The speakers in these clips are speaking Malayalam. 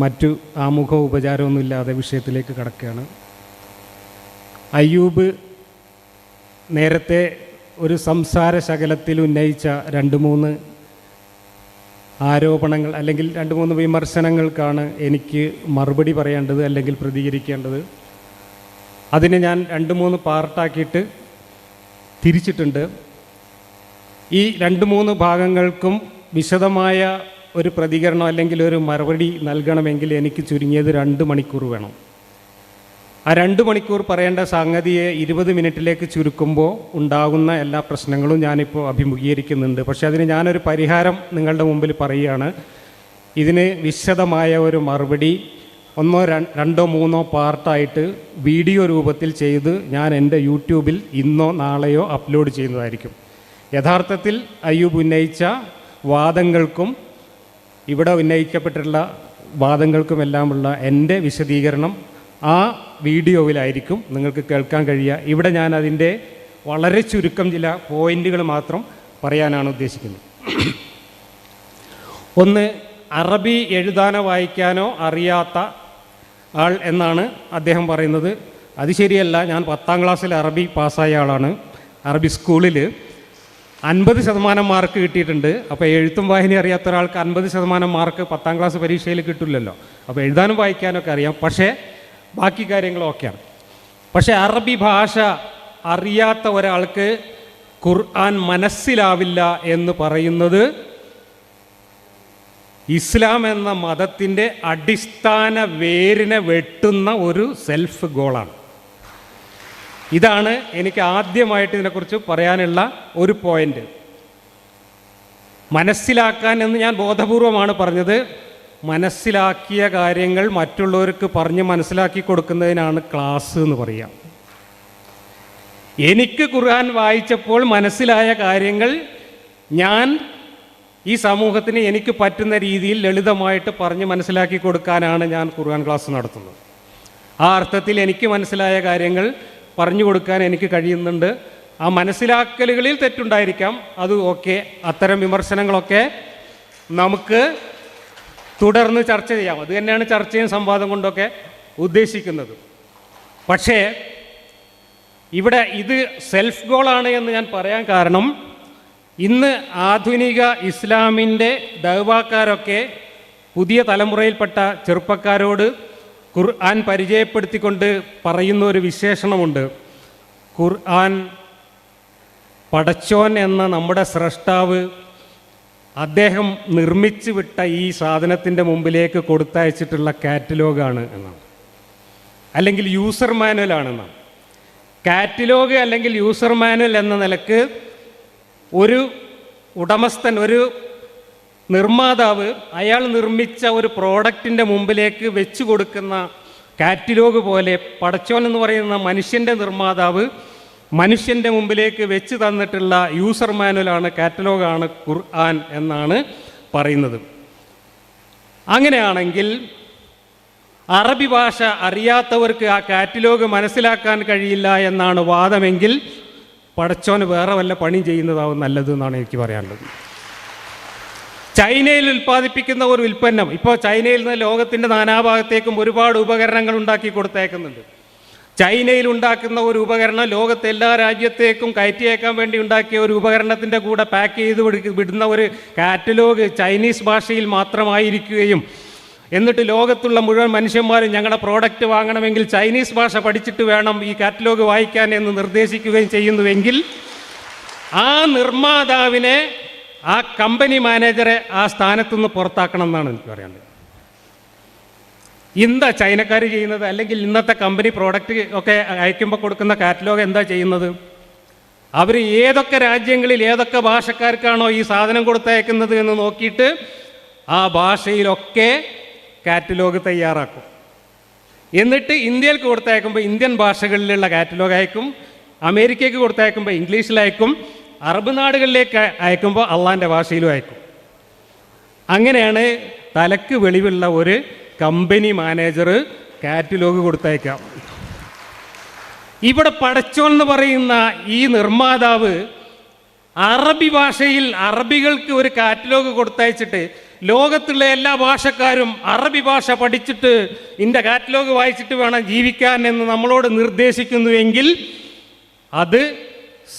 മറ്റു ആമുഖ ഉപചാരമൊന്നുമില്ലാതെ വിഷയത്തിലേക്ക് കടക്കുകയാണ്. അയ്യൂബ് നേരത്തെ ഒരു സംസാര ശകലത്തിൽ ഉന്നയിച്ച 2-3 ആരോപണങ്ങൾ അല്ലെങ്കിൽ 2-3 വിമർശനങ്ങൾക്കാണ് എനിക്ക് മറുപടി പറയേണ്ടത് അല്ലെങ്കിൽ പ്രതികരിക്കേണ്ടത്. അതിനെ ഞാൻ 2-3 പാർട്ടാക്കിയിട്ട് തിരിച്ചിട്ടുണ്ട്. ഈ 2-3 ഭാഗങ്ങൾക്കും വിശദമായ ഒരു പ്രതികരണം അല്ലെങ്കിൽ ഒരു മറുപടി നൽകണമെങ്കിൽ എനിക്ക് ചുരുങ്ങിയത് 2 മണിക്കൂർ വേണം. ആ 2 മണിക്കൂർ പറയേണ്ട സംഗതിയെ 20 മിനിറ്റിലേക്ക് ചുരുക്കുമ്പോൾ ഉണ്ടാകുന്ന എല്ലാ പ്രശ്നങ്ങളും ഞാനിപ്പോൾ അഭിമുഖീകരിക്കുന്നുണ്ട്. പക്ഷേ അതിന് ഞാനൊരു പരിഹാരം നിങ്ങളുടെ മുമ്പിൽ പറയുകയാണ്. ഇതിന് വിശദമായ ഒരു മറുപടി 1-2-3 പാർട്ടായിട്ട് വീഡിയോ രൂപത്തിൽ ചെയ്ത് ഞാൻ എൻ്റെ യൂട്യൂബിൽ ഇന്നോ നാളെയോ അപ്ലോഡ് ചെയ്യുന്നതായിരിക്കും. യഥാർത്ഥത്തിൽ അയ്യൂബ് ഉന്നയിച്ച വാദങ്ങൾക്കും ഇവിടെ ഉന്നയിക്കപ്പെട്ടിട്ടുള്ള വാദങ്ങൾക്കുമെല്ലാമുള്ള എൻ്റെ വിശദീകരണം ആ വീഡിയോയിലായിരിക്കും നിങ്ങൾക്ക് കേൾക്കാൻ കഴിയുക. ഇവിടെ ഞാൻ അതിൻ്റെ വളരെ ചുരുക്കം ചില പോയിൻ്റുകൾ മാത്രം പറയാനാണ് ഉദ്ദേശിക്കുന്നത്. ഒന്ന്, അറബി എഴുതാനോ വായിക്കാനോ അറിയാത്ത ആൾ എന്നാണ് അദ്ദേഹം പറയുന്നത്. അത് ശരിയല്ല. ഞാൻ 10ാം ക്ലാസ്സിൽ അറബി പാസ്സായ ആളാണ്. അറബി സ്കൂളിൽ 50% മാർക്ക് കിട്ടിയിട്ടുണ്ട്. അപ്പോൾ എഴുത്തും വായനയും അറിയാത്ത ഒരാൾക്ക് 50% മാർക്ക് 10ാം ക്ലാസ് പരീക്ഷയിൽ കിട്ടില്ലല്ലോ. അപ്പോൾ എഴുതാനും വായിക്കാനൊക്കെ അറിയാം, പക്ഷേ ബാക്കി കാര്യങ്ങളൊക്കെയാണ്. പക്ഷേ അറബി ഭാഷ അറിയാത്ത ഒരാൾക്ക് ഖുർആൻ മനസ്സിലാവില്ല എന്ന് പറയുന്നത് ഇസ്ലാം എന്ന മതത്തിൻ്റെ അടിസ്ഥാന വേരിനെ വെട്ടുന്ന ഒരു സെൽഫ് ഗോളാണ്. ഇതാണ് എനിക്ക് ആദ്യമായിട്ട് ഇതിനെക്കുറിച്ച് പറയാനുള്ള ഒരു പോയിൻ്റ്. മനസ്സിലാക്കാൻ എന്ന് ഞാൻ ബോധപൂർവമാണ് പറഞ്ഞത്. മനസ്സിലാക്കിയ കാര്യങ്ങൾ മറ്റുള്ളവർക്ക് പറഞ്ഞ് മനസ്സിലാക്കി കൊടുക്കുന്നതിനാണ് ക്ലാസ് എന്ന് പറയാം. എനിക്ക് ഖുർആൻ വായിച്ചപ്പോൾ മനസ്സിലായ കാര്യങ്ങൾ ഞാൻ ഈ സമൂഹത്തിന് എനിക്ക് പറ്റുന്ന രീതിയിൽ ലളിതമായിട്ട് പറഞ്ഞ് മനസ്സിലാക്കി കൊടുക്കാനാണ് ഞാൻ ഖുർആൻ ക്ലാസ് നടത്തുന്നത്. ആ അർത്ഥത്തിൽ എനിക്ക് മനസ്സിലായ കാര്യങ്ങൾ പറഞ്ഞു കൊടുക്കാൻ എനിക്ക് കഴിയുന്നുണ്ട്. ആ മനസ്സിലാക്കലുകളിൽ തെറ്റുണ്ടായിരിക്കാം, അത് ഓക്കെ. അത്തരം വിമർശനങ്ങളൊക്കെ നമുക്ക് തുടർന്ന് ചർച്ച ചെയ്യാം. അത് തന്നെയാണ് ചർച്ചയും സംവാദം കൊണ്ടൊക്കെ ഉദ്ദേശിക്കുന്നത്. പക്ഷേ ഇവിടെ ഇത് സെൽഫ് ഗോളാണ് എന്ന് ഞാൻ പറയാൻ കാരണം, ഇന്ന് ആധുനിക ഇസ്ലാമിൻ്റെ ദഅ്വാക്കാരൊക്കെ പുതിയ തലമുറയിൽപ്പെട്ട ചെറുപ്പക്കാരോട് ഖുർആൻ പരിചയപ്പെടുത്തിക്കൊണ്ട് പറയുന്ന ഒരു വിശേഷണമുണ്ട്. ഖുർആൻ പടച്ചോൻ എന്ന നമ്മുടെ സ്രഷ്ടാവ് അദ്ദേഹം നിർമ്മിച്ചു വിട്ട ഈ സാധനത്തിൻ്റെ മുമ്പിലേക്ക് കൊടുത്തയച്ചിട്ടുള്ള കാറ്റലോഗാണ് എന്നാണ്, അല്ലെങ്കിൽ യൂസർ മാനുവലാണെന്നാണ്. കാറ്റലോഗ് അല്ലെങ്കിൽ യൂസർ മാനുവൽ എന്ന നിലക്ക് ഒരു ഉടമസ്ഥൻ, ഒരു നിർമ്മാതാവ് അയാൾ നിർമ്മിച്ച ഒരു പ്രോഡക്റ്റിൻ്റെ മുമ്പിലേക്ക് വെച്ച് കൊടുക്കുന്ന കാറ്റലോഗ് പോലെ പടച്ചോൻ എന്ന് പറയുന്ന മനുഷ്യൻ്റെ നിർമ്മാതാവ് മനുഷ്യൻ്റെ മുമ്പിലേക്ക് വെച്ച് തന്നിട്ടുള്ള യൂസർ മാനുവലാണ്, കാറ്റലോഗാണ് ഖുർആൻ എന്നാണ് പറയുന്നത്. അങ്ങനെയാണെങ്കിൽ അറബി ഭാഷ അറിയാത്തവർക്ക് ആ കാറ്റലോഗ് മനസ്സിലാക്കാൻ കഴിയില്ല എന്നാണ് വാദമെങ്കിൽ പടച്ചോന് വേറെ വല്ല പണിയും ചെയ്യുന്നതാവും നല്ലതെന്നാണ് എനിക്ക് പറയാനുള്ളത്. ചൈനയിൽ ഉൽപ്പാദിപ്പിക്കുന്ന ഒരു ഉൽപ്പന്നം, ഇപ്പോൾ ചൈനയിൽ നിന്ന് ലോകത്തിൻ്റെ നാനാഭാഗത്തേക്കും ഒരുപാട് ഉപകരണങ്ങൾ ഉണ്ടാക്കി കൊടുത്തേക്കുന്നുണ്ട്. ചൈനയിൽ ഉണ്ടാക്കുന്ന ഒരു ഉപകരണം ലോകത്തെ എല്ലാ രാജ്യത്തേക്കും കയറ്റിയേക്കാൻ വേണ്ടി ഉണ്ടാക്കിയ ഒരു ഉപകരണത്തിൻ്റെ കൂടെ പാക്ക് ചെയ്ത് വിടുന്ന ഒരു കാറ്റലോഗ് ചൈനീസ് ഭാഷയിൽ മാത്രമായിരിക്കുകയും എന്നിട്ട് ലോകത്തുള്ള മുഴുവൻ മനുഷ്യന്മാരും ഞങ്ങളുടെ പ്രോഡക്റ്റ് വാങ്ങണമെങ്കിൽ ചൈനീസ് ഭാഷ പഠിച്ചിട്ട് വേണം ഈ കാറ്റലോഗ് വായിക്കാൻ എന്ന് നിർദ്ദേശിക്കുകയും ചെയ്യുന്നുവെങ്കിൽ ആ നിർമ്മാതാവിനെ, ആ കമ്പനി മാനേജറെ ആ സ്ഥാനത്തുനിന്ന് പുറത്താക്കണം എന്നാണ് എനിക്ക് പറയാനുള്ളത്. എന്താ ചൈനക്കാർ ചെയ്യുന്നത്? അല്ലെങ്കിൽ ഇന്നത്തെ കമ്പനി പ്രോഡക്റ്റ് ഒക്കെ അയക്കുമ്പോൾ കൊടുക്കുന്ന കാറ്റലോഗ് എന്താ ചെയ്യുന്നത്? അവർ ഏതൊക്കെ രാജ്യങ്ങളിൽ ഏതൊക്കെ ഭാഷക്കാർക്കാണോ ഈ സാധനം കൊടുത്തയക്കുന്നത് എന്ന് നോക്കിയിട്ട് ആ ഭാഷയിലൊക്കെ കാറ്റലോഗ് തയ്യാറാക്കും. എന്നിട്ട് ഇന്ത്യയിലേക്ക് കൊടുത്തയക്കുമ്പോൾ ഇന്ത്യൻ ഭാഷകളിലുള്ള കാറ്റലോഗ് അയക്കും, അമേരിക്കയ്ക്ക് കൊടുത്തയക്കുമ്പോൾ ഇംഗ്ലീഷിലയക്കും, അറബ് നാടുകളിലേക്ക് അയക്കുമ്പോൾ അള്ളാൻ്റെ ഭാഷയിലും അയക്കും. അങ്ങനെയാണ് തലക്ക് വെളിവുള്ള ഒരു കമ്പനി മാനേജർ കാറ്റലോഗ് കൊടുത്തയക്കാം. ഇവിടെ പടച്ചോൻ എന്ന് പറയുന്ന ഈ നിർമ്മാതാവ് അറബി ഭാഷയിൽ അറബികൾക്ക് ഒരു കാറ്റലോഗ് കൊടുത്തയച്ചിട്ട് ലോകത്തുള്ള എല്ലാ ഭാഷക്കാരും അറബി ഭാഷ പഠിച്ചിട്ട് ഇതിൻ്റെ കാറ്റലോഗ് വായിച്ചിട്ട് വേണം ജീവിക്കാൻ എന്ന് നമ്മളോട് നിർദ്ദേശിക്കുന്നുവെങ്കിൽ അത്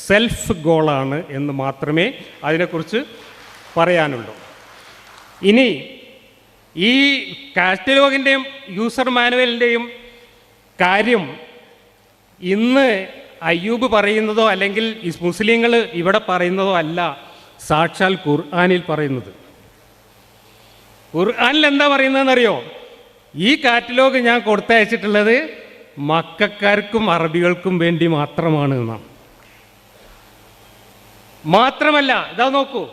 സെൽഫ് ഗോളാണ് എന്ന് മാത്രമേ അതിനെക്കുറിച്ച് പറയാനുള്ളൂ. ഇനി ഈ കാറ്റലോഗിൻ്റെയും യൂസർ മാനുവലിൻ്റെയും കാര്യം ഇന്ന് അയ്യൂബ് പറയുന്നതോ അല്ലെങ്കിൽ മുസ്ലിങ്ങൾ ഇവിടെ പറയുന്നതോ അല്ല, സാക്ഷാൽ ഖുർആനിൽ പറയുന്നത്. ഖുർആനിൽ എന്താ പറയുന്നതെന്നറിയോ? ഈ കാറ്റലോഗ് ഞാൻ കൊടുത്തയച്ചിട്ടുള്ളത് മക്കക്കാർക്കും അറബികൾക്കും വേണ്ടി മാത്രമാണ് എന്നാണ്. മാത്രമല്ല, ഇതാ നോക്കൂ,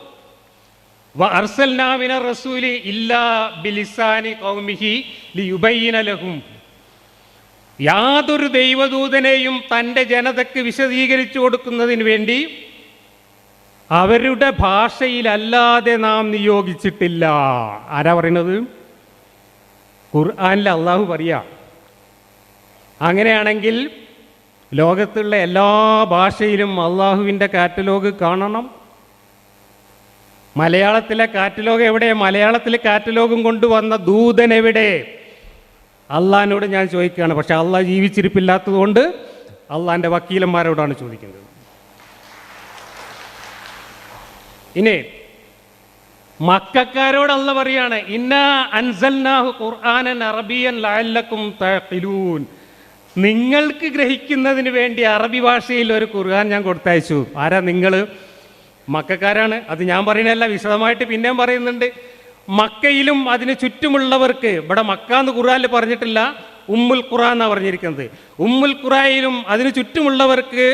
വഅർസൽനാ മിന റസൂലി ഇല്ലാ ബിലിസാനി ഖൗമിഹി ലിയുബയ്യിന ലഹും. യാതൊരു ദൈവദൂതനെയും തൻ്റെ ജനതയ്ക്ക് വിശദീകരിച്ചു കൊടുക്കുന്നതിന് വേണ്ടി അവരുടെ ഭാഷയിലല്ലാതെ നാം നിയോഗിച്ചിട്ടില്ല. ആരാ പറയുന്നത്? ഖുർആനിൽ അള്ളാഹു പറയാ. അങ്ങനെയാണെങ്കിൽ ലോകത്തുള്ള എല്ലാ ഭാഷയിലും അള്ളാഹുവിൻ്റെ കാറ്റലോഗ് കാണണം. മലയാളത്തിലെ കാറ്റലോഗ് എവിടെ? മലയാളത്തിലെ കാറ്റലോഗും കൊണ്ടുവന്ന ദൂതൻ എവിടെ? അള്ളാഹിനോട് ഞാൻ ചോദിക്കുകയാണ്. പക്ഷെ അള്ളാഹ് ജീവിച്ചിരിപ്പില്ലാത്തതുകൊണ്ട് അള്ളാഹിൻ്റെ വക്കീലന്മാരോടാണ് ചോദിക്കുന്നത്. ഇനി മക്കക്കാരോട് അള്ളാഹ് പറയാണ്, ഇന്നാ അൻസൽനാഹു ഖുർആനൻ അറബിയൻ ലഅല്ലക്കും തഅഖിലൂൻ. നിങ്ങൾക്ക് ഗ്രഹിക്കുന്നതിന് വേണ്ടി അറബി ഭാഷയിൽ ഒരു ഖുർആൻ ഞാൻ കൊടുത്തയച്ചു. ആരാ നിങ്ങൾ? മക്കക്കാരാണ്. അത് ഞാൻ പറയുന്നതല്ല, വിശദമായിട്ട് പിന്നെയും പറയുന്നുണ്ട്. മക്കയിലും അതിന് ചുറ്റുമുള്ളവർക്ക്, ഇവിടെ മക്ക എന്ന് ഖുർആനിൽ പറഞ്ഞിട്ടില്ല, ഉമ്മുൽ ഖുറാൻ എന്നാണ് പറഞ്ഞിരിക്കുന്നത്. ഉമ്മുൽ ഖുറായിലും അതിന് ചുറ്റുമുള്ളവർക്ക്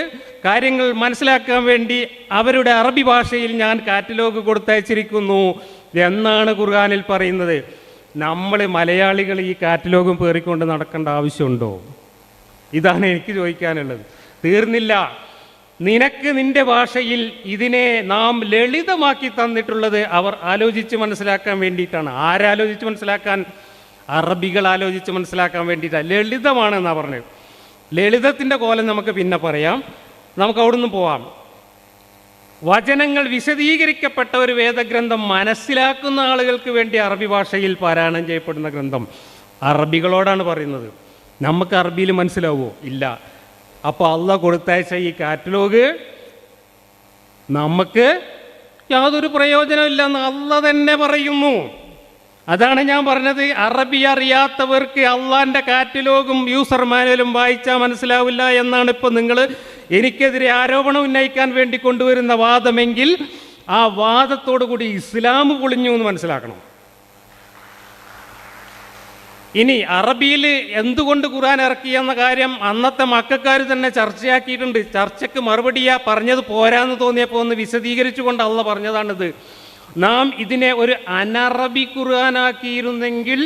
കാര്യങ്ങൾ മനസ്സിലാക്കാൻ വേണ്ടി അവരുടെ അറബി ഭാഷയിൽ ഞാൻ കാറ്റലോഗ് കൊടുത്തയച്ചിരിക്കുന്നു എന്നാണ് ഖുർആനിൽ പറയുന്നത്. നമ്മൾ മലയാളികൾ ഈ കാറ്റലോഗും പേറിക്കൊണ്ട് നടക്കേണ്ട ആവശ്യമുണ്ടോ? ഇതാണ് എനിക്ക് ചോദിക്കാനുള്ളത്. തീർന്നില്ല. നിനക്ക് നിന്റെ ഭാഷയിൽ ഇതിനെ നാം ലളിതമാക്കി തന്നിട്ടുള്ളത് അവർ ആലോചിച്ച് മനസ്സിലാക്കാൻ വേണ്ടിയിട്ടാണ്. ആരാലോചിച്ച് മനസ്സിലാക്കാൻ? അറബികൾ ആലോചിച്ച് മനസ്സിലാക്കാൻ വേണ്ടിയിട്ടാണ്. ലളിതമാണെന്നാണ് പറഞ്ഞത്. ലളിതത്തിൻ്റെ കോലം നമുക്ക് പിന്നെ പറയാം. നമുക്ക് അവിടെ നിന്ന് പോവാം. വചനങ്ങൾ വിശദീകരിക്കപ്പെട്ട ഒരു വേദഗ്രന്ഥം മനസ്സിലാക്കുന്ന ആളുകൾക്ക് വേണ്ടി അറബി ഭാഷയിൽ പാരായണം ചെയ്യപ്പെടുന്ന ഗ്രന്ഥം അറബികളോടാണ് പറയുന്നത്. നമുക്ക് അറബിയിൽ മനസ്സിലാവുമോ? ഇല്ല. അപ്പോൾ അള്ളാഹ് കൊടുത്തയച്ച ഈ കാറ്റലോഗ് നമുക്ക് യാതൊരു പ്രയോജനമില്ലെന്ന് അള്ളാഹ് തന്നെ പറയുന്നു. അതാണ് ഞാൻ പറഞ്ഞത്. അറബി അറിയാത്തവർക്ക് അള്ളാഹിൻ്റെ കാറ്റലോഗും യൂസർ മാനുവലും വായിച്ചാൽ മനസ്സിലാവില്ല എന്നാണ് ഇപ്പോൾ നിങ്ങൾ എനിക്കെതിരെ ആരോപണം ഉന്നയിക്കാൻ വേണ്ടി കൊണ്ടുവരുന്ന വാദമെങ്കിൽ ആ വാദത്തോടു കൂടി ഇസ്ലാം പൊളിഞ്ഞു എന്ന് മനസ്സിലാക്കണം. ഇനി അറബിയിൽ എന്തുകൊണ്ട് ഖുർആൻ ഇറക്കിയെന്ന കാര്യം അന്നത്തെ മക്കക്കാർ തന്നെ ചർച്ചയാക്കിയിട്ടുണ്ട്. ചർച്ചയ്ക്ക് മറുപടിയാ പറഞ്ഞത് പോരാന്ന് തോന്നിയപ്പോൾ ഒന്ന് വിശദീകരിച്ചുകൊണ്ട് അള്ളാഹ് പറഞ്ഞതാണിത്. നാം ഇതിനെ ഒരു അനറബി ഖുർആനാക്കിയിരുന്നെങ്കിൽ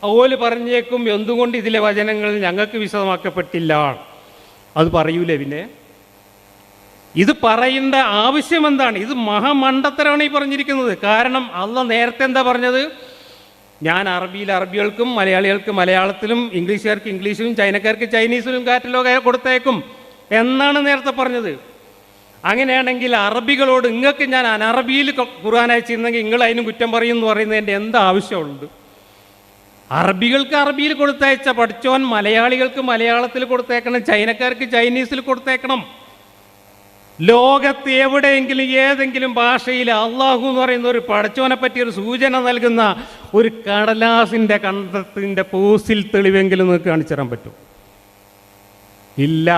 ഓല് പറഞ്ഞേക്കും എന്തുകൊണ്ട് ഇതിലെ വചനങ്ങൾ ഞങ്ങൾക്ക് വിശദമാക്കപ്പെട്ടില്ല. അത് പറയൂലേ? പിന്നെ ഇത് പറയേണ്ട ആവശ്യം എന്താണ്? ഇത് മഹാമണ്ടത്തരമാണ് ഈ പറഞ്ഞിരിക്കുന്നത്. കാരണം അള്ളാഹ് നേരത്തെ എന്താ പറഞ്ഞത്? ഞാൻ അറബിയിൽ അറബികൾക്കും മലയാളികൾക്ക് മലയാളത്തിലും ഇംഗ്ലീഷുകാർക്ക് ഇംഗ്ലീഷിലും ചൈനക്കാർക്ക് ചൈനീസിലും കാറ്റലോഗ് കൊടുത്തേക്കും എന്നാണ് നേരത്തെ പറഞ്ഞത്. അങ്ങനെയാണെങ്കിൽ അറബികളോട് നിങ്ങൾക്ക് ഞാൻ അനറബിയിൽ ഖുർആൻ അയച്ചിരുന്നെങ്കിൽ നിങ്ങൾ അതിനും കുറ്റം പറയുമെന്ന് പറയുന്നതിൻ്റെ എന്താ ആവശ്യമുള്ളത്? അറബികൾക്ക് അറബിയിൽ കൊടുത്തയച്ച പഠിച്ചോൻ മലയാളികൾക്ക് മലയാളത്തിൽ കൊടുത്തേക്കണം, ചൈനക്കാർക്ക് ചൈനീസിൽ കൊടുത്തേക്കണം. ലോകത്ത് എവിടെയെങ്കിലും ഏതെങ്കിലും ഭാഷയിൽ അള്ളാഹു എന്ന് പറയുന്ന ഒരു പടച്ചോനെ പറ്റി ഒരു സൂചന നൽകുന്ന ഒരു കടലാസിൻ്റെ കണ്ടത്തിൻ്റെ പോസിൽ തെളിവെങ്കിലും നിങ്ങൾക്ക് കാണിച്ചു തരാൻ പറ്റും? ഇല്ല.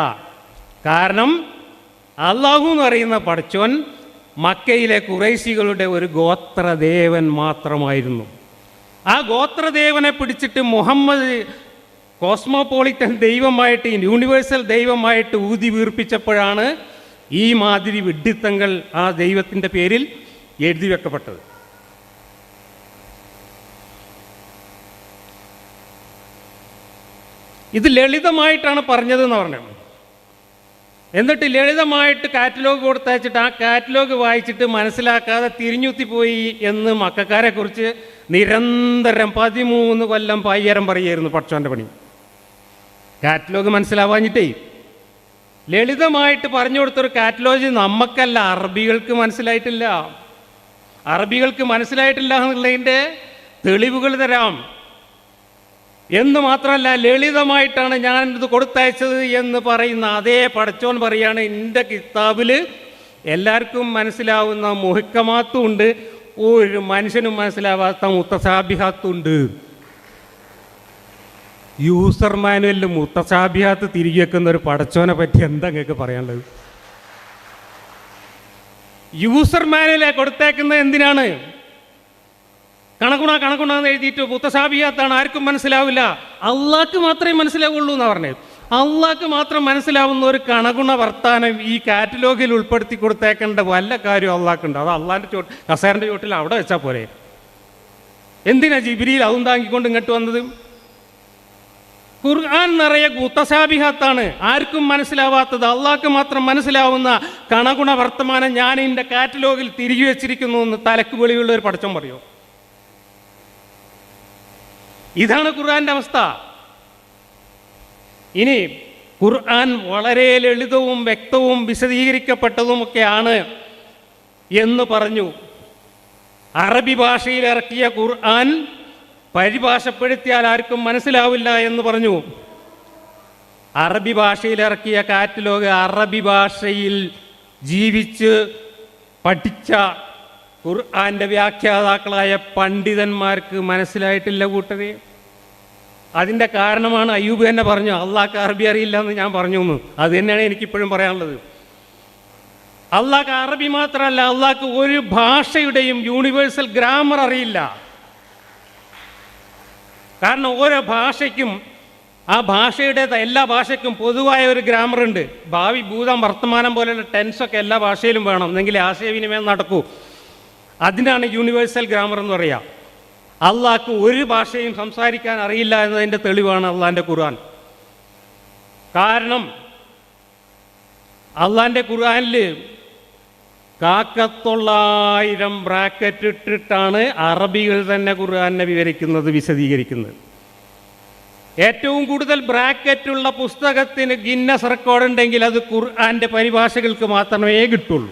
കാരണം അള്ളാഹു എന്ന് പറയുന്ന പടച്ചോൻ മക്കയിലെ ഖുറൈശികളുടെ ഒരു ഗോത്രദേവൻ മാത്രമായിരുന്നു. ആ ഗോത്രദേവനെ പിടിച്ചിട്ട് മുഹമ്മദ് കോസ്മോപോളിറ്റൻ ദൈവമായിട്ട് യൂണിവേഴ്സൽ ദൈവമായിട്ട് ഊതി വീർപ്പിച്ചപ്പോഴാണ് ഈ മാതിരി വിഡ്ഢിത്തങ്ങൾ ആ ദൈവത്തിൻ്റെ പേരിൽ എഴുതി വെക്കപ്പെട്ടത്. ഇത് ലളിതമായിട്ടാണ് പറഞ്ഞതെന്ന് പറഞ്ഞു. എന്നിട്ട് ലളിതമായിട്ട് കാറ്റലോഗ് കൊടുത്തയച്ചിട്ട് ആ കാറ്റലോഗ് വായിച്ചിട്ട് മനസ്സിലാക്കാതെ തിരിഞ്ഞുത്തിപ്പോയി എന്ന് മക്കാരെക്കുറിച്ച് നിരന്തരം 13 കൊല്ലം പയ്യരം പറയുമായിരുന്നു പഠിച്ചോൻ്റെ പണി. കാറ്റലോഗ് മനസ്സിലാവാഞ്ഞിട്ടേ ലളിതമായിട്ട് പറഞ്ഞു കൊടുത്തൊരു കാറ്റലോഗ് നമുക്കല്ല അറബികൾക്ക് മനസ്സിലായിട്ടില്ല. അറബികൾക്ക് മനസ്സിലായിട്ടില്ല എന്നുള്ളതിൻ്റെ തെളിവുകൾ തരാം എന്ന് മാത്രമല്ല, ലളിതമായിട്ടാണ് ഞാൻ ഇത് കൊടുത്തയച്ചത് എന്ന് പറയുന്ന അതേ പടച്ചോൻ പറയാണ്, എൻ്റെ കിതാബിൽ എല്ലാവർക്കും മനസ്സിലാവുന്ന മുഹക്കമാത്തും ഉണ്ട്, ഒരു മനുഷ്യനും മനസ്സിലാവാത്ത മുത്തസാബിഹാത്തും ഉണ്ട്. യൂസർ മാനുവലിൽ മുത്തസാബിഹാത്ത് തിരികെ വെക്കുന്ന ഒരു പടച്ചോനെ പറ്റി എന്താ നിങ്ങൾക്ക് പറയാനുള്ളത്? യൂസർ മാനുവലെ കൊടുത്തേക്കുന്നത് എന്തിനാണ്? കണക്കുണ എഴുതിയിട്ട് മുത്തസാബിയാത്താണ്, ആർക്കും മനസ്സിലാവില്ല, അള്ളാഹ്ക്ക് മാത്രമേ മനസ്സിലാവുള്ളൂ എന്നാണ് പറഞ്ഞത്. അള്ളാഹ്ക്ക് മാത്രം മനസ്സിലാവുന്ന ഒരു കണകുണ വർത്താനം ഈ കാറ്റലോഗിൽ ഉൾപ്പെടുത്തി കൊടുത്തേക്കേണ്ട വല്ല കാര്യം അള്ളാഹ്ക്കുണ്ട്? അത് അള്ളാഹിൻ്റെ കസേരൻ്റെ ചോട്ടിൽ അവിടെ വെച്ചാൽ പോരെ. എന്തിനാ ജിബ്രീൽ അതും താങ്ങിക്കൊണ്ട് ഇങ്ങോട്ട് വന്നത്? ഖുർആൻ നിറയെ മുത്തസാബിഹാത്താണ്, ആർക്കും മനസ്സിലാവാത്തത്, അള്ളാഹ്ക്ക് മാത്രം മനസ്സിലാവുന്ന കണകുണ വർത്തമാനം ഞാൻ എൻ്റെ കാറ്റലോഗിൽ തിരികെ വെച്ചിരിക്കുന്നു എന്ന് തലക്ക് വെളിയുള്ള ഒരു പടച്ചോൻ പറയോ? ഇതാണ് ഖുർആന്റെ അവസ്ഥ. ഇനി ഖുർആൻ വളരെ ലളിതവും വ്യക്തവും വിശദീകരിക്കപ്പെട്ടതുമൊക്കെയാണ് എന്ന് പറഞ്ഞു. അറബി ഭാഷയിൽ ഇറക്കിയ ഖുർആൻ പരിഭാഷപ്പെടുത്തിയാൽ ആർക്കും മനസ്സിലാവില്ല എന്ന് പറഞ്ഞു. അറബി ഭാഷയിൽ ഇറക്കിയ കാറ്റലോഗ് അറബി ഭാഷയിൽ ജീവിച്ച് പഠിച്ച ഖുർആന്റെ വ്യാഖ്യാതാക്കളായ പണ്ഡിതന്മാർക്ക് മനസ്സിലായിട്ടില്ല കൂട്ടരെ. അതിൻ്റെ കാരണമാണ് അയ്യൂബ് തന്നെ പറഞ്ഞു, അള്ളാഹ്ക്ക് അറബി അറിയില്ല എന്ന് ഞാൻ പറഞ്ഞു എന്ന്. അത് തന്നെയാണ് എനിക്കിപ്പോഴും പറയാനുള്ളത്. അള്ളാഹ്ക്ക് അറബി മാത്രമല്ല, അള്ളാഹ്ക്ക് ഒരു ഭാഷയുടെയും യൂണിവേഴ്സൽ ഗ്രാമർ അറിയില്ല. കാരണം ഓരോ ഭാഷയ്ക്കും ആ ഭാഷയുടെ എല്ലാ ഭാഷയ്ക്കും പൊതുവായ ഒരു ഗ്രാമറുണ്ട്. ഭാവി, ഭൂതം, വർത്തമാനം പോലെയുള്ള ടെൻസൊക്കെ എല്ലാ ഭാഷയിലും വേണം, എന്നെങ്കിൽ ആശയവിനിമയം നടക്കൂ. അതിനാണ് യൂണിവേഴ്സൽ ഗ്രാമർ എന്ന് പറയുക. അള്ളാഹ്ക്ക് ഒരു ഭാഷയും സംസാരിക്കാൻ അറിയില്ല എന്നതിൻ്റെ തെളിവാണ് അള്ളാഹിൻ്റെ ഖുർആൻ. കാരണം അള്ളാഹിൻ്റെ ഖുർആനിൽ 900 ബ്രാക്കറ്റ് ഇട്ടിട്ടാണ് അറബികൾ തന്നെ ഖുർആനെ വിവരിക്കുന്നത്, വിശദീകരിക്കുന്നത്. ഏറ്റവും കൂടുതൽ ബ്രാക്കറ്റുള്ള പുസ്തകത്തിന് ഗിന്നസ് റെക്കോർഡ് ഉണ്ടെങ്കിൽ അത് ഖുർആന്റെ പരിഭാഷകൾക്ക് മാത്രമേ കിട്ടുള്ളൂ.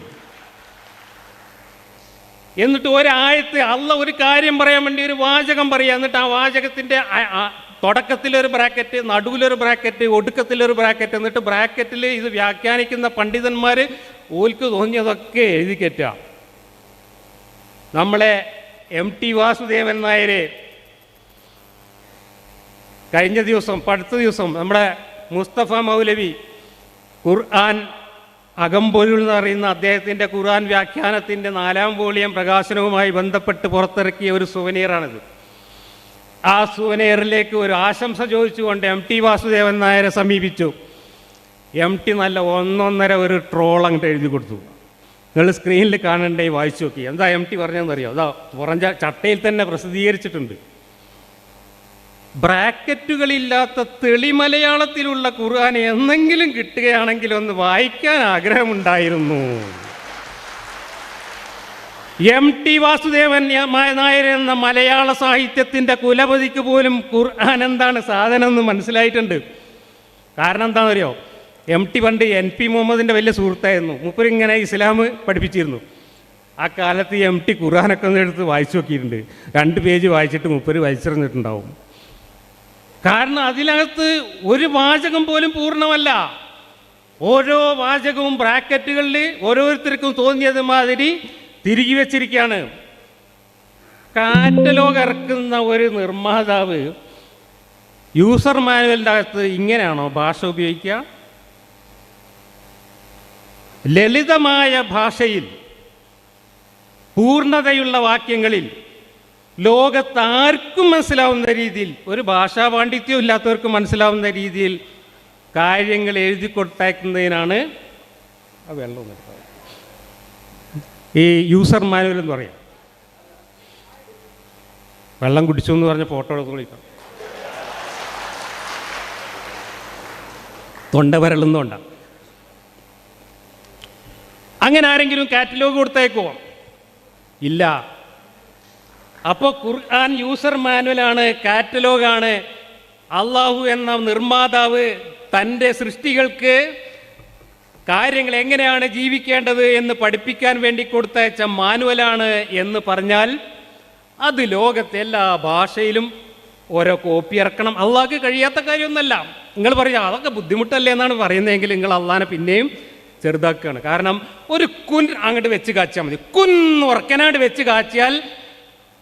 എന്നിട്ട് ഒരായത്ത് അള്ള ഒരു കാര്യം പറയാൻ വേണ്ടി ഒരു വാചകം പറയുക, എന്നിട്ട് ആ വാചകത്തിൻ്റെ തുടക്കത്തിലൊരു ബ്രാക്കറ്റ്, നടുവിലൊരു ബ്രാക്കറ്റ്, ഒടുക്കത്തിലൊരു ബ്രാക്കറ്റ്, എന്നിട്ട് ബ്രാക്കറ്റിൽ ഇത് വ്യാഖ്യാനിക്കുന്ന പണ്ഡിതന്മാർ ഓൽക്ക് തോന്നിയതൊക്കെ എഴുതി കയറ്റുക. നമ്മളെ MT വാസുദേവൻ നായർ കഴിഞ്ഞ ദിവസം, അടുത്ത ദിവസം നമ്മുടെ മുസ്തഫ മൗലവി ഖുർആൻ അകമ്പൊരുൾ എന്ന് പറയുന്ന അദ്ദേഹത്തിൻ്റെ ഖുർആൻ വ്യാഖ്യാനത്തിൻ്റെ 4ാം വോളിയം പ്രകാശനവുമായി ബന്ധപ്പെട്ട് പുറത്തിറക്കിയ ഒരു സുവനീറാണിത്. ആ സുവനീറിലേക്ക് ഒരു ആശംസ ചോദിച്ചുകൊണ്ട് MT വാസുദേവൻ നായരെ സമീപിച്ചു. MT നല്ല 1.5 ഒരു ട്രോൾ അങ്ങോട്ട് എഴുതി കൊടുത്തു. നിങ്ങൾ സ്ക്രീനിൽ കാണണ്ടേ, വായിച്ചു നോക്കി. എന്താ MT പറഞ്ഞതെന്നറിയോ? അതാ പുറം ചട്ടയിൽ തന്നെ പ്രസിദ്ധീകരിച്ചിട്ടുണ്ട്. ബ്രാക്കറ്റുകളില്ലാത്ത തെളിമലയാളത്തിലുള്ള ഖുർആൻ എന്നെങ്കിലും കിട്ടുകയാണെങ്കിൽ ഒന്ന് വായിക്കാൻ ആഗ്രഹമുണ്ടായിരുന്നു. MT വാസുദേവൻ നായർ എന്ന മലയാള സാഹിത്യത്തിൻ്റെ കുലപതിക്ക് പോലും ഖുർആൻ എന്താണ് സാധനം എന്ന് മനസ്സിലായിട്ടുണ്ട്. കാരണം എന്താണെന്നറിയോ? MT പണ്ട് NP മുഹമ്മദിൻ്റെ വലിയ സുഹൃത്തായിരുന്നു. മൂപ്പരിങ്ങനെ ഇസ്ലാം പഠിപ്പിച്ചിരുന്നു. ആ കാലത്ത് MT ഖുർആനൊക്കെ ഒന്ന് എടുത്ത് വായിച്ചു നോക്കിയിട്ടുണ്ട്. 2 പേജ് വായിച്ചിട്ട് മൂപ്പര് വലിച്ചെറിഞ്ഞിട്ടുണ്ടാവും. കാരണം അതിനകത്ത് ഒരു വാചകം പോലും പൂർണ്ണമല്ല. ഓരോ വാചകവും ബ്രാക്കറ്റുകളിൽ ഓരോരുത്തർക്കും തോന്നിയത് മാതിരി തിരികെ വെച്ചിരിക്കുകയാണ്. കാറ്റലോഗ് ഇറക്കുന്ന ഒരു നിർമ്മാതാവ് യൂസർ മാനുവലിൻ്റെ അകത്ത് ഇങ്ങനെയാണോ ഭാഷ ഉപയോഗിക്കുക? ലളിതമായ ഭാഷയിൽ, പൂർണ്ണതയുള്ള വാക്യങ്ങളിൽ, ലോകത്താർക്കും മനസ്സിലാവുന്ന രീതിയിൽ, ഒരു ഭാഷാ പാണ്ഡിത്യവും ഇല്ലാത്തവർക്ക് മനസ്സിലാവുന്ന രീതിയിൽ കാര്യങ്ങൾ എഴുതി കൊടുത്തയക്കുന്നതിനാണ് ഈ യൂസർ മാനുവൽ എന്ന് പറയാം. വെള്ളം കുടിച്ചു എന്ന് പറഞ്ഞ ഫോട്ടോ എടുത്ത് വിളിക്കാം. തൊണ്ട വരളുന്നോണ്ട. അങ്ങനെ ആരെങ്കിലും കാറ്റലോഗ് കൊടുത്തേക്കുമോ? ഇല്ല. അപ്പോൾ ഖുർആൻ യൂസർ മാനുവലാണ്, കാറ്റലോഗാണ്. അള്ളാഹു എന്ന നിർമ്മാതാവ് തൻ്റെ സൃഷ്ടികൾക്ക് കാര്യങ്ങൾ എങ്ങനെയാണ് ജീവിക്കേണ്ടത് എന്ന് പഠിപ്പിക്കാൻ വേണ്ടി കൊടുത്തയച്ച മാനുവലാണ് എന്ന് പറഞ്ഞാൽ അത് ലോകത്തെ എല്ലാ ഭാഷയിലും ഓരോ കോപ്പി ഇറക്കണം. അള്ളാഹ്ക്ക് കഴിയാത്ത കാര്യമൊന്നുമല്ല. നിങ്ങൾ പറയാം അതൊക്കെ ബുദ്ധിമുട്ടല്ലേ എന്നാണ് പറയുന്നതെങ്കിൽ നിങ്ങൾ അള്ളാഹിനെ പിന്നെയും ചെറുതാക്കുകയാണ്. കാരണം ഒരു കുൻ അങ്ങോട്ട് വെച്ച് കാച്ചാൽ മതി. ഉറക്കനായിട്ട് വെച്ച് കാച്ചിയാൽ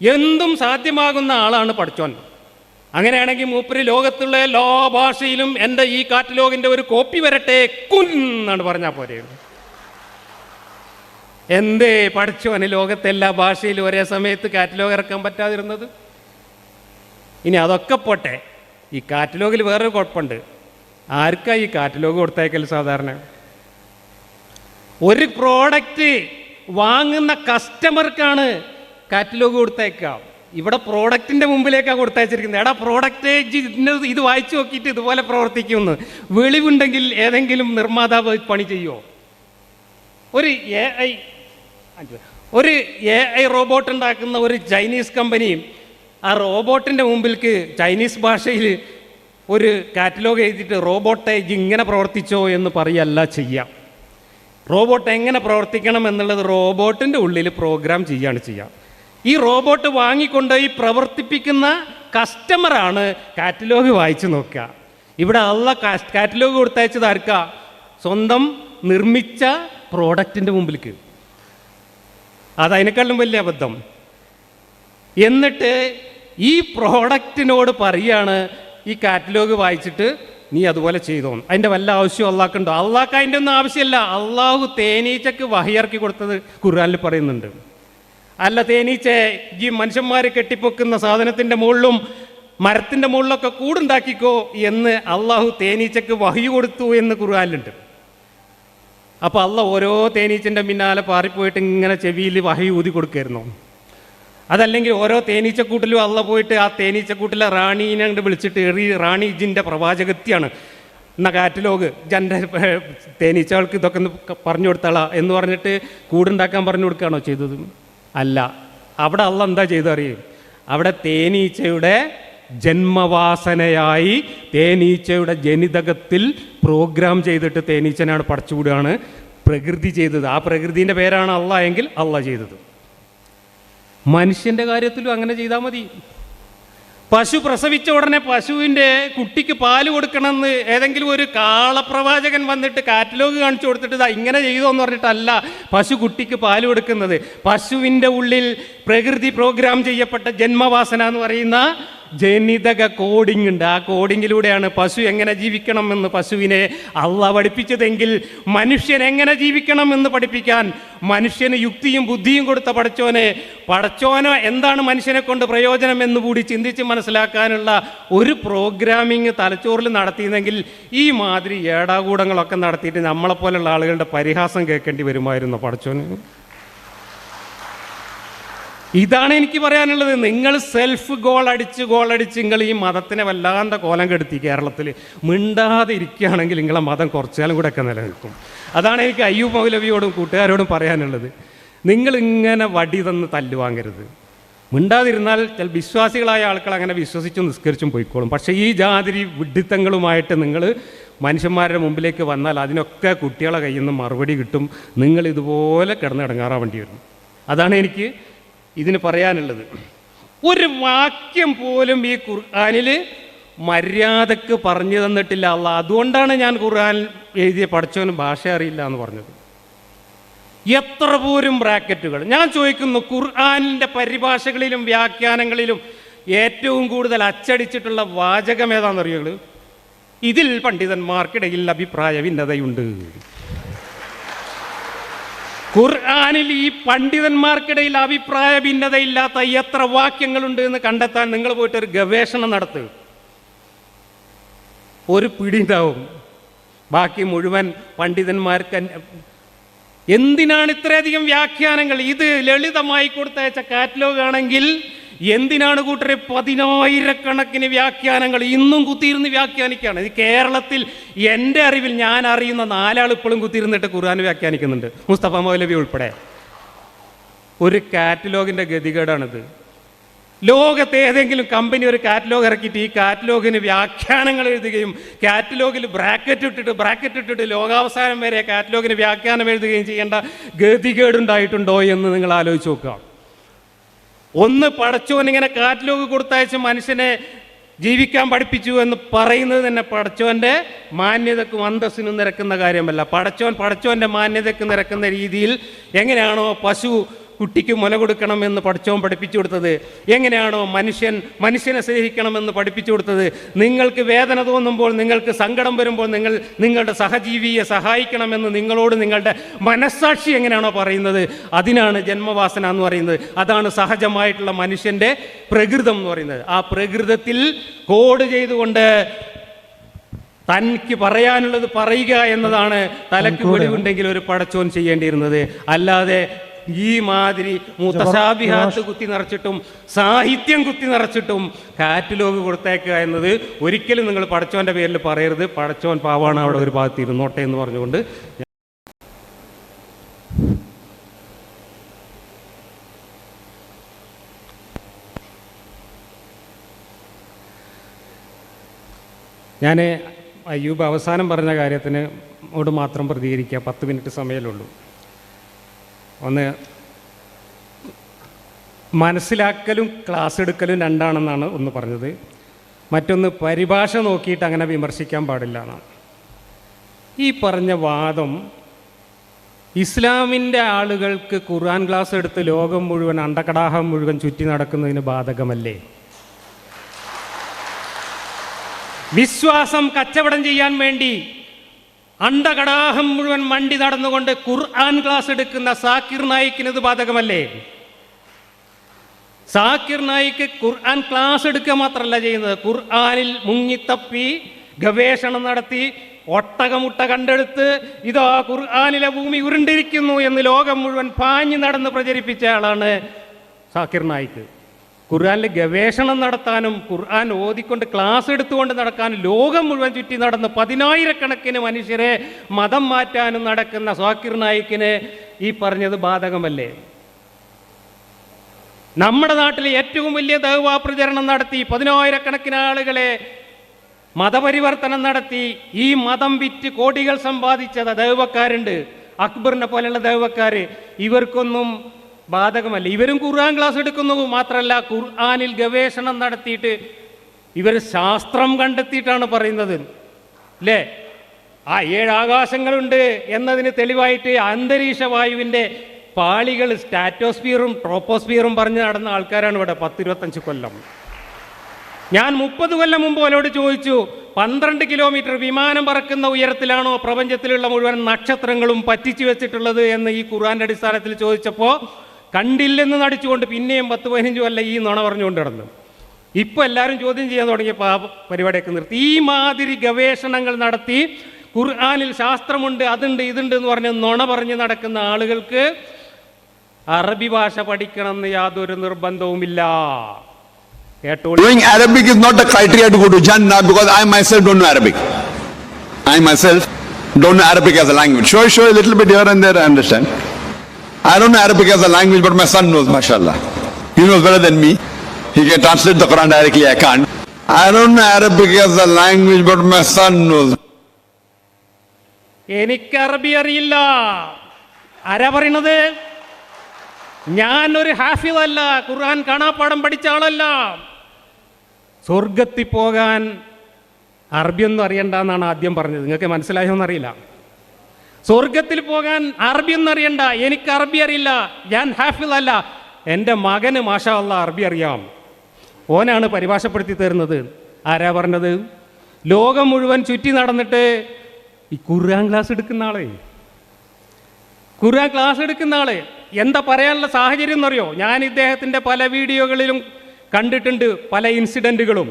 എന്തും സാധ്യമാകുന്ന ആളാണ് പഠിച്ചോൻ. അങ്ങനെയാണെങ്കിൽ മൂപ്പര് ലോകത്തുള്ള എല്ലാ ഭാഷയിലും എൻ്റെ ഈ കാറ്റലോഗിൻ്റെ ഒരു കോപ്പി വരട്ടെ കുൻ എന്നാണ് പറഞ്ഞാൽ പോരെ. എന്തേ പഠിച്ചോന് ലോകത്തെ എല്ലാ ഭാഷയിലും ഒരേ സമയത്ത് കാറ്റലോഗ് ഇറക്കാൻ പറ്റാതിരുന്നത്? ഇനി അതൊക്കെ പോട്ടെ, ഈ കാറ്റലോഗിൽ വേറൊരു കുഴപ്പമുണ്ട്. ആർക്കാ ഈ കാറ്റലോഗ് കൊടുത്തേക്കൽ? സാധാരണ ഒരു പ്രോഡക്റ്റ് വാങ്ങുന്ന കസ്റ്റമർക്കാണ് കാറ്റലോഗ് കൊടുത്തേക്കുക. ഇവിടെ പ്രോഡക്റ്റിൻ്റെ മുമ്പിലേക്കാണ് കൊടുത്തയച്ചിരിക്കുന്നത്. എടാ പ്രോഡക്റ്റ് ഇത് വായിച്ചു നോക്കിയിട്ട് ഇതുപോലെ പ്രവർത്തിക്കുമെന്ന് വെളിവുണ്ടെങ്കിൽ ഏതെങ്കിലും നിർമ്മാതാവ് പണി ചെയ്യുമോ? ഒരു എ ഐ റോബോട്ട് ഉണ്ടാക്കുന്ന ഒരു ചൈനീസ് കമ്പനിയും ആ റോബോട്ടിൻ്റെ മുമ്പിലേക്ക് ചൈനീസ് ഭാഷയിൽ ഒരു കാറ്റലോഗ് എഴുതിയിട്ട് റോബോട്ടെ ഇങ്ങനെ പ്രവർത്തിച്ചോ എന്ന് പറയല്ല ചെയ്യാം. റോബോട്ട് എങ്ങനെ പ്രവർത്തിക്കണം എന്നുള്ളത് റോബോട്ടിൻ്റെ ഉള്ളിൽ പ്രോഗ്രാം ചെയ്യുകയാണ് ചെയ്യുക. ഈ റോബോട്ട് വാങ്ങിക്കൊണ്ടുപോയി പ്രവർത്തിപ്പിക്കുന്ന കസ്റ്റമറാണ് കാറ്റലോഗ് വായിച്ചു നോക്കുക. ഇവിടെ കാറ്റലോഗ് കൊടുത്തയച്ചത് ആർക്കാ? സ്വന്തം നിർമ്മിച്ച പ്രോഡക്റ്റിൻ്റെ മുമ്പിലേക്ക്. അതതിനേക്കാളും വലിയ അബദ്ധം. എന്നിട്ട് ഈ പ്രോഡക്റ്റിനോട് പറയാണ് ഈ കാറ്റലോഗ് വായിച്ചിട്ട് നീ അതുപോലെ ചെയ്തോ. അതിൻ്റെ വല്ല ആവശ്യം അള്ളാഹ്ക്കുണ്ടോ? അള്ളാഹ്ക്ക് അതിൻ്റെ ഒന്നും ആവശ്യമില്ല. അള്ളാഹു തേനീച്ചക്ക് വഹിയിറക്കി കൊടുത്തത് ഖുർആനിൽ പറയുന്നുണ്ട്. അല്ല തേനീച്ച ഈ മനുഷ്യന്മാർ കെട്ടിപ്പൊക്കുന്ന സാധനത്തിൻ്റെ മുകളിലും മരത്തിൻ്റെ മുകളിലൊക്കെ കൂടുണ്ടാക്കിക്കോ എന്ന് അള്ളാഹു തേനീച്ചക്ക് വഹി കൊടുത്തു എന്ന് ഖുർആനിലുണ്ട്. അപ്പോൾ അള്ളാഹ് ഓരോ തേനീച്ചൻ്റെ പിന്നാലെ പാറിപ്പോയിട്ട് ഇങ്ങനെ ചെവിയിൽ വഹി ഊതി കൊടുക്കായിരുന്നു. അതല്ലെങ്കിൽ ഓരോ തേനീച്ചക്കൂട്ടിലും അള്ള പോയിട്ട് ആ തേനീച്ചക്കൂട്ടിലെ റാണീനെ അങ്ങോട്ട് വിളിച്ചിട്ട് റാണി ഇജിൻ്റെ പ്രവാചകത്തിയാണ് എന്ന കാറ്റലോഗ് ജൻ്റെ തേനീച്ചകൾക്ക് ഇതൊക്കെ ഒന്ന് പറഞ്ഞു കൊടുത്താളാ എന്ന് പറഞ്ഞിട്ട് കൂടുണ്ടാക്കാൻ പറഞ്ഞു കൊടുക്കുകയാണോ ചെയ്തത്? അല്ല. അവിടെ അള്ള എന്താ ചെയ്തറിയും? അവിടെ തേനീച്ചയുടെ ജന്മവാസനയായി തേനീച്ചയുടെ ജനിതകത്തിൽ പ്രോഗ്രാം ചെയ്തിട്ട് തേനീച്ചനാണ് പടച്ചുകൂടുകയാണ് പ്രകൃതി ചെയ്തത്. ആ പ്രകൃതിൻ്റെ പേരാണ് അള്ള എങ്കിൽ അള്ള ചെയ്തത്. മനുഷ്യൻ്റെ കാര്യത്തിലും അങ്ങനെ ചെയ്താൽ മതി. പശു പ്രസവിച്ച ഉടനെ പശുവിൻ്റെ കുട്ടിക്ക് പാല് കൊടുക്കണമെന്ന് ഏതെങ്കിലും ഒരു കാളപ്രവാചകൻ വന്നിട്ട് കാറ്റലോഗ് കാണിച്ചു കൊടുത്തിട്ട് ഇങ്ങനെ ചെയ്തോ എന്ന് പറഞ്ഞിട്ടല്ല പശു കുട്ടിക്ക് പാല് കൊടുക്കുന്നത്. പശുവിൻ്റെ ഉള്ളിൽ പ്രകൃതി പ്രോഗ്രാം ചെയ്യപ്പെട്ട ജന്മവാസന എന്ന് പറയുന്ന ജനിതക കോഡിംഗ് ഉണ്ട്. ആ കോഡിങ്ങിലൂടെയാണ് പശു എങ്ങനെ ജീവിക്കണം എന്ന് പശുവിനെ അള്ളാഹ് പഠിപ്പിച്ചതെങ്കിൽ മനുഷ്യൻ എങ്ങനെ ജീവിക്കണം എന്ന് പഠിപ്പിക്കാൻ മനുഷ്യന് യുക്തിയും ബുദ്ധിയും കൊടുത്ത പടച്ചോന് എന്താണ് മനുഷ്യനെ കൊണ്ട് പ്രയോജനം എന്ന് കൂടി ചിന്തിച്ച് മനസ്സിലാക്കാനുള്ള ഒരു പ്രോഗ്രാമിങ് തലച്ചോറിൽ നടത്തിയിരുന്നെങ്കിൽ ഈ മാതിരി ഏടാകൂടങ്ങളൊക്കെ നടത്തിയിട്ട് നമ്മളെപ്പോലുള്ള ആളുകളുടെ പരിഹാസം കേൾക്കേണ്ടി വരുമായിരുന്നു പടച്ചോന്. ഇതാണ് എനിക്ക് പറയാനുള്ളത്. നിങ്ങൾ സെൽഫ് ഗോളടിച്ച് നിങ്ങൾ ഈ മതത്തിനെ വല്ലാതെ കോലം കെടുത്തി. കേരളത്തിൽ മിണ്ടാതെ ഇരിക്കുകയാണെങ്കിൽ നിങ്ങളെ മതം കുറച്ചാലും കൂടെ ഒക്കെ നിലനിൽക്കും. അതാണ് എനിക്ക് അയ്യൂബ് മൗലവിയോടും കൂട്ടുകാരോടും പറയാനുള്ളത്. നിങ്ങളിങ്ങനെ വടി തന്ന് തല്ലുവാങ്ങരുത്. മിണ്ടാതിരുന്നാൽ ചില വിശ്വാസികളായ ആൾക്കാർ അങ്ങനെ വിശ്വസിച്ചും നിസ്കരിച്ചും പോയിക്കോളും. പക്ഷേ ഈ ജാതിരി വിഡ്ഢിത്തങ്ങളുമായിട്ട് നിങ്ങൾ മനുഷ്യന്മാരുടെ മുമ്പിലേക്ക് വന്നാൽ അതിനൊക്കെ കുട്ടികളെ കയ്യിൽ നിന്ന് മറുപടി കിട്ടും. നിങ്ങൾ ഇതുപോലെ കിടന്നിടങ്ങാറാവേണ്ടി വരും. അതാണ് എനിക്ക് ഇതിന് പറയാനുള്ളത്. ഒരു വാക്യം പോലും ഈ ഖുർആനിൽ മര്യാദക്ക് പറഞ്ഞു തന്നിട്ടില്ല അള്ളാഹ്. അതുകൊണ്ടാണ് ഞാൻ ഖുർആൻ എഴുതിയ പഠിച്ചവന് ഭാഷ അറിയില്ല എന്ന് പറഞ്ഞത്. എത്ര പോലും ബ്രാക്കറ്റുകൾ. ഞാൻ ചോദിക്കുന്നു, ഖുർആനിൻ്റെ പരിഭാഷകളിലും വ്യാഖ്യാനങ്ങളിലും ഏറ്റവും കൂടുതൽ അച്ചടിച്ചിട്ടുള്ള വാചകം ഏതാണെന്നറിയുള്ളൂ? ഇതിൽ പണ്ഡിതന്മാർക്കിടയിൽ അഭിപ്രായ ഭിന്നതയുണ്ട്. ഖുർആനിൽ ഈ പണ്ഡിതന്മാർക്കിടയിൽ അഭിപ്രായ ഭിന്നതയില്ലാത്ത എത്ര വാക്യങ്ങളുണ്ട് എന്ന് കണ്ടെത്താൻ നിങ്ങൾ പോയിട്ട് ഒരു ഗവേഷണം നടത്തുക. ഒരു പിടി ഉണ്ടാവും. ബാക്കി മുഴുവൻ പണ്ഡിതന്മാർക്ക്. എന്തിനാണ് ഇത്രയധികം വ്യാഖ്യാനങ്ങൾ? ഇത് ലളിതമായി കൊടുത്തയച്ച കാറ്റലോഗ് ആണെങ്കിൽ എന്തിനാണ് കൂട്ടരെ 10,000 വ്യാഖ്യാനങ്ങൾ ഇന്നും കുത്തിയിരുന്ന് വ്യാഖ്യാനിക്കുകയാണ്? ഇത് കേരളത്തിൽ എൻ്റെ അറിവിൽ ഞാൻ അറിയുന്ന 4 ആൾ ഇപ്പോഴും കുത്തിയിരുന്നിട്ട് ഖുർആൻ വ്യാഖ്യാനിക്കുന്നുണ്ട്, മുസ്തഫ മൗലവി ഉൾപ്പെടെ. ഒരു കാറ്റലോഗിൻ്റെ ഗതികേടാണിത്. ലോകത്തെ ഏതെങ്കിലും കമ്പനി ഒരു കാറ്റലോഗ് ഇറക്കിയിട്ട് ഈ കാറ്റലോഗിന് വ്യാഖ്യാനങ്ങൾ എഴുതുകയും കാറ്റലോഗിൽ ബ്രാക്കറ്റ് ഇട്ടിട്ട് ലോകാവസാനം വരെ കാറ്റലോഗിന് വ്യാഖ്യാനം എഴുതുകയും ചെയ്യേണ്ട ഗതികേടുണ്ടായിട്ടുണ്ടോ എന്ന് നിങ്ങൾ ആലോചിച്ച് നോക്കുക. ഒന്ന് പടച്ചോനിങ്ങനെ കാറ്റലോഗ് കൊടുത്തയച്ച് മനുഷ്യനെ ജീവിക്കാൻ പഠിപ്പിച്ചു എന്ന് പറയുന്നത് തന്നെ പടച്ചോൻ്റെ മാന്യതക്കും അന്തസ്സിനും നിരക്കുന്ന കാര്യമല്ല. പടച്ചോൻ്റെ മാന്യതയ്ക്ക് നിരക്കുന്ന രീതിയിൽ എങ്ങനെയാണോ പശു കുട്ടിക്ക് മുല കൊടുക്കണമെന്ന് പടച്ചോൻ പഠിപ്പിച്ചു കൊടുത്തത്, എങ്ങനെയാണോ മനുഷ്യനെ സ്നേഹിക്കണമെന്ന് പഠിപ്പിച്ചു കൊടുത്തത്, നിങ്ങൾക്ക് വേദന തോന്നുമ്പോൾ, നിങ്ങൾക്ക് സങ്കടം വരുമ്പോൾ നിങ്ങളുടെ സഹജീവിയെ സഹായിക്കണമെന്ന് നിങ്ങളോട് നിങ്ങളുടെ മനസ്സാക്ഷി എങ്ങനെയാണോ പറയുന്നത്, അതിനാണ് ജന്മവാസന എന്ന് പറയുന്നത്. അതാണ് സഹജമായിട്ടുള്ള മനുഷ്യൻ്റെ പ്രകൃതം എന്ന് പറയുന്നത്. ആ പ്രകൃതത്തിൽ കോഡ് ചെയ്തുകൊണ്ട് തനിക്ക് പറയാനുള്ളത് പറയുക എന്നതാണ് തലക്ക് വെളിവുണ്ടെങ്കിൽ ഒരു പടച്ചോൻ ചെയ്യേണ്ടിയിരുന്നത്. അല്ലാതെ ഈ മാതിരി മുത്തശാബിഹാത്ത് കുത്തി നിറച്ചിട്ടും സാഹിത്യം കുത്തി നിറച്ചിട്ടും കാറ്റലോഗ് കൊടുത്തേക്കുക എന്നത് ഒരിക്കലും നിങ്ങൾ പടച്ചോൻ്റെ പേരിൽ പറയരുത്. പടച്ചോൻ പാവാണ്, അവിടെ ഒരു ഭാഗത്ത് ഇരുന്നോട്ടെ എന്ന് പറഞ്ഞുകൊണ്ട് ഞാൻ അയ്യൂബ് അവസാനം പറഞ്ഞ കാര്യത്തിനോട് മാത്രം പ്രതികരിക്കുക. 10 മിനിറ്റ് സമയമേ ഒന്ന്, മനസ്സിലാക്കലും ക്ലാസ് എടുക്കലും രണ്ടാണെന്നാണ് ഒന്ന് പറഞ്ഞത്. മറ്റൊന്ന്, പരിഭാഷ നോക്കിയിട്ട് അങ്ങനെ വിമർശിക്കാൻ പാടില്ല എന്നാണ്. ഈ പറഞ്ഞ വാദം ഇസ്ലാമിൻ്റെ ആളുകൾക്ക് ഖുർആൻ ക്ലാസ് എടുത്ത് ലോകം മുഴുവൻ അണ്ടകടാഹം മുഴുവൻ ചുറ്റി നടക്കുന്നതിന് ബാധകമല്ലേ? വിശ്വാസം കച്ചവടം ചെയ്യാൻ വേണ്ടി അണ്ടകടാഹം മുഴുവൻ മണ്ടി നടന്നുകൊണ്ട് ഖുർആൻ ക്ലാസ് എടുക്കുന്ന സാക്കിർ നായിക്കിന് ഇത് ബാധകമല്ലേ? സാക്കിർ നായിക്ക് ഖുർആൻ ക്ലാസ് എടുക്കുക മാത്രമല്ല ചെയ്യുന്നത്, ഖുർആനിൽ മുങ്ങിത്തപ്പി ഗവേഷണം നടത്തി ഒട്ടകമുട്ട കണ്ടെടുത്ത് ഇതാ ഖുർആനിലെ ഭൂമി ഉരുണ്ടിരിക്കുന്നു എന്ന് ലോകം മുഴുവൻ പാഞ്ഞു നടന്ന് പ്രചരിപ്പിച്ച ആളാണ് സാക്കിർ നായിക്ക്. ഖുർആനിൽ ഗവേഷണം നടത്താനും ഖുർആൻ ഓതിക്കൊണ്ട് ക്ലാസ് എടുത്തുകൊണ്ട് നടക്കാനും ലോകം മുഴുവൻ ചുറ്റി നടന്ന് 10,000-കണക്കിന് മനുഷ്യരെ മതം മാറ്റാനും നടക്കുന്ന സാക്കിർ നായിക്കിന് ഈ പറഞ്ഞത് ബാധകമല്ലേ? നമ്മുടെ നാട്ടിൽ ഏറ്റവും വലിയ ദഅ്വാ പ്രചരണം നടത്തി 10,000-കണക്കിന് ആളുകളെ മതപരിവർത്തനം നടത്തി ഈ മതം വിറ്റ് കോടികൾ സമ്പാദിച്ച ദഅ്വക്കാരുണ്ട്, അക്ബറിനെ പോലെയുള്ള ദഅ്വക്കാർ. ഇവർക്കൊന്നും ബാധകമല്ല. ഇവരും ഖുർആൻ ക്ലാസ് എടുക്കുന്നു. മാത്രമല്ല, ഖുർആനിൽ ഗവേഷണം നടത്തിയിട്ട് ഇവർ ശാസ്ത്രം കണ്ടെത്തിയിട്ടാണ് പറയുന്നത് അല്ലേ? ആ 7 ആകാശങ്ങളുണ്ട് എന്നതിന് തെളിവായിട്ട് അന്തരീക്ഷ വായുവിൻ്റെ പാളികൾ സ്റ്റാറ്റോസ്ഫിയറും ട്രോപ്പോസ്ഫിയറും പറഞ്ഞ് നടന്ന ആൾക്കാരാണ് ഇവിടെ 10-25 കൊല്ലം. ഞാൻ 30 കൊല്ലം മുമ്പ് അവരോട് ചോദിച്ചു, 12 കിലോമീറ്റർ വിമാനം പറക്കുന്ന ഉയരത്തിലാണോ പ്രപഞ്ചത്തിലുള്ള മുഴുവൻ നക്ഷത്രങ്ങളും പറ്റിച്ചു വെച്ചിട്ടുള്ളത് എന്ന് ഈ ഖുർആന്റെ അടിസ്ഥാനത്തിൽ ചോദിച്ചപ്പോൾ കണ്ടില്ലെന്ന് നടിച്ചുകൊണ്ട് പിന്നെയും 10-15 കൊല്ലം ഈ നുണ പറഞ്ഞുകൊണ്ട് നടന്നു. ഇപ്പോൾ എല്ലാവരും ചോദ്യം ചെയ്യാൻ തുടങ്ങിയപ്പോൾ ആ പരിപാടിയൊക്കെ നിർത്തി. ഈ മാതിരി ഗവേഷണങ്ങൾ നടത്തി ഖുർആനിൽ ശാസ്ത്രമുണ്ട്, അതുണ്ട്, ഇതുണ്ട് എന്ന് പറഞ്ഞ് നുണ പറഞ്ഞ് നടക്കുന്ന ആളുകൾക്ക് അറബി ഭാഷ പഠിക്കണം എന്ന് യാതൊരു നിർബന്ധവുമില്ല. Knowing Arabic is not a criteria to go to Jannah, because I myself don't know Arabic. I myself don't know Arabic as a language. Sure, a little bit here and there I understand. I don't know Arabic as a language, but my son knows, mashallah. He knows better than me. He can translate the Quran directly, I can't. I don't know Arabic as a language, but my son knows. എനിക്ക് അറബി അറിയില്ല. ആരാ പറയണത്? ഞാനൊരു ഹാഫിദ് അല്ല, ഖുർആൻ കാണാപ്പാഠം പഠിച്ച ആളല്ല. സ്വർഗത്തിൽ പോകാൻ അറബിയൊന്നും അറിയണ്ടെന്നാണ് ആദ്യം പറഞ്ഞത്. നിങ്ങൾക്ക് മനസ്സിലായോന്നറിയില്ല. സ്വർഗത്തിൽ പോകാൻ അറബിയൊന്നും അറിയണ്ട, എനിക്ക് അറബി അറിയില്ല, ഞാൻ ഹാഫിദ് അല്ല. എൻ്റെ മകന് മാഷാ അല്ലാഹ് അറബി അറിയാം. ഓനാണ് പരിഭാഷപ്പെടുത്തി തരുന്നത്. ആരാ പറഞ്ഞത്? ലോകം മുഴുവൻ ചുറ്റി നടന്നിട്ട് ഈ ഖുർആൻ ക്ലാസ് എടുക്കുന്ന ആളെ എന്താ പറയാനുള്ള സാഹചര്യം എന്നറിയോ? ഞാൻ ഇദ്ദേഹത്തിൻ്റെ പല വീഡിയോകളിലും കണ്ടിട്ടുണ്ട്, പല ഇൻസിഡൻറ്റുകളും.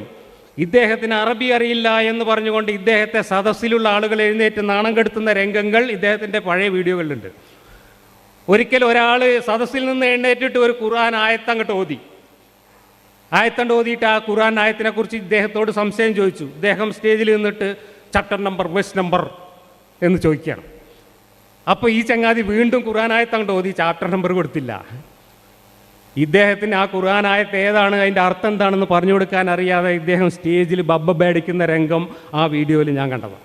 ഇദ്ദേഹത്തിന് അറബി അറിയില്ല എന്ന് പറഞ്ഞുകൊണ്ട് ഇദ്ദേഹത്തെ സദസ്സിലുള്ള ആളുകൾ എഴുന്നേറ്റ് നാണം കെടുത്തുന്ന രംഗങ്ങൾ ഇദ്ദേഹത്തിൻ്റെ പഴയ വീഡിയോകളിലുണ്ട്. ഒരിക്കൽ ഒരാൾ സദസ്സിൽ നിന്ന് എഴുന്നേറ്റിട്ട് ഒരു ഖുർആൻ ആയത്തങ്ങോട്ട് ഓതിയിട്ട് ആ ഖുർആൻ ആയത്തിനെ കുറിച്ച് ഇദ്ദേഹത്തോട് സംശയം ചോദിച്ചു. ഇദ്ദേഹം സ്റ്റേജിൽ നിന്നിട്ട് ചാപ്റ്റർ നമ്പർ, വേഴ്സ് നമ്പർ എന്ന് ചോദിക്കുകയാണ്. അപ്പോൾ ഈ ചങ്ങാതി വീണ്ടും ഖുർആൻ ആയത്തങ്ങോട്ട് ഓതി, ചാപ്റ്റർ നമ്പർ കൊടുത്തില്ല. ഇദ്ദേഹത്തിന് ആ ഖുർആൻ ആയത്ത് ഏതാണ്, അതിൻ്റെ അർത്ഥം എന്താണെന്ന് പറഞ്ഞു കൊടുക്കാൻ അറിയാതെ ഇദ്ദേഹം സ്റ്റേജിൽ ബബ്ബടിക്കുന്ന രംഗം ആ വീഡിയോയിൽ ഞാൻ കണ്ടതാണ്.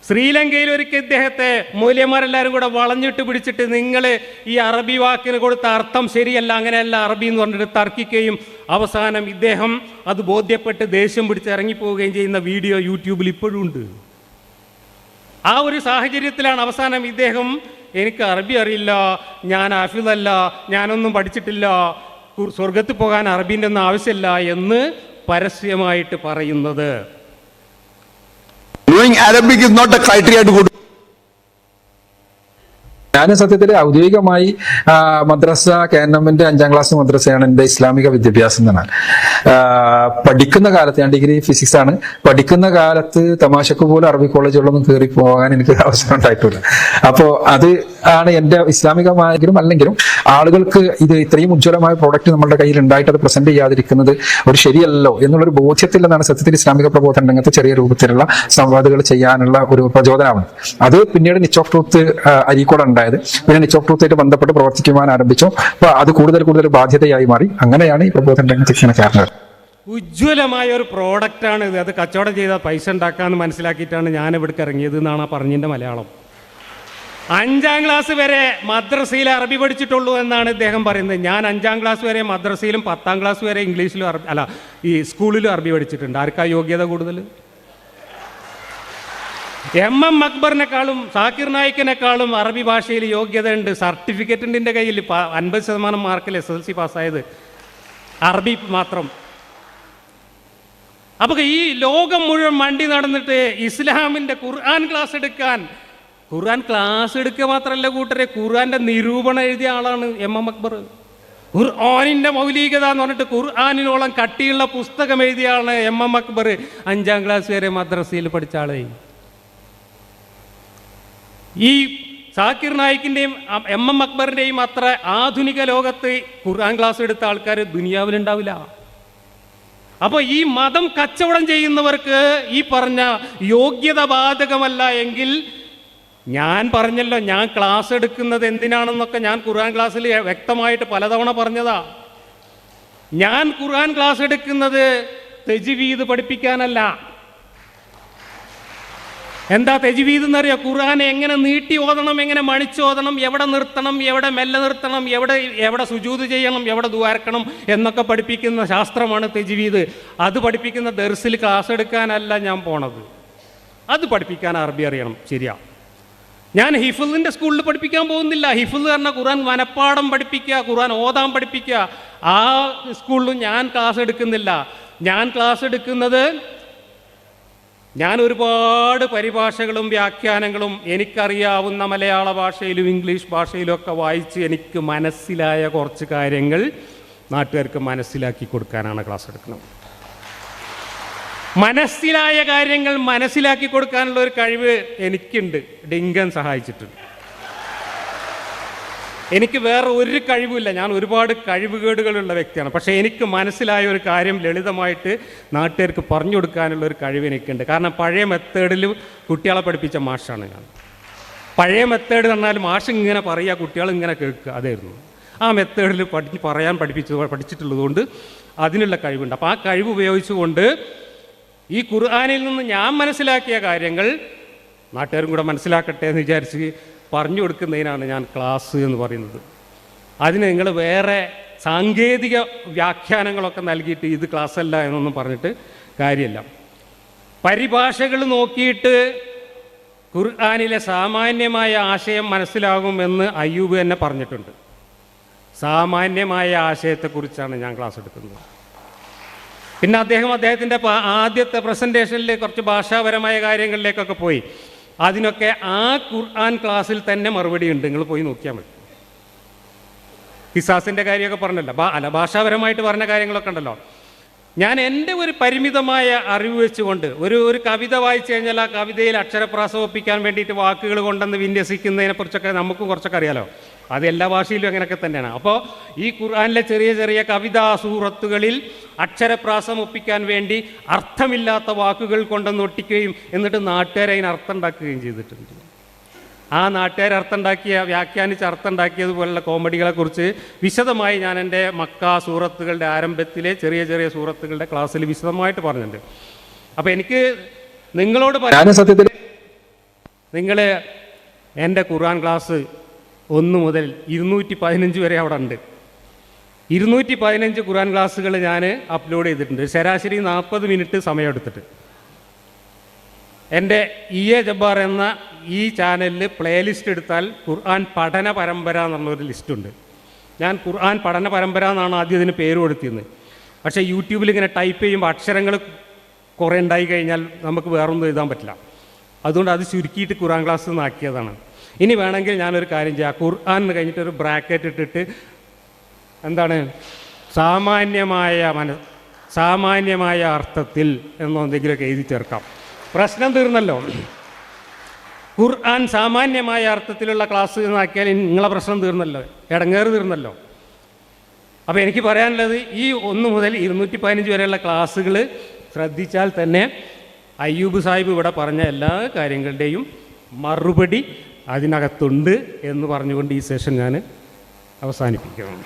ശ്രീലങ്കയിൽ ഒരിക്കൽ ഇദ്ദേഹത്തെ മൂല്യന്മാരെല്ലാവരും കൂടെ വളഞ്ഞിട്ട് പിടിച്ചിട്ട് നിങ്ങൾ ഈ അറബി വാക്കിന് കൊടുത്ത അർത്ഥം ശരിയല്ല, അങ്ങനെയല്ല അറബി എന്ന് പറഞ്ഞിട്ട് തർക്കിക്കുകയും അവസാനം ഇദ്ദേഹം അത് ബോധ്യപ്പെട്ട് ദേഷ്യം പിടിച്ച് ഇറങ്ങിപ്പോവുകയും ചെയ്യുന്ന വീഡിയോ യൂട്യൂബിൽ ഇപ്പോഴും ഉണ്ട്. ആ ഒരു സാഹചര്യത്തിലാണ് അവസാനം ഇദ്ദേഹം എനിക്ക് അറബി അറിയില്ല, ഞാൻ ഹാഫിളല്ല, ഞാനൊന്നും പഠിച്ചിട്ടില്ല, സ്വർഗത്തിൽ പോകാൻ അറബീൻ്റെ ഒന്നും ആവശ്യമില്ല എന്ന് പരസ്യമായിട്ട് പറയുന്നത്. Knowing Arabic is not a criteria to go to. ഞാൻ സത്യത്തിൽ ഔദ്യോഗികമായി മദ്രസ KNM-ന്റെ 5ാം ക്ലാസ് മദ്രസയാണ് എൻ്റെ ഇസ്ലാമിക വിദ്യാഭ്യാസം എന്നാണ്. പഠിക്കുന്ന കാലത്ത് ഞാൻ ഡിഗ്രി ഫിസിക്സ് ആണ്. പഠിക്കുന്ന കാലത്ത് തമാശക്ക് പോലും അറബി കോളേജുകളൊന്നും കയറി പോകാൻ എനിക്ക് അവസരം ഉണ്ടായിട്ടില്ല. അപ്പോൾ അത് ആണ് എൻ്റെ ഇസ്ലാമികമായെങ്കിലും അല്ലെങ്കിലും ആളുകൾക്ക് ഇത് ഇത്രയും ഉജ്ജ്വലമായ പ്രോഡക്റ്റ് നമ്മുടെ കയ്യിൽ ഉണ്ടായിട്ട് അത് പ്രസന്റ് ചെയ്യാതിരിക്കുന്നത് ഒരു ശരിയല്ലോ എന്നുള്ളൊരു ബോധ്യത്തിൽ നിന്നാണ് സത്യത്തിൽ ഇസ്ലാമിക പ്രബോധന രംഗത്ത് ചെറിയ രൂപത്തിലുള്ള സംവാദങ്ങൾ ചെയ്യാനുള്ള ഒരു പ്രചോദനമാണ്. അത് പിന്നീട് നിച്ച് ഓഫ് ട്രൂത്ത് അരീക്കോട് ഉണ്ടായത്. പിന്നെ നിച്ച് ഓഫ് ട്രൂത്തായിട്ട് ബന്ധപ്പെട്ട് പ്രവർത്തിക്കുവാൻ ആരംഭിച്ചു. അപ്പൊ അത് കൂടുതൽ ബാധ്യതയായി മാറി. അങ്ങനെയാണ് ഈ പ്രബോധന രംഗത്തേക്ക് കാരണം. ഉജ്ജ്വലമായ ഒരു പ്രോഡക്റ്റാണ് ഇത്. അത് കച്ചവടം ചെയ്താൽ പൈസ ഉണ്ടാക്കാമെന്ന് മനസ്സിലാക്കിയിട്ടാണ് ഞാൻ ഇവിടേക്ക് ഇറങ്ങിയത് എന്നാണ് പറഞ്ഞതിൻ്റെ മലയാളം. 5ാം ക്ലാസ് വരെ മദ്രസയിൽ അറബി പഠിച്ചിട്ടുള്ളൂ എന്നാണ് ഇദ്ദേഹം പറയുന്നത്. ഞാൻ 5ാം ക്ലാസ് വരെ മദ്രസയിലും 10ാം ക്ലാസ് വരെ ഇംഗ്ലീഷിലും ഈ സ്കൂളിലും അറബി പഠിച്ചിട്ടുണ്ട്. ആർക്കാ യോഗ്യത കൂടുതൽ? MM അക്ബറിനെക്കാളും സാക്കിർ നായിക്കിനെക്കാളും അറബി ഭാഷയിൽ യോഗ്യത ഉണ്ട്. സർട്ടിഫിക്കറ്റ് ഉണ്ട് എൻ്റെ കയ്യിൽ. 50% മാർക്കിൽ SSLC പാസ്സായത് അറബി മാത്രം. അപ്പോൾ ഈ ലോകം മുഴുവൻ മണ്ടി നടന്നിട്ട് ഇസ്ലാമിൻ്റെ ഖുർആൻ ക്ലാസ് എടുക്കാൻ, ഖുർആൻ ക്ലാസ് എടുക്കുക മാത്രമല്ല കൂട്ടരെ, ഖുർആൻ്റെ നിരൂപണം എഴുതിയ ആളാണ് MM അക്ബർ. ഖുർആനിൻ്റെ മൗലികത എന്ന് പറഞ്ഞിട്ട് ഖുർആനിനോളം കട്ടിയുള്ള പുസ്തകം എഴുതിയ ആളാണ് MM അക്ബർ. 5ാം ക്ലാസ് വരെ മദ്രസയിൽ പഠിച്ച ആളെ. ഈ സാക്കിർ നായിക്കിൻ്റെയും MM അക്ബറിൻ്റെയും അത്ര ആധുനിക ലോകത്ത് ഖുർആൻ ക്ലാസ് എടുത്ത ആൾക്കാർ ദുനിയാവിലുണ്ടാവില്ല. അപ്പോൾ ഈ മതം കച്ചവടം ചെയ്യുന്നവർക്ക് ഈ പറഞ്ഞ യോഗ്യത ബാധകമല്ല എങ്കിൽ, ഞാൻ പറഞ്ഞല്ലോ ഞാൻ ക്ലാസ് എടുക്കുന്നത് എന്തിനാണെന്നൊക്കെ ഞാൻ ഖുർആൻ ക്ലാസ്സിൽ വ്യക്തമായിട്ട് പലതവണ പറഞ്ഞതാ. ഞാൻ ഖുർആൻ ക്ലാസ് എടുക്കുന്നത് തജ്വീദ് പഠിപ്പിക്കാനല്ല. എന്താ തജ്വീദ് എന്നറിയാം? ഖുർആനെ എങ്ങനെ നീട്ടി ഓതണം, എങ്ങനെ മണിച്ചോതണം, എവിടെ നിർത്തണം, എവിടെ മെല്ലെ നിർത്തണം, എവിടെ സുജൂദ് ചെയ്യണം, എവിടെ ദുആർക്കണം എന്നൊക്കെ പഠിപ്പിക്കുന്ന ശാസ്ത്രമാണ് തജ്വീദ്. അത് പഠിപ്പിക്കുന്ന ദർസിൽ ക്ലാസ് എടുക്കാനല്ല ഞാൻ പോണത്. അത് പഠിപ്പിക്കാൻ അറബി അറിയണം, ശരിയാ. ഞാൻ ഹിഫ്ളിൻ്റെ സ്കൂളിൽ പഠിപ്പിക്കാൻ പോകുന്നില്ല. ഹിഫ്ള് പറഞ്ഞാൽ ഖുർആൻ മനപ്പാഠം പഠിപ്പിക്കുക, ഖുർആൻ ഓതാൻ പഠിപ്പിക്കുക. ആ സ്കൂളിലും ഞാൻ ക്ലാസ് എടുക്കുന്നില്ല. ഞാൻ ക്ലാസ് എടുക്കുന്നത്, ഞാൻ ഒരുപാട് പരിഭാഷകളും വ്യാഖ്യാനങ്ങളും എനിക്കറിയാവുന്ന മലയാള ഭാഷയിലും ഇംഗ്ലീഷ് ഭാഷയിലും ഒക്കെ വായിച്ച് എനിക്ക് മനസ്സിലായ കുറച്ച് കാര്യങ്ങൾ നാട്ടുകാർക്ക് മനസ്സിലാക്കി കൊടുക്കാനാണ് ക്ലാസ് എടുക്കുന്നത്. മനസ്സിലായ കാര്യങ്ങൾ മനസ്സിലാക്കി കൊടുക്കാനുള്ള ഒരു കഴിവ് എനിക്കുണ്ട്. ഡിങ്കൻ സഹായിച്ചിട്ടുണ്ട്. എനിക്ക് വേറെ ഒരു കഴിവുമില്ല. ഞാൻ ഒരുപാട് കഴിവുകേടുകളുള്ള വ്യക്തിയാണ്. പക്ഷേ എനിക്ക് മനസ്സിലായ ഒരു കാര്യം ലളിതമായിട്ട് നാട്ടുകാർക്ക് പറഞ്ഞു കൊടുക്കാനുള്ള ഒരു കഴിവ് എനിക്കുണ്ട്. കാരണം പഴയ മെത്തേഡിൽ കുട്ടികളെ പഠിപ്പിച്ച മാഷാണ് ഞാൻ. പഴയ മെത്തേഡ് പറഞ്ഞാൽ മാഷ് ഇങ്ങനെ പറയുക, കുട്ടികൾ ഇങ്ങനെ കേൾക്കുക, അതായിരുന്നു. ആ മെത്തേഡിൽ പറയാൻ പഠിച്ചിട്ടുള്ളതുകൊണ്ട് അതിനുള്ള കഴിവുണ്ട്. അപ്പോൾ ആ കഴിവ് ഉപയോഗിച്ചുകൊണ്ട് ഈ ഖുർആനിൽ നിന്ന് ഞാൻ മനസ്സിലാക്കിയ കാര്യങ്ങൾ നാട്ടുകാരും കൂടെ മനസ്സിലാക്കട്ടെ എന്ന് വിചാരിച്ച് പറഞ്ഞു കൊടുക്കുന്നതിനാണ് ഞാൻ ക്ലാസ് എന്ന് പറയുന്നത്. അതിന് നിങ്ങൾ വേറെ സാങ്കേതിക വ്യാഖ്യാനങ്ങളൊക്കെ നൽകിയിട്ട് ഇത് ക്ലാസ്സല്ല എന്നൊന്നും പറഞ്ഞിട്ട് കാര്യമില്ല. പരിഭാഷകൾ നോക്കിയിട്ട് ഖുർആനിലെ സാമാന്യമായ ആശയം മനസ്സിലാകുമെന്ന് അയ്യൂബ് തന്നെ പറഞ്ഞിട്ടുണ്ട്. സാമാന്യമായ ആശയത്തെക്കുറിച്ചാണ് ഞാൻ ക്ലാസ് എടുക്കുന്നത്. പിന്നെ അദ്ദേഹത്തിൻ്റെ ആദ്യത്തെ പ്രസൻറ്റേഷനിൽ കുറച്ച് ഭാഷാപരമായ കാര്യങ്ങളിലേക്കൊക്കെ പോയി. അതിനൊക്കെ ആ ഖുർആൻ ക്ലാസ്സിൽ തന്നെ മറുപടി ഉണ്ട്, നിങ്ങൾ പോയി നോക്കിയാൽ മതി. ഹിസാസിൻ്റെ കാര്യമൊക്കെ പറഞ്ഞല്ലോ, ഭാഷാപരമായിട്ട് പറഞ്ഞ കാര്യങ്ങളൊക്കെ ഉണ്ടല്ലോ. ഞാൻ എൻ്റെ ഒരു പരിമിതമായ അറിവ് വെച്ചുകൊണ്ട് ഒരു കവിത വായിച്ചു കഴിഞ്ഞാൽ ആ കവിതയിൽ അക്ഷരപ്രാസം ഒപ്പിക്കാൻ വേണ്ടിയിട്ട് വാക്കുകൾ കൊണ്ടെന്ന് വിന്യസിക്കുന്നതിനെക്കുറിച്ചൊക്കെ നമുക്കും കുറച്ചൊക്കെ അറിയാലോ. അത് എല്ലാ ഭാഷയിലും അങ്ങനെയൊക്കെ തന്നെയാണ്. അപ്പോൾ ഈ ഖുർആനിലെ ചെറിയ ചെറിയ കവിതാ സൂറത്തുകളിൽ അക്ഷരപ്രാസം ഒപ്പിക്കാൻ വേണ്ടി അർത്ഥമില്ലാത്ത വാക്കുകൾ കൊണ്ടെന്ന് ഒട്ടിക്കുകയും എന്നിട്ട് നാട്ടുകാരെ അതിന് അർത്ഥം ഉണ്ടാക്കുകയും ചെയ്തിട്ടുണ്ട്. ആ നാട്ടുകാർ വ്യാഖ്യാനിച്ച് അർത്ഥം ഉണ്ടാക്കിയതുപോലുള്ള കോമഡികളെക്കുറിച്ച് വിശദമായി ഞാൻ എൻ്റെ മക്ക സൂറത്തുകളുടെ ആരംഭത്തിലെ ചെറിയ ചെറിയ സൂറത്തുകളുടെ ക്ലാസ്സിൽ വിശദമായിട്ട് പറഞ്ഞിട്ടുണ്ട്. അപ്പോൾ എനിക്ക് നിങ്ങളോട് സത്യത്തിൽ നിങ്ങൾ എൻ്റെ ഖുർആൻ ക്ലാസ് 1 മുതൽ 215 വരെ അവിടെ ഉണ്ട്. 215 ഖുർആൻ ക്ലാസ്സുകൾ ഞാൻ അപ്ലോഡ് ചെയ്തിട്ടുണ്ട്. ശരാശരി 40 മിനിറ്റ് സമയമെടുത്തിട്ട്. എൻ്റെ EA ജബ്ബാർ എന്ന ഈ ചാനലിൽ പ്ലേലിസ്റ്റ് എടുത്താൽ ഖുർആൻ പഠന പരമ്പര എന്നുള്ളൊരു ലിസ്റ്റുണ്ട്. ഞാൻ ഖുർആൻ പഠന പരമ്പര എന്നാണ് ആദ്യം ഇതിന് പേര് കൊടുത്തിരുന്നത്. പക്ഷേ യൂട്യൂബിൽ ഇങ്ങനെ ടൈപ്പ് ചെയ്യുമ്പോൾ അക്ഷരങ്ങൾ കുറേ ഉണ്ടായി കഴിഞ്ഞാൽ നമുക്ക് വേറൊന്നും എഴുതാൻ പറ്റില്ല. അതുകൊണ്ട് അത് ചുരുക്കിയിട്ട് ഖുർആൻ ക്ലാസ് എന്നാക്കിയതാണ്. ഇനി വേണമെങ്കിൽ ഞാനൊരു കാര്യം ചെയ്യാം, ഖുർആൻ എന്ന് കഴിഞ്ഞിട്ട് ഒരു ബ്രാക്കറ്റ് ഇട്ടിട്ട് എന്താണ് സാമാന്യമായ അർത്ഥത്തിൽ എന്നോ എന്തെങ്കിലുമൊക്കെ എഴുതി ചേർക്കാം. പ്രശ്നം തീർന്നല്ലോ. ഖുർആൻ സാമാന്യമായ അർത്ഥത്തിലുള്ള ക്ലാസ് എന്നാക്കിയാൽ നിങ്ങളെ പ്രശ്നം തീർന്നല്ലോ, ഇടങ്ങേറ് തീർന്നല്ലോ. അപ്പോൾ എനിക്ക് പറയാനുള്ളത് ഈ 1 മുതൽ 215 വരെയുള്ള ക്ലാസ്സുകൾ ശ്രദ്ധിച്ചാൽ തന്നെ അയ്യൂബ് സാഹിബ് ഇവിടെ പറഞ്ഞ എല്ലാ കാര്യങ്ങളുടെയും മറുപടി അതിനകത്തുണ്ട് എന്ന് പറഞ്ഞുകൊണ്ട് ഈ സെഷൻ ഞാൻ അവസാനിപ്പിക്കുന്നു.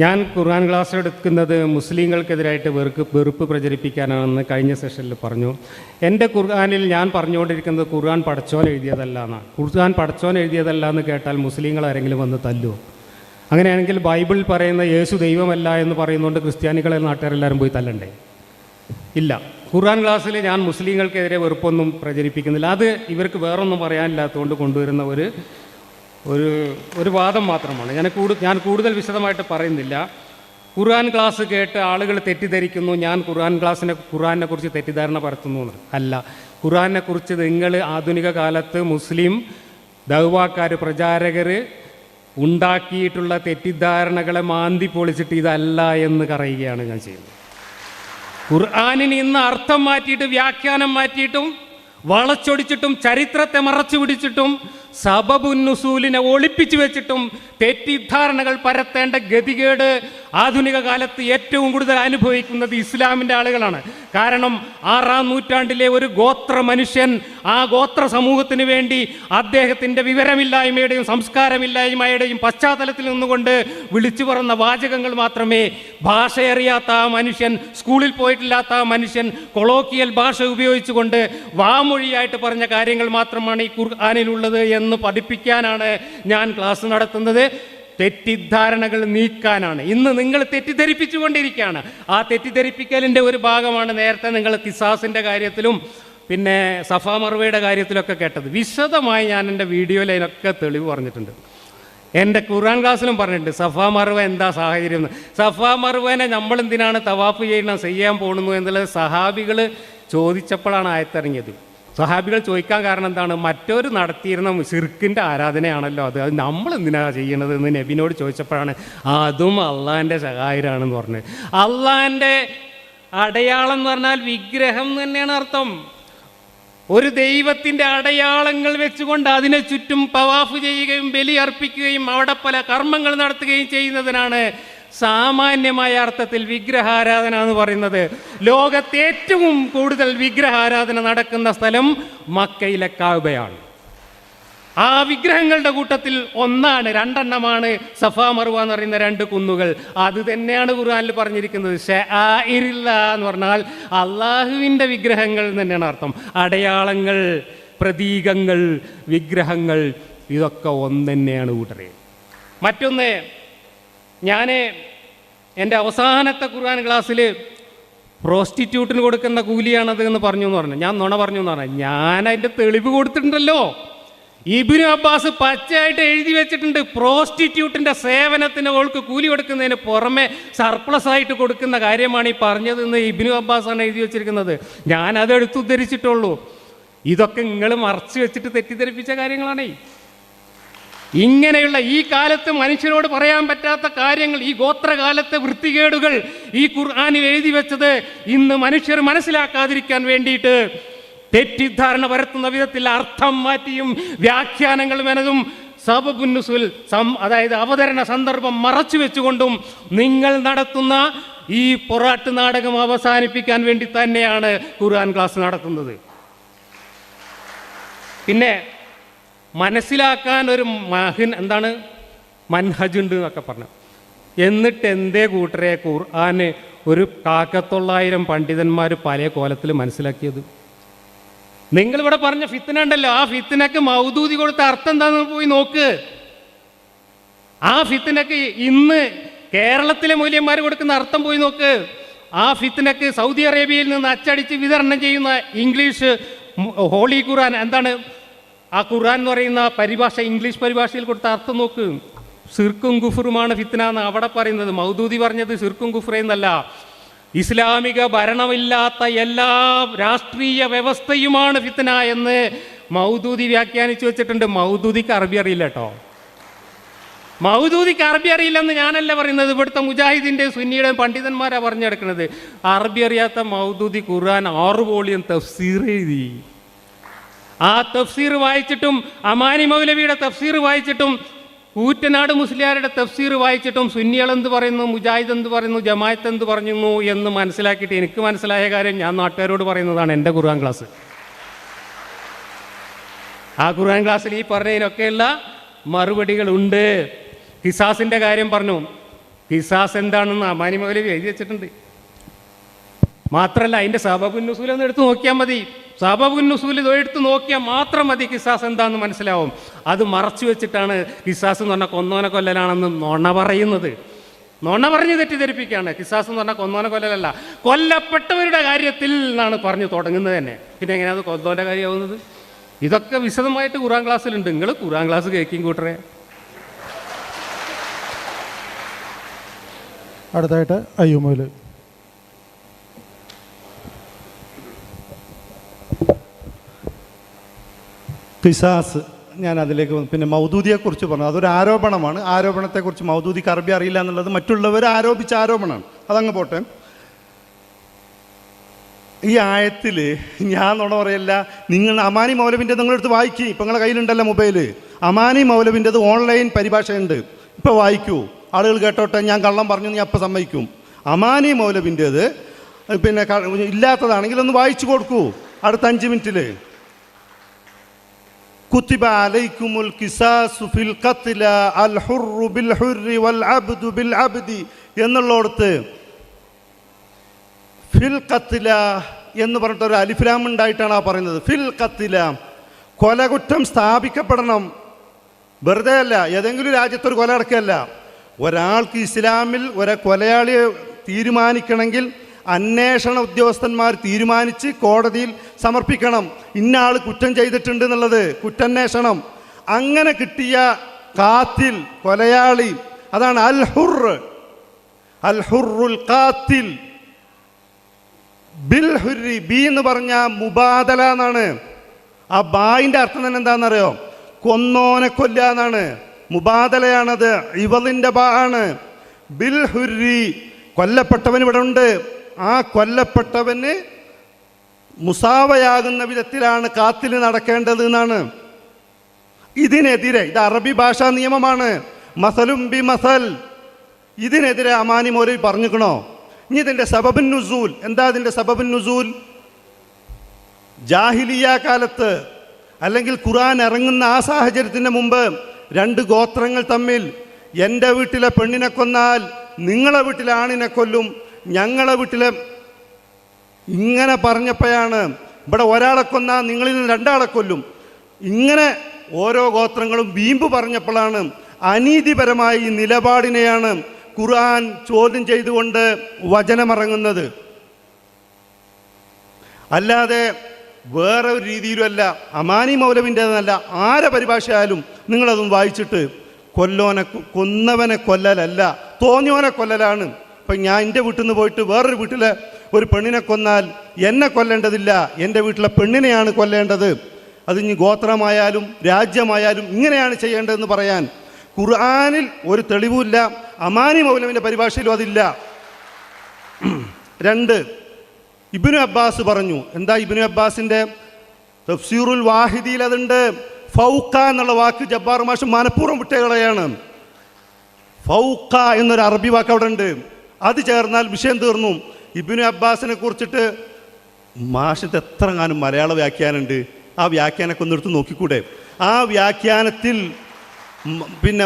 ഞാൻ ഖുർആൻ ക്ലാസ് എടുക്കുന്നത് മുസ്ലിങ്ങൾക്കെതിരായിട്ട് വെറുപ്പ് പ്രചരിപ്പിക്കാനാണെന്ന് കഴിഞ്ഞ സെഷനിൽ പറഞ്ഞു. എൻ്റെ ഖുർആനിൽ ഞാൻ പറഞ്ഞുകൊണ്ടിരിക്കുന്നത് ഖുർആൻ പടച്ചോൻ എഴുതിയതല്ല എന്നാണ്. ഖുർആൻ പടച്ചോൻ എഴുതിയതല്ല എന്ന് കേട്ടാൽ മുസ്ലിങ്ങൾ ആരെങ്കിലും വന്ന് തല്ലുമോ? അങ്ങനെയാണെങ്കിൽ ബൈബിളിൽ പറയുന്ന യേശു ദൈവമല്ല എന്ന് പറയുന്നതുകൊണ്ട് ക്രിസ്ത്യാനികളെ നാട്ടുകാരെല്ലാവരും പോയി തല്ലണ്ടേ? ഇല്ല. ഖുർആൻ ക്ലാസ്സിൽ ഞാൻ മുസ്ലിങ്ങൾക്കെതിരെ വെറുപ്പൊന്നും പ്രചരിപ്പിക്കുന്നില്ല. അത് ഇവർക്ക് വേറൊന്നും പറയാനില്ലാത്തതുകൊണ്ട് കൊണ്ടുവരുന്ന ഒരു വാദം മാത്രമാണ്. ഞാൻ കൂടുതൽ വിശദമായിട്ട് പറയുന്നില്ല. ഖുർആൻ ക്ലാസ് കേട്ട് ആളുകൾ തെറ്റിദ്ധരിക്കുന്നു ഞാൻ ഖുർആനെ കുറിച്ച് തെറ്റിദ്ധാരണ പരത്തുന്നു അല്ല. ഖുർആനെ കുറിച്ച് നിങ്ങൾ ആധുനിക കാലത്ത് മുസ്ലിം ദഅ്വാക്കാർ പ്രചാരകർ ഉണ്ടാക്കിയിട്ടുള്ള തെറ്റിദ്ധാരണകളെ മാന്തി പൊളിച്ചിട്ട് ഇതല്ല എന്ന് പറയുകയാണ് ഞാൻ ചെയ്യുന്നത്. ഖുർആനിന് ഇന്ന് അർത്ഥം മാറ്റിയിട്ട് വ്യാഖ്യാനം മാറ്റിയിട്ടും വളച്ചൊടിച്ചിട്ടും ചരിത്രത്തെ മറച്ചു പിടിച്ചിട്ടും സബബുന്നുസൂലിനെ ഒളിപ്പിച്ചു വെച്ചിട്ടും തെറ്റിദ്ധാരണകൾ പരത്തേണ്ട ഗതികേട് ആധുനിക കാലത്ത് ഏറ്റവും കൂടുതൽ അനുഭവിക്കുന്നത് ഇസ്ലാമിൻ്റെ ആളുകളാണ്. കാരണം 6-ാം നൂറ്റാണ്ടിലെ ഒരു ഗോത്ര മനുഷ്യൻ ആ ഗോത്ര സമൂഹത്തിന് വേണ്ടി അദ്ദേഹത്തിൻ്റെ വിവരമില്ലായ്മയുടെയും സംസ്കാരമില്ലായ്മയുടെയും പശ്ചാത്തലത്തിൽ നിന്നുകൊണ്ട് വിളിച്ചു പറഞ്ഞ വാചകങ്ങൾ മാത്രമേ, ഭാഷയറിയാത്ത ആ മനുഷ്യൻ, സ്കൂളിൽ പോയിട്ടില്ലാത്ത ആ മനുഷ്യൻ കൊളോക്കിയൽ ഭാഷ ഉപയോഗിച്ചുകൊണ്ട് വാമൊഴിയായിട്ട് പറഞ്ഞ കാര്യങ്ങൾ മാത്രമാണ് ഈ ഖുർആനിലുള്ളത് എന്ന് പഠിപ്പിക്കാനാണ് ഞാൻ ക്ലാസ് നടത്തുന്നത്. തെറ്റിദ്ധാരണകൾ നീക്കാനാണ്. ഇന്ന് നിങ്ങൾ തെറ്റിദ്ധരിപ്പിച്ചുകൊണ്ടിരിക്കുകയാണ്. ആ തെറ്റിദ്ധരിപ്പിക്കലിൻ്റെ ഒരു ഭാഗമാണ് നേരത്തെ നിങ്ങൾ ഖിസാസിൻ്റെ കാര്യത്തിലും പിന്നെ സഫാ മർവയുടെ കാര്യത്തിലൊക്കെ കേട്ടത്. വിശദമായി ഞാൻ എൻ്റെ വീഡിയോയിൽ അതിനൊക്കെ തെളിവ് പറഞ്ഞിട്ടുണ്ട്. എൻ്റെ ഖുർആൻ ക്ലാസ്സിലും പറഞ്ഞിട്ടുണ്ട് സഫാ മർവ എന്താ സാഹചര്യം എന്ന്. സഫാ മർവനെ നമ്മളെന്തിനാണ് തവാഫ് ചെയ്യാൻ പോകുന്നു എന്നുള്ളത് സഹാബികൾ ചോദിച്ചപ്പോഴാണ് ആയത്തിറങ്ങിയത്. സഹാബികൾ ചോദിക്കാൻ കാരണം എന്താണ്? മറ്റൊരു നടത്തിയിരുന്ന ശിർക്കിൻ്റെ ആരാധനയാണല്ലോ അത് നമ്മൾ എന്തിനാണ് ചെയ്യണത് എന്ന് നബിനോട് ചോദിച്ചപ്പോഴാണ് അതും അള്ളാഹിൻ്റെ സഹായരാണെന്ന് പറഞ്ഞത്. അള്ളാഹിൻ്റെ അടയാളം എന്ന് പറഞ്ഞാൽ വിഗ്രഹം തന്നെയാണ് അർത്ഥം. ഒരു ദൈവത്തിൻ്റെ അടയാളങ്ങൾ വെച്ചുകൊണ്ട് അതിനെ ചുറ്റും തവാഫ് ചെയ്യുകയും ബലി അർപ്പിക്കുകയും അവിടെ പല കർമ്മങ്ങൾ നടത്തുകയും ചെയ്യുന്നതിനാണ് സാമാന്യമായ അർത്ഥത്തിൽ വിഗ്രഹാരാധന എന്ന് പറയുന്നത്. ലോകത്ത് ഏറ്റവും കൂടുതൽ വിഗ്രഹാരാധന നടക്കുന്ന സ്ഥലം മക്കയിലെ കഅബയാണ്. ആ വിഗ്രഹങ്ങളുടെ കൂട്ടത്തിൽ രണ്ടെണ്ണമാണ് സഫാ മർവ എന്ന് പറയുന്ന 2 കുന്നുകൾ. അത് തന്നെയാണ് ഖുർആനിൽ പറഞ്ഞിരിക്കുന്നത്. ശആഇറില്ലാഹ് എന്ന് പറഞ്ഞാൽ അള്ളാഹുവിൻ്റെ വിഗ്രഹങ്ങൾ തന്നെയാണ് അർത്ഥം. അടയാളങ്ങൾ, പ്രതീകങ്ങൾ, വിഗ്രഹങ്ങൾ ഇതൊക്കെ ഒന്നെന്നെയാണ് കൂട്ടരെ. മറ്റൊന്ന്, ഞാൻ എൻ്റെ അവസാനത്തെ ഖുർആൻ ക്ലാസ്സിൽ പ്രോസ്റ്റിറ്റ്യൂട്ടിന് കൊടുക്കുന്ന കൂലിയാണത് എന്ന് പറഞ്ഞു. ഞാൻ നുണ പറഞ്ഞു എന്ന് പറഞ്ഞാൽ ഞാൻ അതിൻ്റെ തെളിവ് കൊടുത്തിട്ടുണ്ടല്ലോ. ഇബ്നു അബ്ബാസ് പച്ചയായിട്ട് എഴുതി വെച്ചിട്ടുണ്ട്. പ്രോസ്റ്റിറ്റ്യൂട്ടിൻ്റെ സേവനത്തിന് ഓൾക്ക് കൂലി കൊടുക്കുന്നതിന് പുറമെ സർപ്ലസ് ആയിട്ട് കൊടുക്കുന്ന കാര്യമാണ് ഈ പറഞ്ഞതെന്ന് ഇബ്നു അബ്ബാസാണ് എഴുതി വെച്ചിരിക്കുന്നത്. ഞാൻ അത് ഉദ്ധരിച്ചിട്ടുള്ളൂ. ഇതൊക്കെ നിങ്ങൾ മറച്ചു വെച്ചിട്ട് തെറ്റിദ്ധരിപ്പിച്ച കാര്യങ്ങളാണേ. ഇങ്ങനെയുള്ള ഈ കാലത്ത് മനുഷ്യരോട് പറയാൻ പറ്റാത്ത കാര്യങ്ങൾ, ഈ ഗോത്രകാലത്തെ വൃത്തികേടുകൾ ഈ ഖുർആനിൽ എഴുതി വെച്ചത് ഇന്ന് മനുഷ്യർ മനസ്സിലാക്കാതിരിക്കാൻ വേണ്ടിയിട്ട് തെറ്റിദ്ധാരണ പരത്തുന്ന വിധത്തിൽ അർത്ഥം മാറ്റിയും വ്യാഖ്യാനങ്ങൾ മെനതും സബബുൻ നുസുൽ അതായത് അവതരണ സന്ദർഭം മറച്ചു വെച്ചുകൊണ്ടും നിങ്ങൾ നടത്തുന്ന ഈ പൊറാട്ട് നാടകം അവസാനിപ്പിക്കാൻ വേണ്ടി തന്നെയാണ് ഖുർആൻ ക്ലാസ് നടത്തുന്നത്. പിന്നെ മനസ്സിലാക്കാൻ ഒരു മൻഹജുണ്ട് എന്നൊക്കെ പറഞ്ഞു. എന്നിട്ട് എന്തേ കൂട്ടരെ ഖുർആന് ഒരു 900 പണ്ഡിതന്മാർ പല കോലത്തിൽ മനസ്സിലാക്കിയത്? നിങ്ങളിവിടെ പറഞ്ഞ ഫിത്ന ഉണ്ടല്ലോ, ആ ഫിത്നക്ക് മൗദൂദി കൊടുത്ത അർത്ഥം എന്താണെന്ന് പോയി നോക്ക്. ആ ഫിത്നക്ക് ഇന്ന് കേരളത്തിലെ മൂല്യന്മാർ കൊടുക്കുന്ന അർത്ഥം പോയി നോക്ക്. ആ ഫിത്നക്ക് സൗദി അറേബ്യയിൽ നിന്ന് അച്ചടിച്ച് വിതരണം ചെയ്യുന്ന ഇംഗ്ലീഷ് ഹോളി ഖുർആൻ എന്താണ്, ആ ഖുർആൻ എന്ന് പറയുന്ന പരിഭാഷ ഇംഗ്ലീഷ് പരിഭാഷയിൽ കൊടുത്ത അർത്ഥം നോക്ക്. സിർക്കും കുഫറുമാണ് ഫിത്ന എന്ന് അവിടെ പറയുന്നത്. മൗദൂദി പറഞ്ഞത് സിർക്കും കുഫർ എന്നല്ല, ഇസ്ലാമിക ഭരണമില്ലാത്ത എല്ലാ രാഷ്ട്രീയ വ്യവസ്ഥയുമാണ് ഫിത്ന എന്ന് മൗദൂദി വ്യാഖ്യാനിച്ചു വെച്ചിട്ടുണ്ട്. മൗദൂദിക്ക് അറബി അറിയില്ല കേട്ടോ, മൗദൂദിക്ക് അറബി അറിയില്ലെന്ന് ഞാനല്ല പറയുന്നത്, ഇവിടുത്തെ മുജാഹിദിൻ്റെ സുന്നിയുടെ പണ്ഡിതന്മാരാണ് പറഞ്ഞെടുക്കുന്നത്. അറബി അറിയാത്ത മൗദൂദി ഖുർആൻ 6 വോളിയം തഫ്സീർ എഴുതി. ആ തഫ്സീർ വായിച്ചിട്ടും അമാനി മൗലവിയുടെ തഫ്സീർ വായിച്ചിട്ടും കൂറ്റനാട് മുസ്ലിയാരുടെ തഫ്സീർ വായിച്ചിട്ടും സുന്നികൾ എന്ത് പറയുന്നു, മുജാഹിദ് എന്ത് പറയുന്നു, ജമാഅത്ത് എന്ത് പറയുന്നു എന്ന് മനസ്സിലാക്കിയിട്ട് എനിക്ക് മനസ്സിലായ കാര്യം ഞാൻ നാട്ടുകാരോട് പറയുന്നതാണ് എൻ്റെ ഖുർആൻ ക്ലാസ്. ആ ഖുർആൻ ക്ലാസ്സിൽ ഈ പറഞ്ഞതിനൊക്കെയുള്ള മറുപടികളുണ്ട്. ഖിസാസിൻ്റെ കാര്യം പറഞ്ഞു. ഖിസാസ് എന്താണെന്ന് അമാനി മൗലവി എഴുതി വെച്ചിട്ടുണ്ട്. മാത്രമല്ല അതിൻ്റെ സബബുൻ നുസൂൽ ഒന്ന് എടുത്ത് നോക്കിയാൽ മതി. സബബുൻ നുസൂൽ എടുത്ത് നോക്കിയാൽ മാത്രം മതി ഖിസാസ് എന്താണെന്ന് മനസ്സിലാവും. അത് മറച്ചു വെച്ചിട്ടാണ് ഖിസാസ് എന്ന് പറഞ്ഞാൽ കൊന്നോനെ കൊല്ലലാണെന്ന് നുണ പറയുന്നത്. നുണ പറഞ്ഞ് തെറ്റിദ്ധരിപ്പിക്കുകയാണ്. ഖിസാസ് എന്ന് പറഞ്ഞാൽ കൊന്നോനെ കൊല്ലലല്ല, കൊല്ലപ്പെട്ടവരുടെ കാര്യത്തിൽ നിന്നാണ് പറഞ്ഞു തുടങ്ങുന്നത് തന്നെ. പിന്നെ എങ്ങനെയാണ് അത് കൊന്നോൻ്റെ കാര്യമാവുന്നത്? ഇതൊക്കെ വിശദമായിട്ട് ഖുർആൻ ക്ലാസ്സിലുണ്ട്. നിങ്ങൾ ഖുർആൻ ക്ലാസ് കേൾക്കും കൂട്ടരെ. അടുത്തായിട്ട് അയ്യൂമൂല്. ഖിസാസ്, ഞാൻ അതിലേക്ക് വന്നു. പിന്നെ മൗദൂദിയെക്കുറിച്ച് പറഞ്ഞു, അതൊരു ആരോപണമാണ്. ആരോപണത്തെക്കുറിച്ച് മൗദൂദിക്ക് അറബി അറിയില്ല എന്നുള്ളത് മറ്റുള്ളവർ ആരോപിച്ച ആരോപണമാണ്, അതങ്ങ് പോട്ടെ. ഈ ആയത്തിൽ ഞാൻ നുണ പറയല്ല. നിങ്ങൾ അമാനി മൗലവിൻ്റെ നിങ്ങളെടുത്ത് വായിക്കി. ഇപ്പം നിങ്ങളുടെ കയ്യിലുണ്ടല്ലോ മൊബൈല്. അമാനി മൗലവിൻ്റെത് ഓൺലൈൻ പരിഭാഷയുണ്ട്, ഇപ്പോൾ വായിക്കൂ. ആളുകൾ കേട്ടോട്ടെ, ഞാൻ കള്ളം പറഞ്ഞു ഞാൻ അപ്പം സമ്മതിക്കും. അമാനി മൗലവിൻ്റേത് പിന്നെ ഇല്ലാത്തതാണെങ്കിൽ ഒന്ന് വായിച്ചു കൊടുക്കൂ അടുത്ത 5 മിനിറ്റിൽ. കുത്തിബ അലൈക്കുമുൽ ഖിസാസു ഫിൽ ഖത്ല അൽ ഹുർറു ബിൽ ഹുർരി വൽ അബ്ദു ബിൽ അബ്ദി എന്നുള്ളടത്ത് ഫിൽ ഖത്ല എന്ന് പറഞ്ഞിട്ടൊരു അലിഫ്ലാം ഉണ്ടായിട്ടാണ് ആ പറയുന്നത്. ഫിൽ ഖത്ല, കൊലകുറ്റം സ്ഥാപിക്കപ്പെടണം. വെറുതെ അല്ല, ഏതെങ്കിലും രാജ്യത്തൊരു കൊല നടക്കുകയല്ല. ഒരാൾക്ക് ഇസ്ലാമിൽ ഒരു കൊലയാളിയെ തീരുമാനിക്കണമെങ്കിൽ അന്വേഷണ ഉദ്യോഗസ്ഥന്മാർ തീരുമാനിച്ച് കോടതിയിൽ സമർപ്പിക്കണം. ഇന്ന ആൾ കുറ്റം ചെയ്തിട്ടുണ്ട് എന്നുള്ളത് കുറ്റാന്വേഷണം. അങ്ങനെ കിട്ടിയ കാത്തിൽ, കൊലയാളി, അതാണ് അൽ ഹുർ, അൽ ഹുറുൽ ഖാത്തിൽ ബിൽ ഹുരി. ബി എന്ന് പറഞ്ഞ മുബാദല എന്നാണ്. ആ ബായിൻ്റെ അർത്ഥം തന്നെ എന്താണെന്നറിയോ? കൊന്നോനെ കൊല്ല എന്നാണ്. മുബാദലയാണത്, ഇവളിൻ്റെ ബാ ആണ്. ബിൽ ഹുരി, കൊല്ലപ്പെട്ടവൻ ഇവിടെ ഉണ്ട്. ആ കൊല്ലപ്പെട്ടവന് മുസാവയാകുന്ന വിധത്തിലാണ് കാത്തിൽ നടക്കേണ്ടത് എന്നാണ്. ഇതിനെതിരെ, ഇത് അറബി ഭാഷാ നിയമമാണ്. മസലും ബി മസൽ, ഇതിനെതിരെ അമാനി മൗലവി പറഞ്ഞിക്കണോ? ഇനി ഇതിൻ്റെ സബബുൻ നുസൂൽ എന്താ? ഇതിൻ്റെ സബബുൻ നുസൂൽ ജാഹിലിയ കാലത്ത് അല്ലെങ്കിൽ ഖുർആൻ ഇറങ്ങുന്ന ആ സാഹചര്യത്തിന് മുമ്പ് 2 ഗോത്രങ്ങൾ തമ്മിൽ എൻ്റെ വീട്ടിലെ പെണ്ണിനെ കൊന്നാൽ നിങ്ങളെ വീട്ടിലെ ആണിനെ കൊല്ലും, ഞങ്ങളെ വീട്ടിലെ, ഇങ്ങനെ പറഞ്ഞപ്പോഴാണ് ഇവിടെ ഒരാളെ കൊന്നാൽ നിങ്ങളിൽ നിന്ന് 2 ആളെ കൊല്ലും. ഇങ്ങനെ ഓരോ ഗോത്രങ്ങളും വീമ്പ് പറഞ്ഞപ്പോഴാണ് അനീതിപരമായ ഈ നിലപാടിനെയാണ് ഖുർആൻ ചോദ്യം ചെയ്തുകൊണ്ട് വചനമിറങ്ങുന്നത്. അല്ലാതെ വേറെ ഒരു രീതിയിലുമല്ല. അമാനി മൗലവിൻ്റെതല്ല, ആരെ പരിഭാഷയായാലും നിങ്ങളതൊന്ന് വായിച്ചിട്ട് കൊന്നവനെ കൊല്ലലല്ല, തോന്നിയവനെ കൊല്ലലാണ്. ഇപ്പം ഞാൻ എൻ്റെ വീട്ടിൽ നിന്ന് പോയിട്ട് വേറൊരു വീട്ടിലെ ഒരു പെണ്ണിനെ കൊന്നാൽ എന്നെ കൊല്ലേണ്ടതില്ല, എൻ്റെ വീട്ടിലെ പെണ്ണിനെയാണ് കൊല്ലേണ്ടത്. ഇനി ഗോത്രമായാലും രാജ്യമായാലും ഇങ്ങനെയാണ് ചെയ്യേണ്ടതെന്ന് പറയാൻ ഖുർആനിൽ ഒരു തെളിവുമില്ല. അമാനി മൗലവിൻ്റെ പരിഭാഷയിലും അതില്ല. 2, ഇബ്നു അബ്ബാസ് പറഞ്ഞു. എന്താ ഇബ്നു അബ്ബാസിൻ്റെ തഫ്സീറുൽ വാഹിദിയിൽ അതുണ്ട്. ഫൗക്ക എന്നുള്ള വാക്ക് ജബ്ബാർ മാഷ് മനഃപൂർവ്വം വിട്ടുകളയാണ്. ഫൗക്ക എന്നൊരു അറബി വാക്ക് അവിടെ ഉണ്ട്. അത് ചേർന്നാൽ വിഷയം തീർന്നു. ഇബ്നു അബ്ബാസിനെ കുറിച്ചിട്ട് മാഷത്ത് എത്രങ്ങാനും മലയാള വ്യാഖ്യാനമുണ്ട്. ആ വ്യാഖ്യാനമൊക്കെ ഒന്ന് എടുത്ത് നോക്കിക്കൂടെ? ആ വ്യാഖ്യാനത്തിൽ പിന്നെ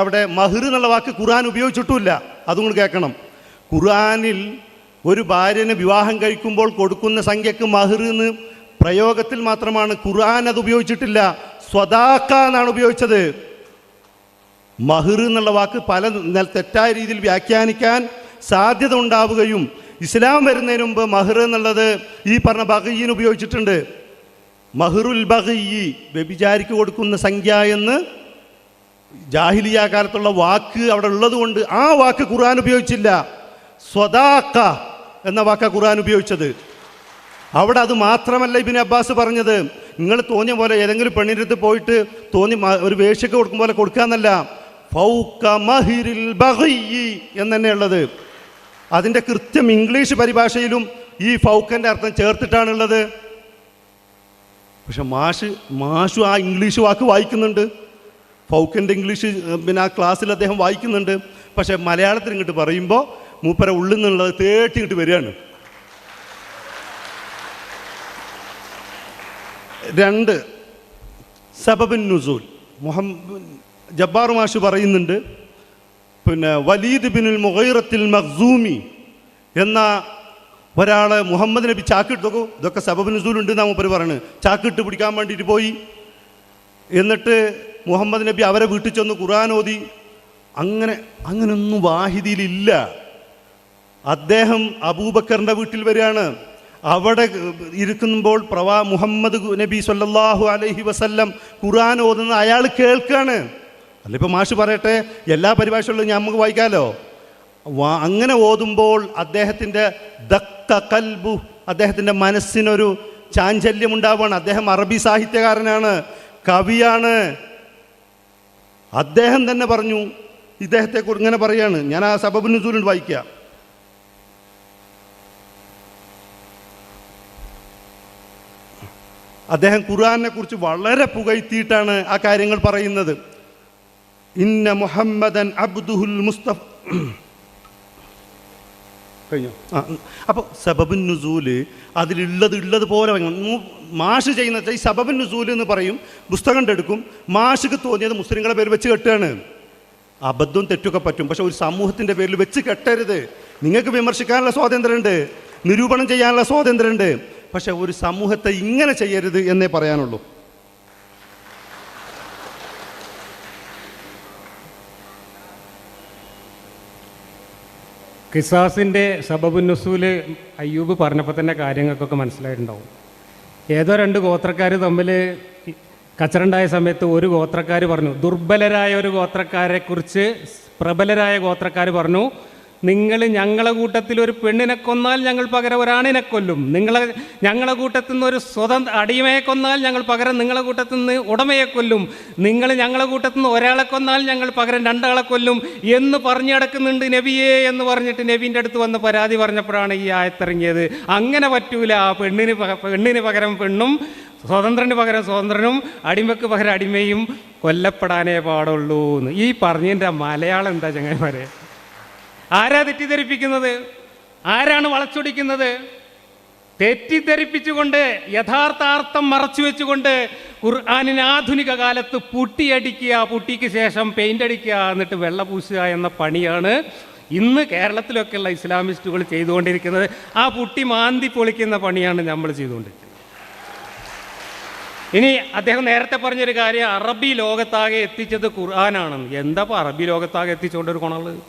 അവിടെ മഹർ എന്നുള്ള വാക്ക് ഖുർആൻ ഉപയോഗിച്ചിട്ടുമില്ല. അതും കൂടി കേൾക്കണം. ഖുർആനിൽ ഒരു ഭാര്യനെ വിവാഹം കഴിക്കുമ്പോൾ കൊടുക്കുന്ന സംഖ്യക്ക് മഹർ എന്ന് പ്രയോഗത്തിൽ മാത്രമാണ്. ഖുർആൻ അത് ഉപയോഗിച്ചിട്ടില്ല. സ്വദാക്ക എന്നാണ് ഉപയോഗിച്ചത്. മഹർ എന്നുള്ള വാക്ക് പല തെറ്റായ രീതിയിൽ വ്യാഖ്യാനിക്കാൻ സാധ്യത ഉണ്ടാവുകയും ഇസ്ലാം വരുന്നതിന് മുമ്പ് മഹർ എന്നുള്ളത് ഈ പറഞ്ഞ ബഗീന് ഉപയോഗിച്ചിട്ടുണ്ട്. മഹറുൽ ബഗീ, വ്യഭിചാരിക്ക് കൊടുക്കുന്ന സംഖ്യ എന്ന് ജാഹിലിയ കാലത്തുള്ള വാക്ക് അവിടെ ഉള്ളത് കൊണ്ട് ആ വാക്ക് ഖുർആൻ ഉപയോഗിച്ചില്ല. സ്വദാക്ക എന്ന വാക്ക ഖുർആൻ ഉപയോഗിച്ചത്. അവിടെ അത് മാത്രമല്ല ഇബ്നു അബ്ബാസ് പറഞ്ഞത്, നിങ്ങൾ തോന്നിയ പോലെ ഏതെങ്കിലും പെണ്ണിൻ്റെ അടുത്ത് പോയിട്ട് തോന്നി ഒരു വേശ്യക്ക് കൊടുക്കും പോലെ കൊടുക്കാന്നല്ല. ഫൗക മഹിരിൽ ബഗീ എന്ന് തന്നെയുള്ളത്. അതിൻ്റെ കൃത്യം ഇംഗ്ലീഷ് പരിഭാഷയിലും ഈ ഫൗക്കൻ്റെ അർത്ഥം ചേർത്തിട്ടാണുള്ളത്. പക്ഷെ മാഷു ആ ഇംഗ്ലീഷ് വാക്ക് വായിക്കുന്നുണ്ട്. ഫൗക്കൻ്റെ ഇംഗ്ലീഷ് പിന്നെ ആ ക്ലാസ്സിൽ അദ്ദേഹം വായിക്കുന്നുണ്ട്. പക്ഷെ മലയാളത്തിൽ ഇങ്ങോട്ട് പറയുമ്പോൾ മൂപ്പര ഉള്ളിൽ നിന്നുള്ളത് തേട്ടിങ്ങിട്ട് വരികയാണ്. 2, സബബുൻ നുസൂൽ. ജബ്ബാർ മാഷ് പറയുന്നുണ്ട്, പിന്നെ വലീദ് ബിനുൽ മുഗൈറത്തിൽ മഖ്സൂമി എന്ന ഒരാൾ മുഹമ്മദ് നബി ചാക്കിട്ട് നോക്കൂ, ഇതൊക്കെ സബബുൻ നുസൂൽ ഉണ്ട് എന്നാ മൂപ്പര് പറയുന്നത്. ചാക്കിട്ട് പിടിക്കാൻ വേണ്ടിയിട്ട് പോയി. എന്നിട്ട് മുഹമ്മദ് നബി അവരെ വീട്ടിൽ ചെന്ന് ഖുർആൻ ഓതി. അങ്ങനെയൊന്നും വാഹിദിയിലില്ല. അദ്ദേഹം അബൂബക്കറിൻ്റെ വീട്ടിൽ വരികയാണ്. അവിടെ ഇരിക്കുമ്പോൾ മുഹമ്മദ് നബി സല്ലല്ലാഹു അലൈഹി വസല്ലം ഖുർആൻ ഓതുന്നത് അയാൾ കേൾക്കുകയാണ്. അല്ല ഇപ്പം മാഷ് പറയട്ടെ, എല്ലാ പരിഭാഷകളിലും നമുക്ക് വായിക്കാമല്ലോ. അങ്ങനെ ഓതുമ്പോൾ അദ്ദേഹത്തിൻ്റെ ദക്ക കൽബു, അദ്ദേഹത്തിൻ്റെ മനസ്സിനൊരു ചാഞ്ചല്യം ഉണ്ടാവുകയാണ്. അദ്ദേഹം അറബി സാഹിത്യകാരനാണ്, കവിയാണ്. അദ്ദേഹം തന്നെ പറഞ്ഞു, ഇദ്ദേഹത്തെക്കുറിച്ച് ഇങ്ങനെ പറയാണ്. ഞാൻ ആ സബബുൻ നുസൂൽ വായിക്കുക. അദ്ദേഹം ഖുർആനെ കുറിച്ച് വളരെ പുകഴ്ത്തിയിട്ടാണ് ആ കാര്യങ്ങൾ പറയുന്നത്. ഇന്ന മുഹമ്മദൻ അബ്ദുഹുൽ മുസ്തഫ കഴിഞ്ഞു. അപ്പോൾ സബബുൻ നുസൂല് അതിലുള്ളത് പോലെ മാഷ് ചെയ്യുന്ന ഈ സബബുൻ നുസൂൽ എന്ന് പറയും. പുസ്തകം എടുക്കും, മാഷിക്ക് തോന്നിയത് മുസ്ലിങ്ങളെ പേര് വെച്ച് കെട്ടുകയാണ്. അബദ്ധവും തെറ്റൊക്കെ പറ്റും, പക്ഷെ ഒരു സമൂഹത്തിൻ്റെ പേരിൽ വെച്ച് കെട്ടരുത്. നിങ്ങൾക്ക് വിമർശിക്കാനുള്ള സ്വാതന്ത്ര്യമുണ്ട്, നിരൂപണം ചെയ്യാനുള്ള സ്വാതന്ത്ര്യമുണ്ട്, പക്ഷെ ഒരു സമൂഹത്തെ ഇങ്ങനെ ചെയ്യരുത് എന്നേ പറയാനുള്ളൂ. ഖിസാസിൻ്റെ സബബുൻ നുസൂൽ അയ്യൂബ് പറഞ്ഞപ്പോൾ തന്നെ കാര്യങ്ങൾക്കൊക്കെ മനസ്സിലായിട്ടുണ്ടാവും. ഏതോ 2 ഗോത്രക്കാർ തമ്മിൽ കച്ചറുണ്ടായ സമയത്ത് ഒരു ഗോത്രക്കാർ പറഞ്ഞു, ദുർബലരായ ഒരു ഗോത്രക്കാരെക്കുറിച്ച് പ്രബലരായ ഗോത്രക്കാർ പറഞ്ഞു, നിങ്ങൾ ഞങ്ങളെ കൂട്ടത്തിൽ ഒരു പെണ്ണിനെ കൊന്നാൽ ഞങ്ങൾ പകരം ഒരാണിനെ കൊല്ലും, ഞങ്ങളെ കൂട്ടത്തിൽ നിന്ന് ഒരു അടിമയെ കൊന്നാൽ ഞങ്ങൾ പകരം നിങ്ങളെ കൂട്ടത്തിൽ നിന്ന് ഉടമയെ കൊല്ലും, നിങ്ങൾ ഞങ്ങളെ കൂട്ടത്തിൽ നിന്ന് ഒരാളെ കൊന്നാൽ ഞങ്ങൾ പകരം 2 ആളെ കൊല്ലും എന്ന് പറഞ്ഞു കിടക്കുന്നുണ്ട് നബിയേ എന്ന് പറഞ്ഞിട്ട് നബീൻ്റെ അടുത്ത് വന്ന് പരാതി പറഞ്ഞപ്പോഴാണ് ഈ ആയത്തിറങ്ങിയത്. അങ്ങനെ പറ്റൂല, പെണ്ണിന് പകരം പെണ്ണും സ്വതന്ത്രന് പകരം സ്വതന്ത്രനും അടിമക്ക് പകരം അടിമയും കൊല്ലപ്പെടാനേ പാടുള്ളൂ എന്ന്. ഈ പറഞ്ഞതിൻ്റെ മലയാളം എന്താ ചങ്ങായിമാരെ? ആരാ തെറ്റിദ്ധരിപ്പിക്കുന്നത്? ആരാണ് വളച്ചൊടിക്കുന്നത്? തെറ്റിദ്ധരിപ്പിച്ചുകൊണ്ട് യഥാർത്ഥാർത്ഥം മറച്ചു വെച്ചുകൊണ്ട് ഖുർആനിന് ആധുനിക കാലത്ത് പുട്ടിയടിക്കുക, പുട്ടിക്ക് ശേഷം പെയിൻ്റ് അടിക്കുക, എന്നിട്ട് വെള്ള പൂശുക എന്ന പണിയാണ് ഇന്ന് കേരളത്തിലൊക്കെയുള്ള ഇസ്ലാമിസ്റ്റുകൾ ചെയ്തുകൊണ്ടിരിക്കുന്നത്. ആ പുട്ടി മാന്തി പൊളിക്കുന്ന പണിയാണ് നമ്മൾ ചെയ്തുകൊണ്ടിരിക്കുന്നത്. ഇനി അദ്ദേഹം നേരത്തെ പറഞ്ഞൊരു കാര്യം, അറബി ലോകത്താകെ എത്തിച്ചത് ഖുർആനാണെന്ന്. എന്താ ഇപ്പോൾ അറബി ലോകത്താകെ എത്തിച്ചുകൊണ്ടൊരു ഗുണമുള്ളത്?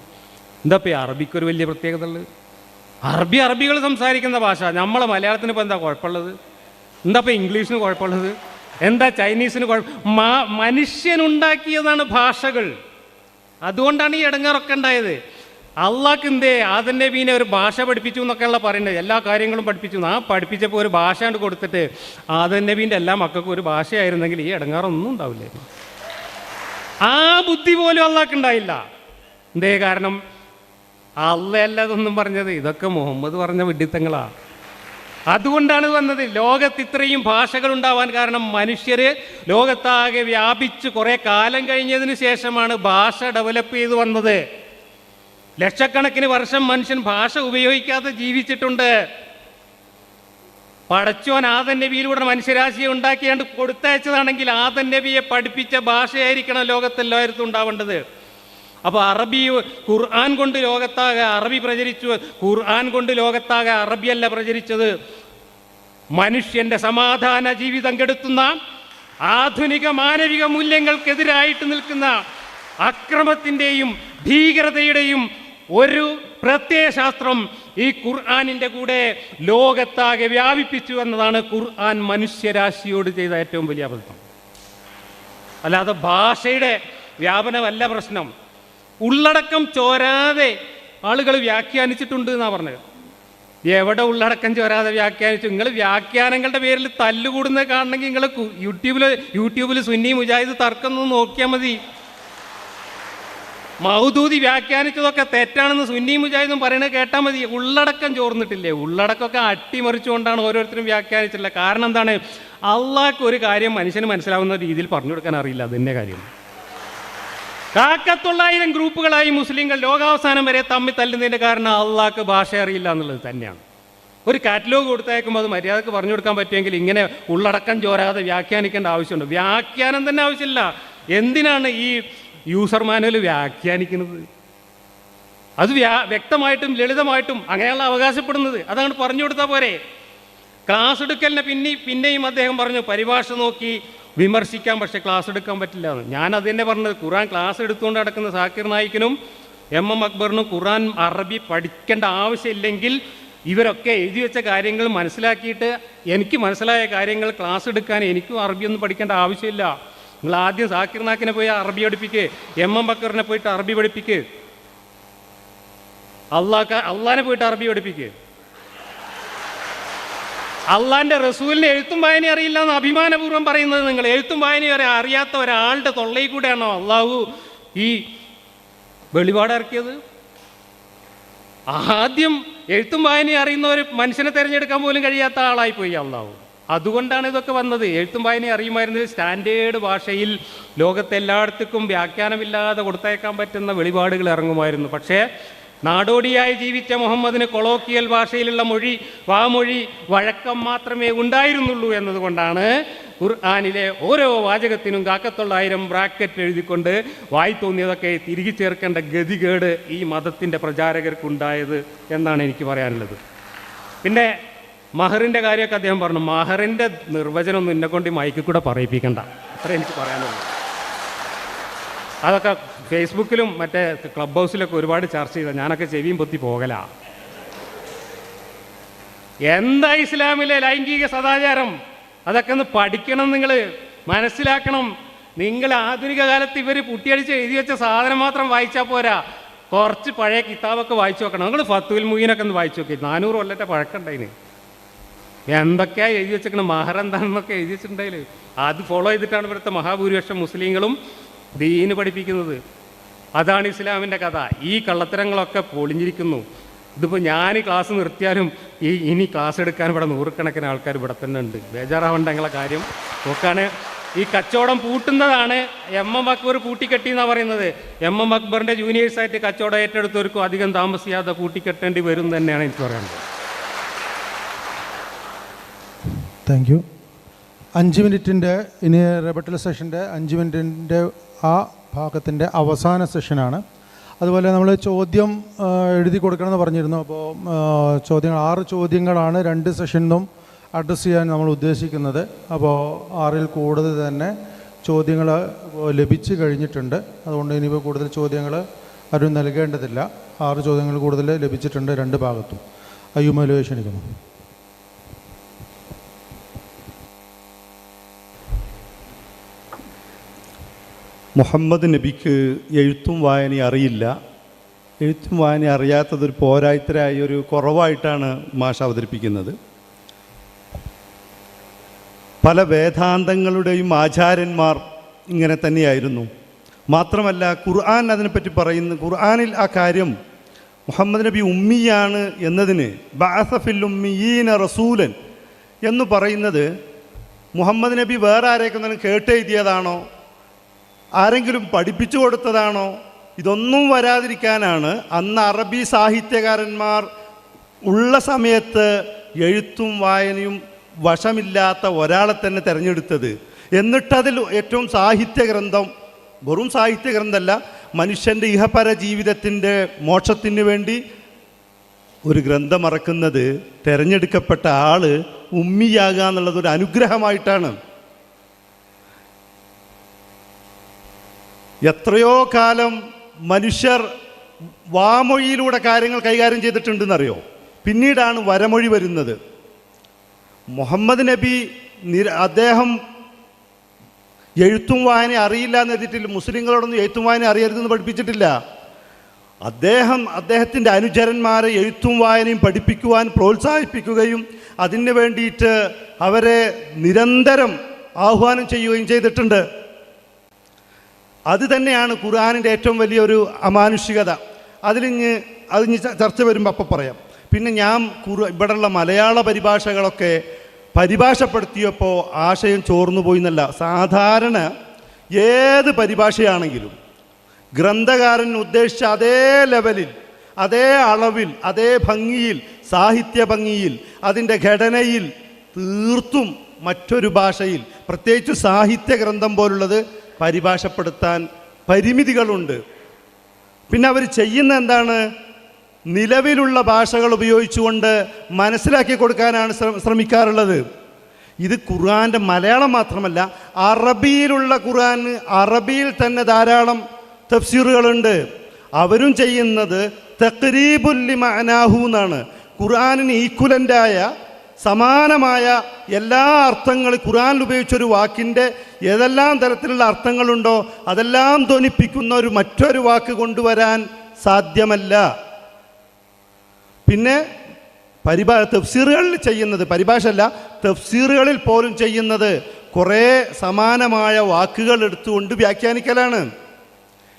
എന്താ ഇപ്പോൾ അറബിക്കൊരു വലിയ പ്രത്യേകത ഉള്ളത്? അറബികൾ സംസാരിക്കുന്ന ഭാഷ. നമ്മളെ മലയാളത്തിന് ഇപ്പോൾ എന്താ കുഴപ്പമുള്ളത്? എന്താ ഇപ്പോൾ ഇംഗ്ലീഷിന് കുഴപ്പമുള്ളത്? എന്താ ചൈനീസിന് മനുഷ്യനുണ്ടാക്കിയതാണ് ഭാഷകൾ. അതുകൊണ്ടാണ് ഈ ഇടങ്ങേറൊക്കെ ഉണ്ടായത്. അള്ളാഹ്ക്ക് എന്തേ ആദം നബീനെ ഒരു ഭാഷ പഠിപ്പിച്ചു എന്നൊക്കെയുള്ള പറയുന്നത്. എല്ലാ കാര്യങ്ങളും പഠിപ്പിച്ചു. ആ പഠിപ്പിച്ചപ്പോൾ ഒരു ഭാഷ കൊണ്ട് കൊടുത്തിട്ട് ആദം നബീൻ്റെ എല്ലാ മക്കൾക്കും ഒരു ഭാഷയായിരുന്നെങ്കിൽ ഈ ഇടങ്ങാറൊന്നും ഉണ്ടാവില്ലായിരുന്നു. ആ ബുദ്ധി പോലും അള്ളാഹ്ക്ക് ഉണ്ടായില്ല. എന്തേ കാരണം? അള്ളയല്ല ഇതൊന്നും പറഞ്ഞത്, ഇതൊക്കെ മുഹമ്മദ് പറഞ്ഞ വിഡ്ഢിത്തങ്ങളാ. അതുകൊണ്ടാണ് വന്നത്. ലോകത്ത് ഇത്രയും ഭാഷകൾ ഉണ്ടാവാൻ കാരണം മനുഷ്യർ ലോകത്താകെ വ്യാപിച്ച് കുറേ കാലം കഴിഞ്ഞതിന് ശേഷമാണ് ഭാഷ ഡെവലപ്പ് ചെയ്ത് വന്നത്. ലക്ഷക്കണക്കിന് വർഷം മനുഷ്യൻ ഭാഷ ഉപയോഗിക്കാതെ ജീവിച്ചിട്ടുണ്ട്. പടച്ചോൻ ആദം നബിയിലൂടെ മനുഷ്യരാശിയെ ഉണ്ടാക്കിയാണ്ട് കൊടുത്തയച്ചതാണെങ്കിൽ ആദം നബിയെ പഠിപ്പിച്ച ഭാഷയായിരിക്കണം ലോകത്തെല്ലായിടത്തും ഉണ്ടാവേണ്ടത്. അപ്പോൾ അറബി, ഖുർആൻ കൊണ്ട് ലോകത്താകെ അറബി പ്രചരിച്ചു. ഖുർആൻ കൊണ്ട് ലോകത്താകെ അറബിയല്ല പ്രചരിച്ചത്. മനുഷ്യൻ്റെ സമാധാന ജീവിതം കെടുത്തുന്ന ആധുനിക മാനവിക മൂല്യങ്ങൾക്കെതിരായിട്ട് നിൽക്കുന്ന അക്രമത്തിൻ്റെയും ഭീകരതയുടെയും ഒരു പ്രത്യയശാസ്ത്രം ഈ ഖുർആനിൻ്റെ കൂടെ ലോകത്താകെ വ്യാപിപ്പിച്ചു എന്നതാണ് ഖുർആൻ മനുഷ്യരാശിയോട് ചെയ്ത ഏറ്റവും വലിയ അബദ്ധം. അല്ലാതെ ഭാഷയുടെ വ്യാപനമല്ല പ്രശ്നം. ഉള്ളടക്കം ചോരാതെ ആളുകൾ വ്യാഖ്യാനിച്ചിട്ടുണ്ട് എന്നാണ് പറഞ്ഞത്. എവിടെ ഉള്ളടക്കം ചോരാതെ വ്യാഖ്യാനിച്ചു? നിങ്ങൾ വ്യാഖ്യാനങ്ങളുടെ പേരിൽ തല്ലുകൂടുന്നത് കാണണമെങ്കിൽ നിങ്ങൾ യൂട്യൂബിൽ സുന്നി മുജാഹിദ് തർക്കം നോക്കിയാൽ മതി. മൗദൂദി വ്യാഖ്യാനിച്ചതൊക്കെ തെറ്റാണെന്ന് സുന്നി മുജാഹിദും പറയണത് കേട്ടാൽ മതി. ഉള്ളടക്കം ചോർന്നിട്ടില്ലേ? ഉള്ളടക്കമൊക്കെ അട്ടിമറിച്ചുകൊണ്ടാണ് ഓരോരുത്തരും വ്യാഖ്യാനിച്ചിട്ടുള്ളത്. കാരണം എന്താണ്? അള്ളാഹ്ക്ക് ഒരു കാര്യം മനുഷ്യന് മനസ്സിലാവുന്ന രീതിയിൽ പറഞ്ഞു കൊടുക്കാൻ അറിയില്ല. അതിൻ്റെ കാര്യം. 1,000 ഗ്രൂപ്പുകളായി മുസ്ലിങ്ങൾ ലോകാവസാനം വരെ തമ്മിൽ തല്ലുന്നതിൻ്റെ കാരണം അള്ളാഹ്ക്ക് ഭാഷ അറിയില്ല എന്നുള്ളത് തന്നെയാണ്. ഒരു കാറ്റലോഗ് കൊടുത്തയക്കുമ്പോൾ അത് മര്യാദക്ക് പറഞ്ഞു കൊടുക്കാൻ പറ്റുമെങ്കിൽ ഇങ്ങനെ ഉള്ളടക്കം ചോരാതെ വ്യാഖ്യാനിക്കേണ്ട ആവശ്യമുണ്ട്. വ്യാഖ്യാനം തന്നെ ആവശ്യമില്ല. എന്തിനാണ് ഈ യൂസർ മാനുവൽ വ്യാഖ്യാനിക്കുന്നത്? അത് വ്യക്തമായിട്ടും ലളിതമായിട്ടും അങ്ങനെയുള്ള അവകാശപ്പെടുന്നത് അതാണ് പറഞ്ഞു കൊടുത്താൽ പോരെ. ക്ലാസ് എടുക്കലിനെ പിന്നെയും അദ്ദേഹം പറഞ്ഞു പരിഭാഷ നോക്കി വിമർശിക്കാം, പക്ഷേ ക്ലാസ് എടുക്കാൻ പറ്റില്ല എന്ന്. ഞാനത് തന്നെ പറഞ്ഞത്. ഖുർആൻ ക്ലാസ് എടുത്തുകൊണ്ട് നടക്കുന്ന സാക്കിർ നായിക്കിനും MM അക്ബറിനും ഖുർആൻ അറബി പഠിക്കേണ്ട ആവശ്യമില്ലെങ്കിൽ ഇവരൊക്കെ എഴുതി വെച്ച കാര്യങ്ങൾ മനസ്സിലാക്കിയിട്ട് എനിക്ക് മനസ്സിലായ കാര്യങ്ങൾ ക്ലാസ് എടുക്കാൻ എനിക്കും അറബിയൊന്നും പഠിക്കേണ്ട ആവശ്യമില്ല. നിങ്ങൾ ആദ്യം സാക്കിർ നാക്കിനെ പോയി അറബി പഠിപ്പിക്ക്, MM അക്ബറിനെ പോയിട്ട് അറബി പഠിപ്പിക്ക്, അള്ളാഹിനെ പോയിട്ട് അറബി പഠിപ്പിക്ക്. അള്ളാഹിൻ്റെ റസൂലിനെ എഴുത്തും വായന അറിയില്ല എന്ന് അഭിമാനപൂർവ്വം പറയുന്നത് നിങ്ങൾ. എഴുത്തും വായനയും വരെ അറിയാത്ത ഒരാളുടെ തൊള്ളയിൽ കൂടെയാണോ അള്ളാഹു ഈ വെളിപാട് ഇറക്കിയത്? ആദ്യം എഴുത്തും വായനയും അറിയുന്ന ഒരു മനുഷ്യനെ തിരഞ്ഞെടുക്കാൻ പോലും കഴിയാത്ത ആളായിപ്പോയി അള്ളാഹു. അതുകൊണ്ടാണ് ഇതൊക്കെ വന്നത്. എഴുത്തും വായനയും അറിയുമായിരുന്നത് സ്റ്റാൻഡേർഡ് ഭാഷയിൽ ലോകത്തെല്ലായിടത്തേക്കും വ്യാഖ്യാനമില്ലാതെ കൊടുത്തയക്കാൻ പറ്റുന്ന വെളിപാടുകൾ ഇറങ്ങുമായിരുന്നു. പക്ഷേ നാടോടിയായി ജീവിച്ച മുഹമ്മദിന് കൊളോക്കിയൽ ഭാഷയിലുള്ള വാമൊഴി വഴക്കം മാത്രമേ ഉണ്ടായിരുന്നുള്ളൂ എന്നതുകൊണ്ടാണ് ഖുർആനിലെ ഓരോ വാചകത്തിനും 1,000 ബ്രാക്കറ്റ് എഴുതിക്കൊണ്ട് വായി തോന്നിയതൊക്കെ തിരികെ ചേർക്കേണ്ട ഗതികേട് ഈ മതത്തിൻ്റെ പ്രചാരകർക്കുണ്ടായത് എന്നാണ് എനിക്ക് പറയാനുള്ളത്. പിന്നെ മഹറിൻ്റെ കാര്യമൊക്കെ അദ്ദേഹം പറഞ്ഞു. മഹറിൻ്റെ നിർവചനമൊന്നും എന്നെക്കൊണ്ട് മൈക്കിൽ കൂടെ പറയിപ്പിക്കണ്ട, അത്ര എനിക്ക് പറയാനുള്ളൂ. അതൊക്കെ ഫേസ്ബുക്കിലും മറ്റേ ക്ലബ് ഹൗസിലൊക്കെ ഒരുപാട് ചർച്ച ചെയ്ത ഞാനൊക്കെ ചെവിയും പൊത്തി പോകലാ. എന്താ ഇസ്ലാമിലെ ലൈംഗിക സദാചാരം? അതൊക്കെ ഒന്ന് പഠിക്കണം, നിങ്ങൾ മനസ്സിലാക്കണം. നിങ്ങൾ ആധുനിക കാലത്ത് ഇവർ പുട്ടിയടിച്ച് എഴുതി വെച്ച സാധനം മാത്രം വായിച്ചാൽ പോരാ, കുറച്ച് പഴയ കിതാബൊക്കെ വായിച്ചു നോക്കണം. നിങ്ങൾ ഫത്തുൽ മുഈനൊക്കെ ഒന്ന് വായിച്ചു നോക്കി. 400 കൊല്ലത്തെ പഴക്കമുണ്ടായിന്. എന്തൊക്കെയാണ് എഴുതി വെച്ചേക്കണം, മഹർ എന്താണെന്നൊക്കെ എഴുതി വെച്ചിട്ടുണ്ടായില്. അത് ഫോളോ ചെയ്തിട്ടാണ് ഇവിടുത്തെ മഹാഭൂരിപക്ഷം മുസ്ലിങ്ങളും ദീന് പഠിപ്പിക്കുന്നത്. അതാണ് ഇസ്ലാമിൻ്റെ കഥ. ഈ കള്ളത്തരങ്ങളൊക്കെ പൊളിഞ്ഞിരിക്കുന്നു. ഇതിപ്പോൾ ഞാൻ ക്ലാസ് നിർത്തിയാലും ഇനി ക്ലാസ് എടുക്കാൻ ഇവിടെ 100 ആൾക്കാർ ഇവിടെ തന്നെ ഉണ്ട്. ബേജാറാവേണ്ട ഞങ്ങളെ കാര്യം നോക്കാണ്. ഈ കച്ചവടം പൂട്ടുന്നതാണ് MM അക്ബർ പൂട്ടിക്കെട്ടി എന്നാണ് പറയുന്നത്. MM അക്ബറിൻ്റെ ജൂനിയേഴ്സായിട്ട് കച്ചവടം ഏറ്റെടുത്തവർക്കും അധികം താമസിയാതെ പൂട്ടിക്കെട്ടേണ്ടി വരും തന്നെയാണ് എനിക്ക് പറയാനുള്ളത്. Thank you. 5 മിനിറ്റിൻ്റെ ഇനി റെബട്ടൽ സെഷൻ്റെ 5 മിനിറ്റിൻ്റെ ആ ഭാഗത്തിൻ്റെ അവസാന സെഷനാണ്. അതുപോലെ നമ്മൾ ചോദ്യം എഴുതി കൊടുക്കണമെന്ന് പറഞ്ഞിരുന്നു. അപ്പോൾ ചോദ്യങ്ങൾ 6 ചോദ്യങ്ങളാണ് 2 സെഷനിലും അഡ്രസ്സ് ചെയ്യാൻ നമ്മൾ ഉദ്ദേശിക്കുന്നത്. അപ്പോൾ 6-ൽ കൂടുതൽ തന്നെ ചോദ്യങ്ങൾ ലഭിച്ചു കഴിഞ്ഞിട്ടുണ്ട്. അതുകൊണ്ട് ഇനിയിപ്പോൾ കൂടുതൽ ചോദ്യങ്ങൾ ആരും നൽകേണ്ടതില്ല. 6 ചോദ്യങ്ങൾ കൂടുതൽ ലഭിച്ചിട്ടുണ്ട് 2 ഭാഗത്തും. അയ്യൂമലു ക്ഷണിക്കുന്നു. മുഹമ്മദ് നബിക്ക് എഴുത്തും വായനയും അറിയില്ല. എഴുത്തും വായന അറിയാത്തതൊരു പോരായ്മയായി ഒരു കുറവായിട്ടാണ് മാഷ് അവതരിപ്പിക്കുന്നത്. പല വേദാന്തങ്ങളുടെയും ആചാര്യന്മാർ ഇങ്ങനെ തന്നെയായിരുന്നു. മാത്രമല്ല ഖുർആൻ അതിനെപ്പറ്റി പറയുന്നു. ഖുർആനിൽ ആ കാര്യം മുഹമ്മദ് നബി ഉമ്മിയാണ് എന്നതിന് ബഅസഫിൽ ഉമ്മിയീന റസൂലൻ എന്ന് പറയുന്നത് മുഹമ്മദ് നബി വേറെ ആരെയൊക്കെ കേട്ടെഴുതിയതാണോ, ആരെങ്കിലും പഠിപ്പിച്ചു കൊടുത്തതാണോ, ഇതൊന്നും വരാതിരിക്കാനാണ് അന്ന് അറബി സാഹിത്യകാരന്മാർ ഉള്ള സമയത്ത് എഴുത്തും വായനയും വശമില്ലാത്ത ഒരാളെ തന്നെ തിരഞ്ഞെടുത്തത്. എന്നിട്ടതിൽ ഏറ്റവും സാഹിത്യഗ്രന്ഥം, വെറും സാഹിത്യഗ്രന്ഥമല്ല, മനുഷ്യൻ്റെ ഇഹപര ജീവിതത്തിൻ്റെ മോക്ഷത്തിന് വേണ്ടി ഒരു ഗ്രന്ഥം ഇറക്കുന്നത് തിരഞ്ഞെടുക്കപ്പെട്ട ആൾ ഉമ്മിയാകുക എന്നുള്ളതൊരു അനുഗ്രഹമായിട്ടാണ്. എത്രയോ കാലം മനുഷ്യർ വാമൊഴിയിലൂടെ കാര്യങ്ങൾ കൈകാര്യം ചെയ്തിട്ടുണ്ടെന്നറിയോ? പിന്നീടാണ് വരമൊഴി വരുന്നത്. മുഹമ്മദ് നബി അദ്ദേഹം എഴുത്തും വായന അറിയില്ല എന്ന് എഴുതിയിട്ടില്ല. മുസ്ലിങ്ങളോടൊന്നും എഴുത്തും വായന അറിയരുതെന്ന് പഠിപ്പിച്ചിട്ടില്ല. അദ്ദേഹത്തിൻ്റെ അനുചരന്മാരെ എഴുത്തും വായനയും പഠിപ്പിക്കുവാൻ പ്രോത്സാഹിപ്പിക്കുകയും അതിന് വേണ്ടിയിട്ട് അവരെ നിരന്തരം ആഹ്വാനം ചെയ്യുകയും ചെയ്തിട്ടുണ്ട്. അത് തന്നെയാണ് ഖുർആനിൻ്റെ ഏറ്റവും വലിയൊരു അമാനുഷികത. അതിന് ചർച്ച വരുമ്പോൾ അപ്പം പറയാം. പിന്നെ ഞാൻ ഇവിടെയുള്ള മലയാള പരിഭാഷകളൊക്കെ പരിഭാഷപ്പെടുത്തിയപ്പോൾ ആശയം ചോർന്നു പോയി എന്നല്ല. സാധാരണ ഏത് പരിഭാഷയാണെങ്കിലും ഗ്രന്ഥകാരൻ ഉദ്ദേശിച്ച അതേ ലെവലിൽ, അതേ അളവിൽ, അതേ ഭംഗിയിൽ, സാഹിത്യ ഭംഗിയിൽ, അതിൻ്റെ ഘടനയിൽ തീർത്തും മറ്റൊരു ഭാഷയിൽ, പ്രത്യേകിച്ച് സാഹിത്യ ഗ്രന്ഥം പോലുള്ളത് പരിഭാഷപ്പെടുത്താൻ പരിമിതികളുണ്ട്. പിന്നെ അവർ ചെയ്യുന്ന എന്താണ്? നിലവിലുള്ള ഭാഷകൾ ഉപയോഗിച്ചുകൊണ്ട് മനസ്സിലാക്കി കൊടുക്കാനാണ് ശ്രമിക്കാറുള്ളത്. ഇത് ഖുർആൻ്റെ മലയാളം മാത്രമല്ല, അറബിയിലുള്ള ഖുർആന് അറബിയിൽ തന്നെ ധാരാളം തഫ്സീറുകളുണ്ട്. അവരും ചെയ്യുന്നത് തഖ്രീബുൽ ലിമഅനാഹു എന്നാണ്. ഖുർആനിന് ഈക്വലൻ്റായ സമാനമായ എല്ലാ അർത്ഥങ്ങളും ഖുർആനിൽ ഉപയോഗിച്ചൊരു വാക്കിൻ്റെ ഏതെല്ലാം തരത്തിലുള്ള അർത്ഥങ്ങളുണ്ടോ അതെല്ലാം ധ്വനിപ്പിക്കുന്ന മറ്റൊരു വാക്ക് കൊണ്ടുവരാൻ സാധ്യമല്ല. പിന്നെ തഫ്സീറുകളിൽ ചെയ്യുന്നത്, പരിഭാഷ അല്ല, തഫ്സീറുകളിൽ പോലും ചെയ്യുന്നത് കുറേ സമാനമായ വാക്കുകൾ എടുത്തുകൊണ്ട് വ്യാഖ്യാനിക്കലാണ്.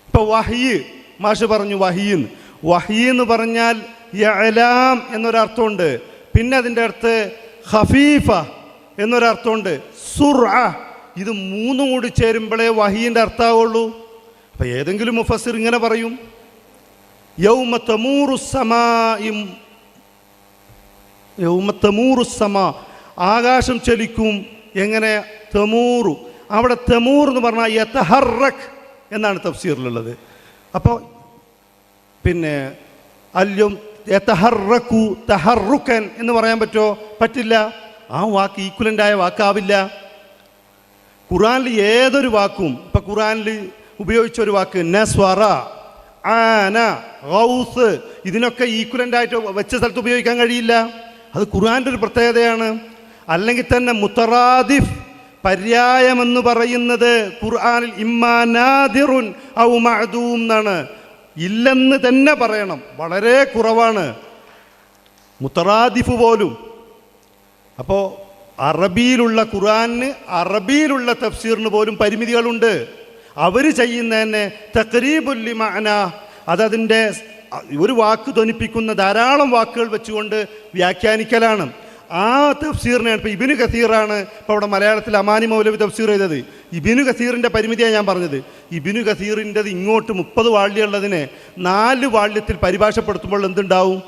ഇപ്പോൾ വഹ്യ്, മാഷ് പറഞ്ഞു വഹ്യ്. വഹ്യ് എന്ന് പറഞ്ഞാൽ യഅലാം എന്നൊരർത്ഥമുണ്ട്. പിന്നെ അതിൻ്റെ അടുത്ത് ഖഫീഫ എന്നൊരർത്ഥമുണ്ട്, സുർഅ. ഇത് മൂന്നും കൂടി ചേരുമ്പോഴേ വഹീൻ്റെ അർത്ഥമാവുള്ളൂ. അപ്പം ഏതെങ്കിലും മുഫസ്സിർ ഇങ്ങനെ പറയും, യൗമ തമൂറു സമാ, ആകാശം ചലിക്കും. എങ്ങനെ? തമൂറു. അവിടെ തമൂർ എന്ന് പറഞ്ഞാൽ യതഹറക് എന്നാണ് തഫ്സീറിലുള്ളത്. അപ്പോൾ പിന്നെ അല്യം യതഹറകു തഹറുക്കൻ എന്ന് പറയാൻ പറ്റുമോ? പറ്റില്ല. ആ വാക്ക് ഈക്വലൻ്റായ വാക്കാവില്ല. ഖുർആനിൽ ഏതൊരു വാക്കും, ഇപ്പം ഖുർആനിൽ ഉപയോഗിച്ചൊരു വാക്ക് നസ്വറ, ആന, ഗൗസ്, ഇതിനൊക്കെ ഈക്വലൻ്റായിട്ട് വെച്ച സ്ഥലത്ത് ഉപയോഗിക്കാൻ കഴിയില്ല. അത് ഖുർആൻ്റെ ഒരു പ്രത്യേകതയാണ്. അല്ലെങ്കിൽ തന്നെ മുത്തറാദിഫ്, പര്യായമെന്ന് പറയുന്നത് ഖുർആനിൽ ഇമ്മാ നാദിറുൻ ഔ മഅദൂം എന്നാണ്. ഇല്ലെന്ന് തന്നെ പറയണം, വളരെ കുറവാണ് മുത്തറാദിഫ് പോലും. അപ്പോൾ അറബിയിലുള്ള ഖുർആനിന്, അറബിയിലുള്ള തഫ്സീറിന് പോലും പരിമിതികളുണ്ട്. അവർ ചെയ്യുന്നതന്നെ തഖ്രീബുൽ ലിമഅന, അതതിൻ്റെ ഒരു വാക്ക് ധ്വനിപ്പിക്കുന്ന ധാരാളം വാക്കുകൾ വെച്ചുകൊണ്ട് വ്യാഖ്യാനിക്കലാണ്. ആ തഫ്സീറിനെയാണ് ഇപ്പോൾ ഇബ്നു കസീറാണ് ഇപ്പോൾ അവിടെ മലയാളത്തിൽ അമാനി മൗലവി തഫ്സീർ ചെയ്തത്. ഇബ്നു കസീറിൻ്റെ പരിമിതിയാണ് ഞാൻ പറഞ്ഞത്. ഇബ്നു കസീറിൻ്റെത് ഇങ്ങോട്ട് 30 വാള്യമുള്ളതിനെ 4 വാള്യത്തിൽ പരിഭാഷപ്പെടുത്തുമ്പോൾ എന്തുണ്ടാവും?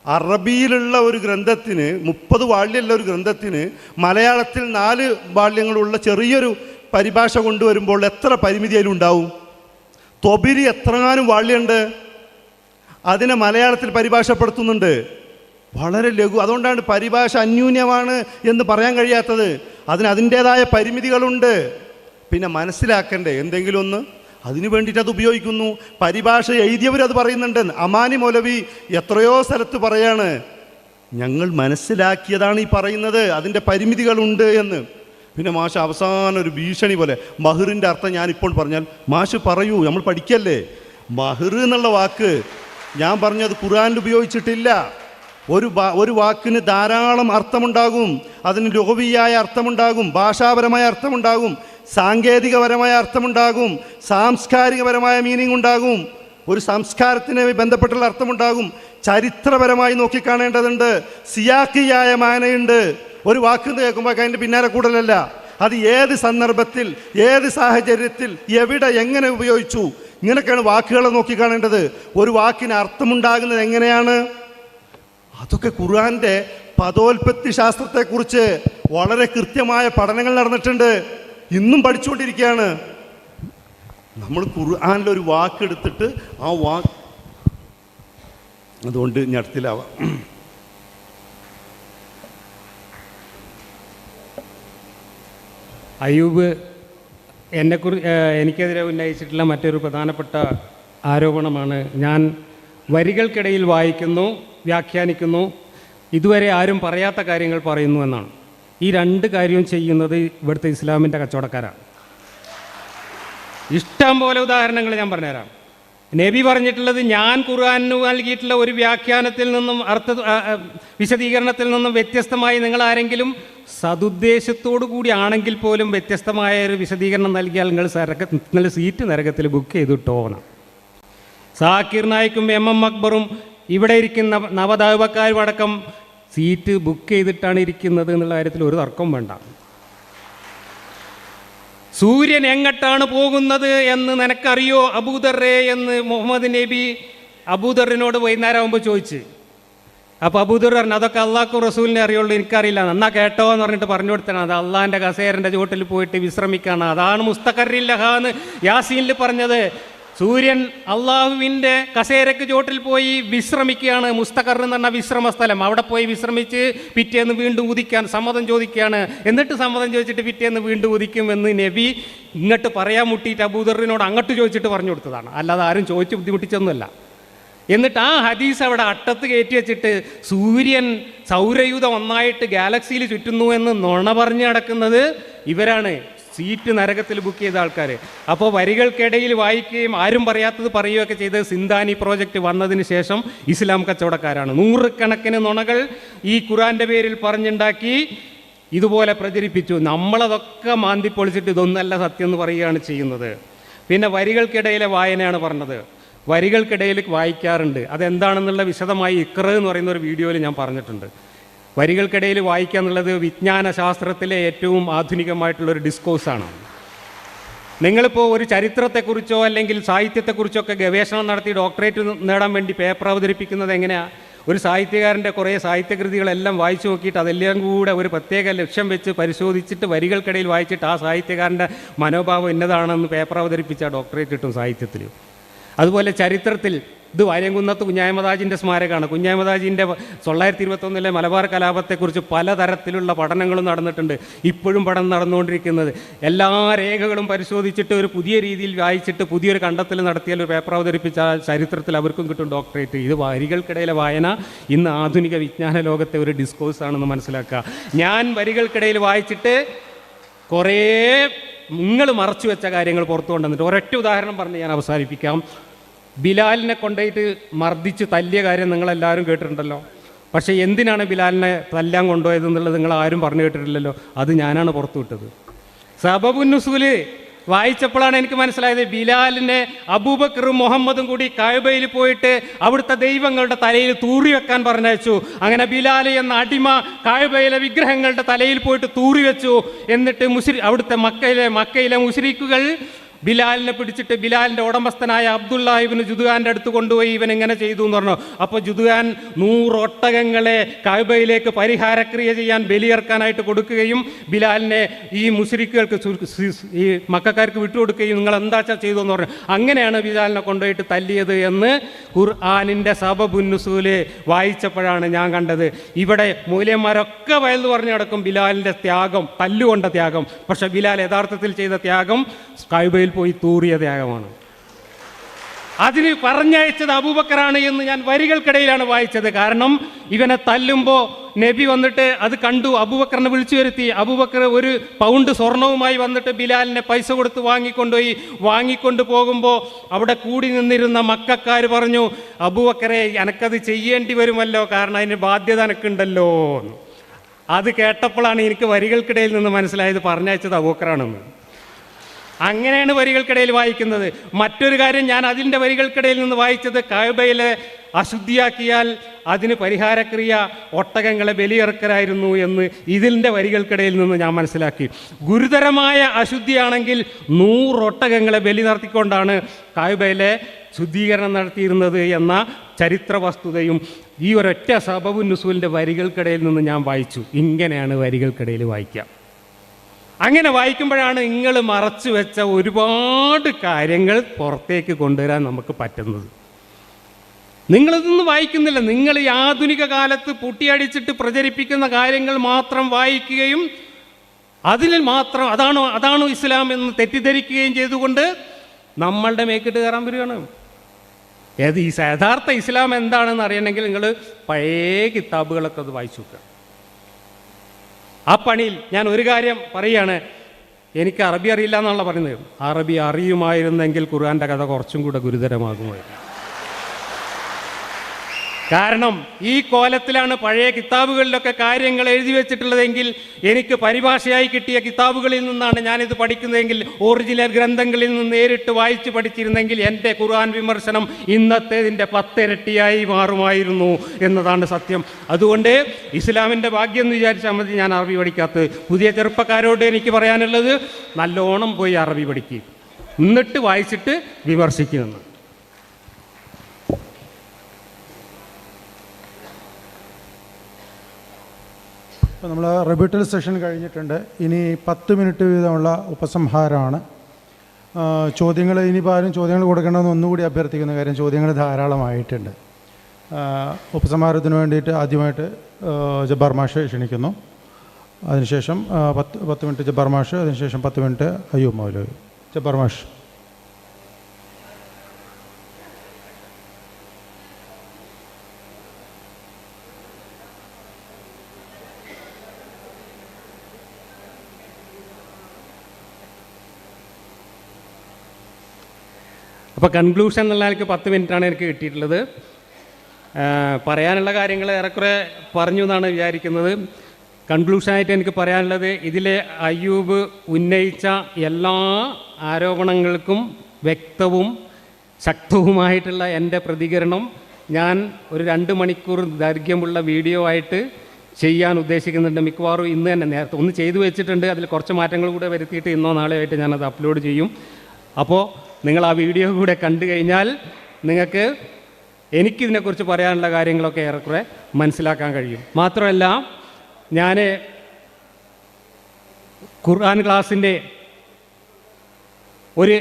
അറബിയിലുള്ള ഒരു ഗ്രന്ഥത്തിന് 30 വാള്യമുള്ള ഒരു ഗ്രന്ഥത്തിന് മലയാളത്തിൽ 4 വാള്യങ്ങളുള്ള ചെറിയൊരു പരിഭാഷ കൊണ്ടുവരുമ്പോൾ എത്ര പരിമിതി അതിലുണ്ടാവും? തൊബിരി എത്രങ്ങാനും വാള്യമുണ്ട്, അതിനെ മലയാളത്തിൽ പരിഭാഷപ്പെടുത്തുന്നുണ്ട്. വളരെ ലഘു. അതുകൊണ്ടാണ് പരിഭാഷ അന്യൂന്യമാണ് എന്ന് പറയാൻ കഴിയാത്തത്. അതിൻ്റേതായ പരിമിതികളുണ്ട്. പിന്നെ മനസ്സിലാക്കണ്ടേ എന്തെങ്കിലും ഒന്ന്, അതിനു വേണ്ടിയിട്ട് അത് ഉപയോഗിക്കുന്നു. പരിഭാഷ എഴുതിയവരത് പറയുന്നുണ്ട്. അമാനി മൗലവി എത്രയോ സ്ഥലത്ത് പറയാണ്, ഞങ്ങൾ മനസ്സിലാക്കിയതാണ് ഈ പറയുന്നത്, അതിൻ്റെ പരിമിതികളുണ്ട് എന്ന്. പിന്നെ മാഷ് അവസാനം ഒരു ഭീഷണി പോലെ, മഹറിൻ്റെ അർത്ഥം ഞാനിപ്പോൾ പറഞ്ഞാൽ മാഷ് പറയൂ, നമ്മൾ പഠിക്കല്ലേ, മഹർ എന്നുള്ള വാക്ക് ഞാൻ പറഞ്ഞത് ഖുർആനിൽ ഉപയോഗിച്ചിട്ടില്ല. ഒരു വാക്കിന് ധാരാളം അർത്ഥമുണ്ടാകും. അതിന് ലുഗവിയായ അർത്ഥമുണ്ടാകും, ഭാഷാപരമായ അർത്ഥമുണ്ടാകും, സാങ്കേതികപരമായ അർത്ഥമുണ്ടാകും, സാംസ്കാരികപരമായ മീനിങ് ഉണ്ടാകും, ഒരു സംസ്കാരത്തിന് ബന്ധപ്പെട്ടുള്ള അർത്ഥമുണ്ടാകും. ചരിത്രപരമായി നോക്കിക്കാണേണ്ടതുണ്ട്. സിയാക്കിയായ മാനയുണ്ട്. ഒരു വാക്ക് കേൾക്കുമ്പോൾ അതിൻ്റെ പിന്നാലെ കൂടലല്ല. അത് ഏത് സന്ദർഭത്തിൽ, ഏത് സാഹചര്യത്തിൽ, എവിടെ, എങ്ങനെ ഉപയോഗിച്ചു, ഇങ്ങനെയൊക്കെയാണ് വാക്കുകളെ നോക്കിക്കാണേണ്ടത്. ഒരു വാക്കിന് അർത്ഥമുണ്ടാകുന്നത് എങ്ങനെയാണ്? അതൊക്കെ ഖുർആന്റെ പദോൽപത്തി ശാസ്ത്രത്തെക്കുറിച്ച് വളരെ കൃത്യമായ പഠനങ്ങൾ നടന്നിട്ടുണ്ട്. ഇന്നും പഠിച്ചുകൊണ്ടിരിക്കുകയാണ്. നമ്മൾ ഖുർആനിലൊരു വാക്കെടുത്തിട്ട് ആ വാക്ക് അതുകൊണ്ട് ഞടത്തിലാവാം. അയ്യൂബ് എനിക്കെതിരെ ഉന്നയിച്ചിട്ടുള്ള മറ്റൊരു പ്രധാനപ്പെട്ട ആരോപണമാണ്, ഞാൻ വരികൾക്കിടയിൽ വായിക്കുന്നു, വ്യാഖ്യാനിക്കുന്നു, ഇതുവരെ ആരും പറയാത്ത കാര്യങ്ങൾ പറയുന്നു എന്നാണ്. ഈ രണ്ട് കാര്യവും ചെയ്യുന്നത് ഇവിടുത്തെ ഇസ്ലാമിൻ്റെ കച്ചവടക്കാരാണ്. ഇഷ്ടം പോലെ ഉദാഹരണങ്ങൾ ഞാൻ പറഞ്ഞുതരാം. നബി പറഞ്ഞിട്ടുള്ളത്, ഞാൻ ഖുർആനിന് നൽകിയിട്ടുള്ള ഒരു വ്യാഖ്യാനത്തിൽ നിന്നും വിശദീകരണത്തിൽ നിന്നും വ്യത്യസ്തമായി നിങ്ങൾ ആരെങ്കിലും സതുദ്ദേശത്തോടു കൂടി ആണെങ്കിൽ പോലും വ്യത്യസ്തമായ ഒരു വിശദീകരണം നൽകിയാൽ നിങ്ങൾ സീറ്റ് നരകത്തിൽ ബുക്ക് ചെയ്തിട്ടോ എന്നാണ്. സാക്കിർ നായിക്കും MM അക്ബറും ഇവിടെ ഇരിക്കുന്ന നവദാപക്കാരും അടക്കം സീറ്റ് ബുക്ക് ചെയ്തിട്ടാണ് ഇരിക്കുന്നത് എന്നുള്ള കാര്യത്തിൽ ഒരു തർക്കം വേണ്ട. സൂര്യൻ എങ്ങോട്ടാണ് പോകുന്നത് എന്ന് നിനക്കറിയോ അബൂദർറേ എന്ന് മുഹമ്മദ് നബി അബൂദറിനോട് വൈകുന്നേരം ആകുമ്പോൾ ചോദിച്ച്. അപ്പോൾ അബൂദർ പറഞ്ഞു, അതൊക്കെ അള്ളാഹ്ക്കും റസൂലിനെ അറിയുള്ളൂ, എനിക്കറിയില്ല. എന്നാ കേട്ടോ എന്ന് പറഞ്ഞിട്ട് പറഞ്ഞു കൊടുത്താണ്. അത് അള്ളാഹിൻ്റെ കസേരൻ്റെ ചുവട്ടിൽ പോയിട്ട് വിശ്രമിക്കുകയാണ്. അതാണ് മുസ്തഖറില്ലഹാന്ന് യാസീനിൽ പറഞ്ഞത്. സൂര്യൻ അള്ളാഹുവിൻ്റെ കസേരയ്ക്ക് ചോട്ടിൽ പോയി വിശ്രമിക്കുകയാണ്. മുസ്തഖർ എന്ന് പറഞ്ഞാൽ വിശ്രമ സ്ഥലം. അവിടെ പോയി വിശ്രമിച്ച് പിറ്റേന്ന് വീണ്ടും ഉദിക്കാൻ സമ്മതം ചോദിക്കുകയാണ്. എന്നിട്ട് സമ്മതം ചോദിച്ചിട്ട് പിറ്റേന്ന് വീണ്ടും ഉദിക്കുമെന്ന് നബി ഇങ്ങോട്ട് പറയാൻ മുട്ടിയിട്ട് അബൂദറിനോട് അങ്ങോട്ട് ചോദിച്ചിട്ട് പറഞ്ഞു കൊടുത്തതാണ്. അല്ലാതെ ആരും ചോദിച്ച് ബുദ്ധിമുട്ടിച്ചൊന്നുമല്ല. എന്നിട്ട് ആ ഹദീസ് അവിടെ അട്ടത്ത് കയറ്റി വെച്ചിട്ട് സൂര്യൻ സൗരയൂഥം ഒന്നായിട്ട് ഗാലക്സിയിൽ ചുറ്റുന്നു എന്ന് നുണ പറഞ്ഞു നടക്കുന്നത് ഇവരാണ്, സീറ്റ് നരകത്തിൽ ബുക്ക് ചെയ്ത ആൾക്കാർ. അപ്പോൾ വരികൾക്കിടയിൽ വായിക്കുകയും ആരും പറയാത്തത് പറയുകയൊക്കെ ചെയ്ത് സിന്ധാനി പ്രോജക്റ്റ് വന്നതിന് ശേഷം ഇസ്ലാം കച്ചവടക്കാരാണ്. നൂറുകണക്കിന് നുണകൾ ഈ ഖുർആന്റെ പേരിൽ പറഞ്ഞുണ്ടാക്കി ഇതുപോലെ പ്രചരിപ്പിച്ചു. നമ്മളതൊക്കെ മാന്തി പൊളിച്ചിട്ട് ഇതൊന്നല്ല സത്യം എന്ന് പറയുകയാണ് ചെയ്യുന്നത്. പിന്നെ വരികൾക്കിടയിലെ വായനയാണ് പറഞ്ഞത്. വരികൾക്കിടയിൽ വായിക്കാറുണ്ട്. അതെന്താണെന്നുള്ള വിശദമായി ഇഖ്റ എന്ന് പറയുന്ന ഒരു വീഡിയോയിൽ ഞാൻ പറഞ്ഞിട്ടുണ്ട്. വരികൾക്കിടയിൽ വായിക്കുക എന്നുള്ളത് വിജ്ഞാന ശാസ്ത്രത്തിലെ ഏറ്റവും ആധുനികമായിട്ടുള്ളൊരു ഡിസ്കോഴ്സാണ്. നിങ്ങളിപ്പോൾ ഒരു ചരിത്രത്തെക്കുറിച്ചോ അല്ലെങ്കിൽ സാഹിത്യത്തെക്കുറിച്ചോ ഒക്കെ ഗവേഷണം നടത്തി ഡോക്ടറേറ്റ് നേടാൻ വേണ്ടി പേപ്പർ അവതരിപ്പിക്കുന്നത് എങ്ങനെയാണ്? ഒരു സാഹിത്യകാരൻ്റെ കുറേ സാഹിത്യകൃതികളെല്ലാം വായിച്ചു നോക്കിയിട്ട് അതെല്ലാം കൂടെ ഒരു പ്രത്യേക ലക്ഷ്യം വെച്ച് പരിശോധിച്ചിട്ട് വരികൾക്കിടയിൽ വായിച്ചിട്ട് ആ സാഹിത്യകാരൻ്റെ മനോഭാവം എന്നതാണെന്ന് പേപ്പർ അവതരിപ്പിച്ച ഡോക്ടറേറ്റ് കിട്ടും സാഹിത്യത്തിൽ. അതുപോലെ ചരിത്രത്തിൽ ഇത് വാര്യംകുന്നത്ത് കുഞ്ഞായ്മദാജിൻ്റെ സ്മാരകമാണ്. കുഞ്ഞായ്മദാജിൻ്റെ 921 മലബാർ കലാപത്തെക്കുറിച്ച് പലതരത്തിലുള്ള പഠനങ്ങളും നടന്നിട്ടുണ്ട്. ഇപ്പോഴും പഠനം നടന്നുകൊണ്ടിരിക്കുന്നത്. എല്ലാ രേഖകളും പരിശോധിച്ചിട്ട് ഒരു പുതിയ രീതിയിൽ വായിച്ചിട്ട് പുതിയൊരു കണ്ടെത്തൽ നടത്തിയാൽ ഒരു പേപ്പർ അവതരിപ്പിച്ചാൽ ചരിത്രത്തിൽ അവർക്കും കിട്ടും ഡോക്ടറേറ്റ്. ഇത് വരികൾക്കിടയിലെ വായന ഇന്ന് ആധുനിക വിജ്ഞാന ലോകത്തെ ഒരു ഡിസ്കോഴ്സാണെന്ന് മനസ്സിലാക്കുക. ഞാൻ വരികൾക്കിടയിൽ വായിച്ചിട്ട് കുറേ നിങ്ങൾ മറച്ചു വെച്ച കാര്യങ്ങൾ പുറത്തു കൊണ്ടുവന്നിട്ട് ഒരൊറ്റ ഉദാഹരണം പറഞ്ഞ് ഞാൻ അവസാനിപ്പിക്കാം. ബിലാലിനെ കൊണ്ടുപോയിട്ട് മർദ്ദിച്ച് തല്ലിയ കാര്യം നിങ്ങളെല്ലാവരും കേട്ടിട്ടുണ്ടല്ലോ. പക്ഷേ എന്തിനാണ് ബിലാലിനെ തല്ലാൻ കൊണ്ടുപോയതെന്നുള്ളത് നിങ്ങൾ ആരും പറഞ്ഞു കേട്ടിട്ടില്ലല്ലോ. അത് ഞാനാണ് പുറത്തു വിട്ടത്. സബബുന്നുസൂല് വായിച്ചപ്പോഴാണ് എനിക്ക് മനസ്സിലായത്, ബിലാലിനെ അബൂബക്കറും മുഹമ്മദും കൂടി കഅബയിൽ പോയിട്ട് അവിടുത്തെ ദൈവങ്ങളുടെ തലയിൽ തൂറി വെക്കാൻ പറഞ്ഞയച്ചു. അങ്ങനെ ബിലാൽ എന്ന അടിമ കഅബയിലെ വിഗ്രഹങ്ങളുടെ തലയിൽ പോയിട്ട് തൂറി വെച്ചു. എന്നിട്ട് അവിടുത്തെ മക്കയിലെ മുശ്രിക്കുകൾ ബിലാലിനെ പിടിച്ചിട്ട് ബിലാലിൻ്റെ ഉടമസ്ഥനായ അബ്ദുള്ള ഇബ്നു ജുദ്ആന്റെ അടുത്ത് കൊണ്ടുപോയി ഇവൻ എങ്ങനെ ചെയ്തു എന്ന് പറഞ്ഞു. അപ്പോൾ ജുദ്ആൻ 100 ഒട്ടകങ്ങളെ കഅബയിലേക്ക് പരിഹാരക്രിയ ചെയ്യാൻ ബലിയർക്കാനായിട്ട് കൊടുക്കുകയും ബിലാലിനെ ഈ മുശ്രിക്കുകൾക്ക് ഈ മക്കക്കാർക്ക് വിട്ടുകൊടുക്കുകയും നിങ്ങൾ എന്താച്ചാ ചെയ്തു എന്ന് പറഞ്ഞു. അങ്ങനെയാണ് ബിലാലിനെ കൊണ്ടുപോയിട്ട് തല്ലിയത് എന്ന് ഖുർആനിൻ്റെ സബബുന്നുസൂല് വായിച്ചപ്പോഴാണ് ഞാൻ കണ്ടത്. ഇവിടെ മൂല്യന്മാരൊക്കെ വയലു പറഞ്ഞു നടക്കും ബിലാലിൻ്റെ ത്യാഗം, തല്ലുകൊണ്ട ത്യാഗം. പക്ഷെ ബിലാൽ യഥാർത്ഥത്തിൽ ചെയ്ത ത്യാഗം കഅബയിൽ പോയി തൂറിയ ത്യാഗമാണ്. അതിന് പറഞ്ഞയച്ചത് അബൂബക്കറാണ് എന്ന് ഞാൻ വരികൾക്കിടയിലാണ് വായിച്ചത്. കാരണം ഇവനെ തല്ലുമ്പോൾ നബി വന്നിട്ട് അത് കണ്ടു, അബൂബക്കറിനെ വിളിച്ചു വരുത്തി. അബൂബക്കർ 1 പൗണ്ട് സ്വർണവുമായി വന്നിട്ട് ബിലാലിനെ പൈസ കൊടുത്ത് വാങ്ങിക്കൊണ്ട് പോകുമ്പോൾ അവിടെ കൂടി നിന്നിരുന്ന മക്കാർ പറഞ്ഞു, അബൂബക്കറെ എനക്കത് ചെയ്യേണ്ടി വരുമല്ലോ, കാരണം അതിന് ബാധ്യത എനക്കുണ്ടല്ലോ. അത് കേട്ടപ്പോഴാണ് എനിക്ക് വരികൾക്കിടയിൽ നിന്ന് മനസ്സിലായത് പറഞ്ഞയച്ചത് അബൂബക്കറാണെന്ന്. അങ്ങനെയാണ് വരികൾക്കിടയിൽ വായിക്കുന്നത്. മറ്റൊരു കാര്യം, ഞാൻ അതിൻ്റെ വരികൾക്കിടയിൽ നിന്ന് വായിച്ചത് കഅബയിലെ അശുദ്ധിയാക്കിയാൽ അതിന് പരിഹാരക്രിയ ഒട്ടകങ്ങളെ ബലിയിറക്കലായിരുന്നു എന്ന് ഇതിൻ്റെ വരികൾക്കിടയിൽ നിന്ന് ഞാൻ മനസ്സിലാക്കി. ഗുരുതരമായ അശുദ്ധിയാണെങ്കിൽ 100 ഒട്ടകങ്ങളെ ബലി നടത്തിക്കൊണ്ടാണ് കഅബയിലെ ശുദ്ധീകരണം നടത്തിയിരുന്നത് എന്ന ചരിത്ര വസ്തുതയും ഈ ഒരൊറ്റ സബബുൻ നുസൂലിൻ്റെ വരികൾക്കിടയിൽ നിന്ന് ഞാൻ വായിച്ചു. ഇങ്ങനെയാണ് വരികൾക്കിടയിൽ വായിക്കുക. അങ്ങനെ വായിക്കുമ്പോഴാണ് നിങ്ങൾ മറച്ചു വെച്ച ഒരുപാട് കാര്യങ്ങൾ പുറത്തേക്ക് കൊണ്ടുവരാൻ നമുക്ക് പറ്റുന്നത്. നിങ്ങളിതൊന്നും വായിക്കുന്നില്ല. നിങ്ങൾ ഈ ആധുനിക കാലത്ത് പൊട്ടിയടിച്ചിട്ട് പ്രചരിപ്പിക്കുന്ന കാര്യങ്ങൾ മാത്രം വായിക്കുകയും അതിൽ മാത്രം അതാണോ ഇസ്ലാം എന്ന് തെറ്റിദ്ധരിക്കുകയും ചെയ്തുകൊണ്ട് നമ്മളുടെ മേക്കിട്ട് കയറാൻ വരികയാണ്. യഥാർത്ഥ ഇസ്ലാം എന്താണെന്ന് അറിയണമെങ്കിൽ നിങ്ങൾ പഴയ കിതാബുകളൊക്കെ അത് വായിച്ചു നോക്കുക. ആ പണിയിൽ ഞാൻ ഒരു കാര്യം പറയുകയാണ്, എനിക്ക് അറബി അറിയില്ല എന്നുള്ള പറയുന്നത്. അറബി അറിയുമായിരുന്നെങ്കിൽ ഖുർആൻ്റെ കഥ കുറച്ചും കൂടെ ഗുരുതരമാകുമായിരുന്നു. കാരണം ഈ കോലത്തിലാണ് പഴയ കിതാബുകളിലൊക്കെ കാര്യങ്ങൾ എഴുതി വെച്ചിട്ടുള്ളതെങ്കിൽ, എനിക്ക് പരിഭാഷയായി കിട്ടിയ കിതാബുകളിൽ നിന്നാണ് ഞാനിത് പഠിക്കുന്നതെങ്കിൽ, ഒറിജിനൽ ഗ്രന്ഥങ്ങളിൽ നിന്ന് നേരിട്ട് വായിച്ച് പഠിച്ചിരുന്നെങ്കിൽ എൻ്റെ ഖുർആൻ വിമർശനം ഇന്നത്തേതിൻ്റെ 10 ഇരട്ടിയായി മാറുമായിരുന്നു എന്നതാണ് സത്യം. അതുകൊണ്ട് ഇസ്ലാമിൻ്റെ ഭാഗ്യം എന്ന് വിചാരിച്ചാൽ മതി ഞാൻ അറബി പഠിക്കാത്തത്. പുതിയ ചെറുപ്പക്കാരോട് എനിക്ക് പറയാനുള്ളത്, നല്ലോണം പോയി അറബി പഠിക്കുക, എന്നിട്ട് വായിച്ചിട്ട് വിമർശിക്കുന്നു. അപ്പോൾ നമ്മൾ റിബട്ടൽ സെഷൻ കഴിഞ്ഞിട്ടുണ്ട്. ഇനി 10 മിനിറ്റ് വീതമുള്ള ഉപസംഹാരമാണ്. ചോദ്യങ്ങൾ ഇനിയിപ്പോൾ ആരും ചോദ്യങ്ങൾ കൊടുക്കണമെന്ന് ഒന്നുകൂടി അഭ്യർത്ഥിക്കുന്ന കാര്യം, ചോദ്യങ്ങൾ ധാരാളമായിട്ടുണ്ട്. ഉപസംഹാരത്തിന് വേണ്ടിയിട്ട് ആദ്യമായിട്ട് ജബ്ബാർ മാഷ് ക്ഷണിക്കുന്നു. അതിനുശേഷം 10 മിനിറ്റ് ജബ്ബാർ മാഷ്, അതിനുശേഷം 10 മിനിറ്റ് അയ്യൂബ് മൗലവി. ജബ്ബാർ മാഷ്. അപ്പോൾ കൺക്ലൂഷൻ എന്നുള്ള എനിക്ക് 10 മിനിറ്റാണ് എനിക്ക് കിട്ടിയിട്ടുള്ളത്. പറയാനുള്ള കാര്യങ്ങൾ ഏറെക്കുറെ പറഞ്ഞു എന്നാണ് വിചാരിക്കുന്നത്. കൺക്ലൂഷനായിട്ട് എനിക്ക് പറയാനുള്ളത്, ഇതിലെ അയ്യൂബ് ഉന്നയിച്ച എല്ലാ ആരോപണങ്ങൾക്കും വ്യക്തവും ശക്തവുമായിട്ടുള്ള എൻ്റെ പ്രതികരണം ഞാൻ ഒരു 2 മണിക്കൂർ ദൈർഘ്യമുള്ള വീഡിയോ ആയിട്ട് ചെയ്യാൻ ഉദ്ദേശിക്കുന്നുണ്ട്. മിക്കവാറും ഇന്ന് തന്നെ, നേരത്തെ ഒന്ന് ചെയ്തു വെച്ചിട്ടുണ്ട്, അതിൽ കുറച്ച് മാറ്റങ്ങൾ കൂടെ വരുത്തിയിട്ട് ഇന്നോ നാളെയോ ആയിട്ട് ഞാനത് അപ്ലോഡ് ചെയ്യും. അപ്പോൾ നിങ്ങൾ ആ വീഡിയോ കൂടെ കണ്ടു കഴിഞ്ഞാൽ നിങ്ങൾക്ക് എനിക്കിതിനെക്കുറിച്ച് പറയാനുള്ള കാര്യങ്ങളൊക്കെ ഏറെക്കുറെ മനസ്സിലാക്കാൻ കഴിയും. മാത്രമല്ല, ഞാൻ ഖുർആൻ ക്ലാസ്സിൻ്റെ ഒരു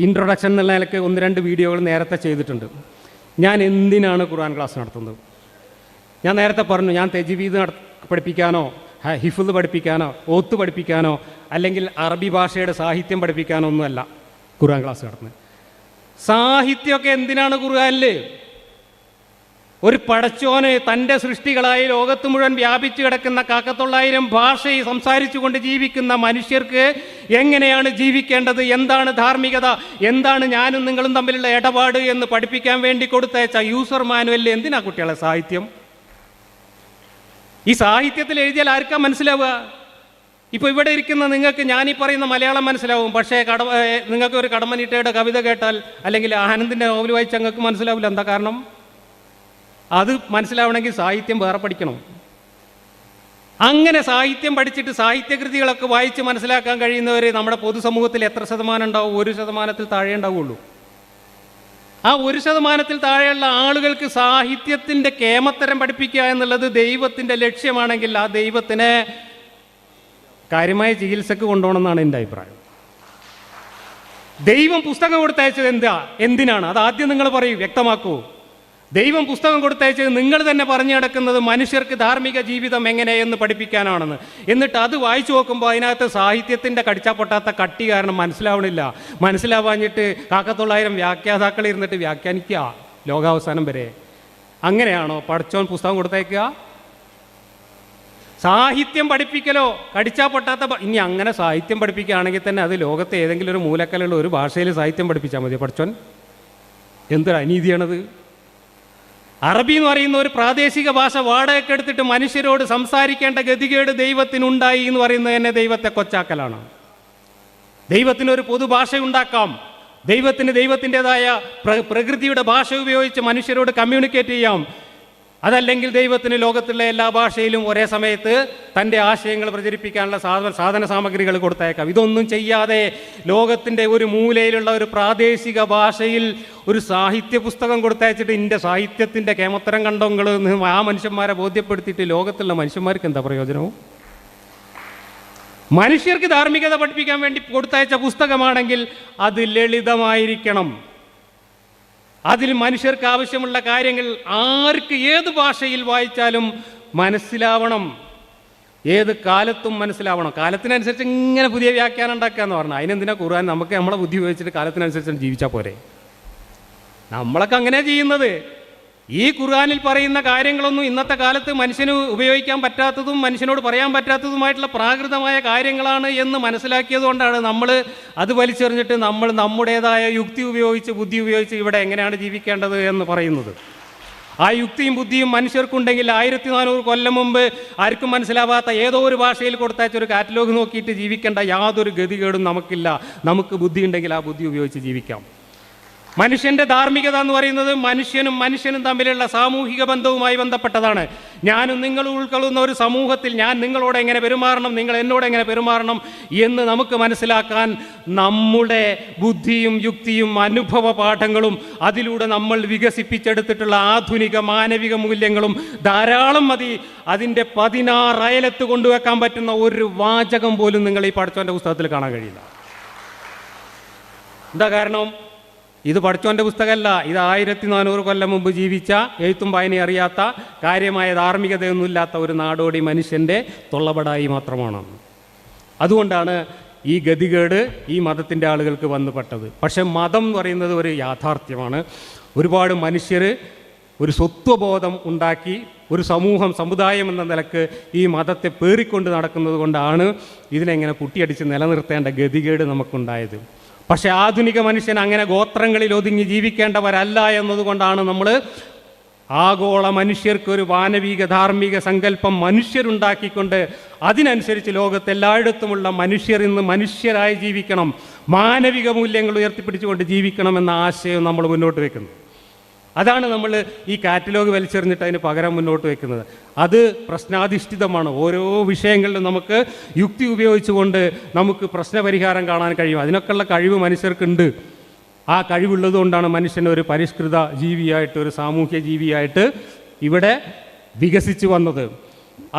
ഇൻട്രൊഡക്ഷൻ എന്നുള്ള നിലയ്ക്ക് 1-2 വീഡിയോകൾ നേരത്തെ ചെയ്തിട്ടുണ്ട്. ഞാൻ എന്തിനാണ് ഖുർആൻ ക്ലാസ് നടത്തുന്നത്? ഞാൻ നേരത്തെ പറഞ്ഞു, ഞാൻ തജ്വീദ് പഠിപ്പിക്കാനോ ഹിഫ്ള് പഠിപ്പിക്കാനോ ഓത്ത് പഠിപ്പിക്കാനോ അല്ലെങ്കിൽ അറബി ഭാഷയുടെ സാഹിത്യം പഠിപ്പിക്കാനോ ഒന്നുമല്ല ഖുർആൻ ക്ലാസ് നടത്തുന്നത്. സാഹിത്യമൊക്കെ എന്തിനാണ് ഖുർആനിൽ? ഒരു പടച്ചോന് തൻ്റെ സൃഷ്ടികളായി ലോകത്ത് മുഴുവൻ വ്യാപിച്ചു കിടക്കുന്ന 1,900 ഭാഷയിൽ സംസാരിച്ചു കൊണ്ട് ജീവിക്കുന്ന മനുഷ്യർക്ക് എങ്ങനെയാണ് ജീവിക്കേണ്ടത്, എന്താണ് ധാർമ്മികത, എന്താണ് ഞാനും നിങ്ങളും തമ്മിലുള്ള ഇടപാട് എന്ന് പഠിപ്പിക്കാൻ വേണ്ടി കൊടുത്തയച്ച യൂസർ മാനുവലിൽ എന്തിനാ കുട്ടികളെ സാഹിത്യം? ഈ സാഹിത്യത്തിൽ എഴുതിയാൽ ആർക്കാ മനസ്സിലാവുക? ഇപ്പോൾ ഇവിടെ ഇരിക്കുന്ന നിങ്ങൾക്ക് ഞാനീ പറയുന്ന മലയാളം മനസ്സിലാവും, പക്ഷേ നിങ്ങൾക്ക് ഒരു കടമ്മനിട്ടയുടെ കവിത കേട്ടാൽ അല്ലെങ്കിൽ ആനന്ദിൻ്റെ നോവൽ വായിച്ചാൽ നിങ്ങൾക്ക് മനസ്സിലാവില്ല. എന്താ കാരണം? അത് മനസ്സിലാവണമെങ്കിൽ സാഹിത്യം വേറെ പഠിക്കണം. അങ്ങനെ സാഹിത്യം പഠിച്ചിട്ട് സാഹിത്യകൃതികളൊക്കെ വായിച്ച് മനസ്സിലാക്കാൻ കഴിയുന്നവർ നമ്മുടെ പൊതുസമൂഹത്തിൽ എത്ര ശതമാനം ഉണ്ടാവും? 1% താഴെ ഉണ്ടാവുള്ളൂ. ആ 1% താഴെയുള്ള ആളുകൾക്ക് സാഹിത്യത്തിൻ്റെ കേമത്തരം പഠിപ്പിക്കുക എന്നുള്ളത് ദൈവത്തിൻ്റെ ലക്ഷ്യമാണെങ്കിൽ ആ ദൈവത്തിനെ കാര്യമായ ചികിത്സക്ക് കൊണ്ടുപോകണമെന്നാണ് എൻ്റെ അഭിപ്രായം. ദൈവം പുസ്തകം കൊടുത്തയച്ചത് എന്തിനാണ്? അത് ആദ്യം നിങ്ങൾ പറയൂ, വ്യക്തമാക്കൂ. ദൈവം പുസ്തകം കൊടുത്തയച്ചത് നിങ്ങൾ തന്നെ പറഞ്ഞു നടക്കുന്നത് മനുഷ്യർക്ക് ധാർമ്മിക ജീവിതം എങ്ങനെയെന്ന് പഠിപ്പിക്കാനാണെന്ന്. എന്നിട്ട് അത് വായിച്ചു നോക്കുമ്പോൾ അതിനകത്ത് സാഹിത്യത്തിൻ്റെ കടിച്ചാൽ പൊട്ടാത്ത കട്ടി കാരണം മനസ്സിലാവണില്ല. മനസ്സിലാവാഞ്ഞിട്ട് 1,900 വ്യാഖ്യാതാക്കൾ ഇരുന്നിട്ട് വ്യാഖ്യാനിക്കുക ലോകാവസാനം വരെ. അങ്ങനെയാണോ പടച്ചോൻ പുസ്തകം കൊടുത്തയക്കുക? സാഹിത്യം പഠിപ്പിക്കലോ കടിച്ചാൽ പൊട്ടാത്ത ഇനി അങ്ങനെ സാഹിത്യം പഠിപ്പിക്കുകയാണെങ്കിൽ തന്നെ അത് ലോകത്തെ ഏതെങ്കിലും ഒരു മൂലക്കലുള്ള ഒരു ഭാഷയിൽ സാഹിത്യം പഠിപ്പിച്ചാൽ മതി. പഠിച്ചോൻ എന്തൊരു അനീതിയാണത്. അറബി എന്ന് പറയുന്ന ഒരു പ്രാദേശിക ഭാഷ വാടകയ്ക്ക് എടുത്തിട്ട് മനുഷ്യരോട് സംസാരിക്കേണ്ട ഗതികേട് ദൈവത്തിനുണ്ടായി എന്ന് പറയുന്നത് തന്നെ ദൈവത്തെ കൊച്ചാക്കലാണ്. ദൈവത്തിനൊരു പൊതുഭാഷ ഉണ്ടാക്കാം, ദൈവത്തിന് ദൈവത്തിൻ്റെതായ പ്രകൃതിയുടെ ഭാഷ ഉപയോഗിച്ച് മനുഷ്യരോട് കമ്മ്യൂണിക്കേറ്റ് ചെയ്യാം. അതല്ലെങ്കിൽ ദൈവത്തിന് ലോകത്തുള്ള എല്ലാ ഭാഷയിലും ഒരേ സമയത്ത് തൻ്റെ ആശയങ്ങൾ പ്രചരിപ്പിക്കാനുള്ള സാധന സാമഗ്രികൾ കൊടുത്തയക്കാം. ഇതൊന്നും ചെയ്യാതെ ലോകത്തിൻ്റെ ഒരു മൂലയിലുള്ള ഒരു പ്രാദേശിക ഭാഷയിൽ ഒരു സാഹിത്യ പുസ്തകം കൊടുത്തയച്ചിട്ട് എൻ്റെ സാഹിത്യത്തിൻ്റെ കേമത്തരം കണ്ടോങ്ങൾ ആ മനുഷ്യന്മാരെ ബോധ്യപ്പെടുത്തിയിട്ട് ലോകത്തുള്ള മനുഷ്യന്മാർക്ക് എന്താ പ്രയോജനവും? മനുഷ്യർക്ക് ധാർമ്മികത പഠിപ്പിക്കാൻ വേണ്ടി കൊടുത്തയച്ച പുസ്തകമാണെങ്കിൽ അത് ലളിതമായിരിക്കണം. അതിൽ മനുഷ്യർക്ക് ആവശ്യമുള്ള കാര്യങ്ങൾ ആർക്ക് ഏത് ഭാഷയിൽ വായിച്ചാലും മനസ്സിലാവണം, ഏത് കാലത്തും മനസ്സിലാവണം. കാലത്തിനനുസരിച്ച് ഇങ്ങനെ പുതിയ വ്യാഖ്യാനം ഉണ്ടാക്കുക എന്ന് പറഞ്ഞാൽ അതിനെന്തിനാ ഖുർആൻ? നമുക്ക് നമ്മളെ ബുദ്ധി ഉപയോഗിച്ചിട്ട് കാലത്തിനനുസരിച്ച് ജീവിച്ചാൽ പോരെ? നമ്മളൊക്കെ അങ്ങനെ ചെയ്യുന്നത്. ഈ ഖുർആനിൽ പറയുന്ന കാര്യങ്ങളൊന്നും ഇന്നത്തെ കാലത്ത് മനുഷ്യന് ഉപയോഗിക്കാൻ പറ്റാത്തതും മനുഷ്യനോട് പറയാൻ പറ്റാത്തതുമായിട്ടുള്ള പ്രാകൃതമായ കാര്യങ്ങളാണ് എന്ന് മനസ്സിലാക്കിയത് കൊണ്ടാണ് നമ്മൾ അത് വലിച്ചെറിഞ്ഞിട്ട് നമ്മൾ നമ്മുടേതായ യുക്തി ഉപയോഗിച്ച് ബുദ്ധി ഉപയോഗിച്ച് ഇവിടെ എങ്ങനെയാണ് ജീവിക്കേണ്ടത് എന്ന് പറയുന്നത്. ആ യുക്തിയും ബുദ്ധിയും മനുഷ്യർക്കുണ്ടെങ്കിൽ 1400 കൊല്ലം മുമ്പ് ആർക്കും മനസ്സിലാവാത്ത ഏതോ ഒരു ഭാഷയിൽ കൊടുത്തയച്ചൊരു കാറ്റലോഗ് നോക്കിയിട്ട് ജീവിക്കേണ്ട യാതൊരു ഗതികേടും നമുക്കില്ല. നമുക്ക് ബുദ്ധി ഉണ്ടെങ്കിൽ ആ ബുദ്ധി ഉപയോഗിച്ച് ജീവിക്കാം. മനുഷ്യൻ്റെ ധാർമ്മികത എന്ന് പറയുന്നത് മനുഷ്യനും തമ്മിലുള്ള സാമൂഹിക ബന്ധവുമായി ബന്ധപ്പെട്ടതാണ്. ഞാനും നിങ്ങൾ ഉൾക്കൊള്ളുന്ന ഒരു സമൂഹത്തിൽ ഞാൻ നിങ്ങളോട് എങ്ങനെ പെരുമാറണം, നിങ്ങൾ എന്നോട് എങ്ങനെ പെരുമാറണം എന്ന് നമുക്ക് മനസ്സിലാക്കാൻ നമ്മുടെ ബുദ്ധിയും യുക്തിയും അനുഭവ പാഠങ്ങളും അതിലൂടെ നമ്മൾ വികസിപ്പിച്ചെടുത്തിട്ടുള്ള ആധുനിക മാനവിക മൂല്യങ്ങളും ധാരാളം മതി. അതിൻ്റെ 16 അയലത്ത് കൊണ്ടുവെക്കാൻ പറ്റുന്ന ഒരു വാചകം പോലും നിങ്ങൾ ഈ പഠിച്ചവൻ്റെ പുസ്തകത്തിൽ കാണാൻ കഴിയില്ല. എന്താ കാരണം? ഇത് പഠിച്ചോൻ്റെ പുസ്തകമല്ല. ഇത് 1400 കൊല്ലം മുമ്പ് ജീവിച്ച, എഴുത്തും വായനയും അറിയാത്ത, കാര്യമായ ധാർമ്മികതയൊന്നുമില്ലാത്ത ഒരു നാടോടി മനുഷ്യൻ്റെ തൊള്ളപടായി മാത്രമാണ്. അതുകൊണ്ടാണ് ഈ ഗതികേട് ഈ മതത്തിൻ്റെ ആളുകൾക്ക് വന്നുപെട്ടത്. പക്ഷെ മതം എന്ന് പറയുന്നത് ഒരു യാഥാർത്ഥ്യമാണ്. ഒരുപാട് മനുഷ്യർ ഒരു സ്വത്വബോധം ഉണ്ടാക്കി ഒരു സമുദായം എന്ന നിലക്ക് ഈ മതത്തെ പേറിക്കൊണ്ട് നടക്കുന്നത് കൊണ്ടാണ് ഇതിനെങ്ങനെ പുട്ടിയടിച്ച് നിലനിർത്തേണ്ട ഗതികേട് നമുക്കുണ്ടായത്. പക്ഷെ ആധുനിക മനുഷ്യൻ അങ്ങനെ ഗോത്രങ്ങളിൽ ഒതുങ്ങി ജീവിക്കേണ്ടവരല്ല എന്നതുകൊണ്ടാണ് നമ്മൾ ആഗോള മനുഷ്യർക്കൊരു മാനവിക ധാർമ്മിക സങ്കല്പം മനുഷ്യരുണ്ടാക്കിക്കൊണ്ട് അതിനനുസരിച്ച് ലോകത്തെല്ലായിടത്തുമുള്ള മനുഷ്യർ ഇന്ന് മനുഷ്യരായി ജീവിക്കണം, മാനവിക മൂല്യങ്ങൾ ഉയർത്തിപ്പിടിച്ചുകൊണ്ട് ജീവിക്കണമെന്ന ആശയം നമ്മൾ മുന്നോട്ട് വയ്ക്കുന്നു. അതാണ് നമ്മൾ ഈ കാറ്റലോഗ് വലിച്ചെറിഞ്ഞിട്ട് അതിന് പകരം മുന്നോട്ട് വയ്ക്കുന്നത്. അത് പ്രശ്നാധിഷ്ഠിതമാണ്. ഓരോ വിഷയങ്ങളിലും നമുക്ക് യുക്തി ഉപയോഗിച്ചുകൊണ്ട് നമുക്ക് പ്രശ്നപരിഹാരം കാണാൻ കഴിയും. അതിനൊക്കെയുള്ള കഴിവ് മനുഷ്യർക്കുണ്ട്. ആ കഴിവുള്ളത് കൊണ്ടാണ് മനുഷ്യൻ ഒരു പരിഷ്കൃത ജീവിയായിട്ട്, ഒരു സാമൂഹ്യ ജീവിയായിട്ട് ഇവിടെ വികസിച്ചു വന്നത്.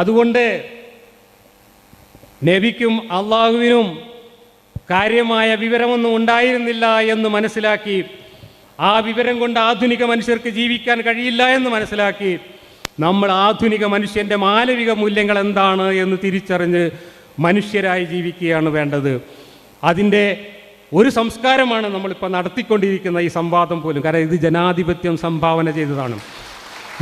അതുകൊണ്ട് നബിക്കും അള്ളാഹുവിനും കാര്യമായ വിവരമൊന്നും ഉണ്ടായിരുന്നില്ല എന്ന് മനസ്സിലാക്കി, ആ വിവരം കൊണ്ട് ആധുനിക മനുഷ്യർക്ക് ജീവിക്കാൻ കഴിയില്ല എന്ന് മനസ്സിലാക്കി നമ്മൾ ആധുനിക മനുഷ്യൻ്റെ മാനവിക മൂല്യങ്ങൾ എന്താണ് എന്ന് തിരിച്ചറിഞ്ഞ് മനുഷ്യരായി ജീവിക്കുകയാണ് വേണ്ടത്. അതിൻ്റെ ഒരു സംസ്കാരമാണ് നമ്മളിപ്പോൾ നടത്തിക്കൊണ്ടിരിക്കുന്ന ഈ സംവാദം പോലും. കാരണം ഇത് ജനാധിപത്യം സംഭാവന ചെയ്തതാണ്.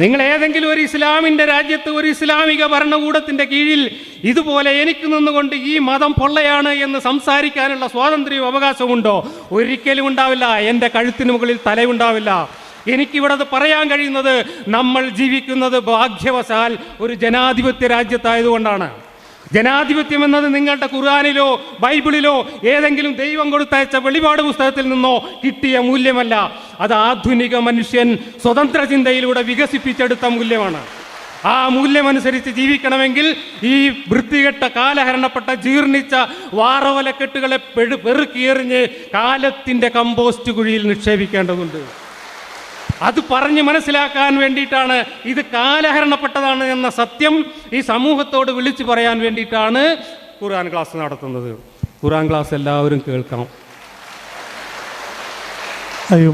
നിങ്ങൾ ഏതെങ്കിലും ഒരു ഇസ്ലാമിൻ്റെ രാജ്യത്ത് ഒരു ഇസ്ലാമിക ഭരണകൂടത്തിൻ്റെ കീഴിൽ ഇതുപോലെ എനിക്ക് നിന്നുകൊണ്ട് ഈ മതം പൊള്ളയാണ് എന്ന് സംസാരിക്കാനുള്ള സ്വാതന്ത്ര്യവും അവകാശമുണ്ടോ? ഒരിക്കലും ഉണ്ടാവില്ല. എൻ്റെ കഴുത്തിന് മുകളിൽ തലയുണ്ടാവില്ല. എനിക്കിവിടെ അത് പറയാൻ കഴിയുന്നത് നമ്മൾ ജീവിക്കുന്നത് ഭാഗ്യവശാൽ ഒരു ജനാധിപത്യ രാജ്യത്തായതുകൊണ്ടാണ്. ജനാധിപത്യം എന്നത് നിങ്ങളുടെ ഖുർആനിലോ ബൈബിളിലോ ഏതെങ്കിലും ദൈവം കൊടുത്തയച്ച വെളിപാട് പുസ്തകത്തിൽ നിന്നോ കിട്ടിയ മൂല്യമല്ല. അത് ആധുനിക മനുഷ്യൻ സ്വതന്ത്ര ചിന്തയിലൂടെ വികസിപ്പിച്ചെടുത്ത മൂല്യമാണ്. ആ മൂല്യമനുസരിച്ച് ജീവിക്കണമെങ്കിൽ ഈ വൃത്തികെട്ട കാലഹരണപ്പെട്ട ജീർണിച്ച വാറവലക്കെട്ടുകളെ പെറുക്കിയെറിഞ്ഞ് കാലത്തിൻ്റെ കമ്പോസ്റ്റ് കുഴിയിൽ നിക്ഷേപിക്കേണ്ടതുണ്ട്. അത് പറഞ്ഞ് മനസ്സിലാക്കാൻ വേണ്ടിയിട്ടാണ്, ഇത് കാലഹരണപ്പെട്ടതാണ് എന്ന സത്യം ഈ സമൂഹത്തോട് വിളിച്ചു പറയാൻ വേണ്ടിയിട്ടാണ് ഖുർആൻ ക്ലാസ് നടത്തുന്നത്. ഖുർആൻ ക്ലാസ് എല്ലാവരും കേൾക്കണം. അയ്യോ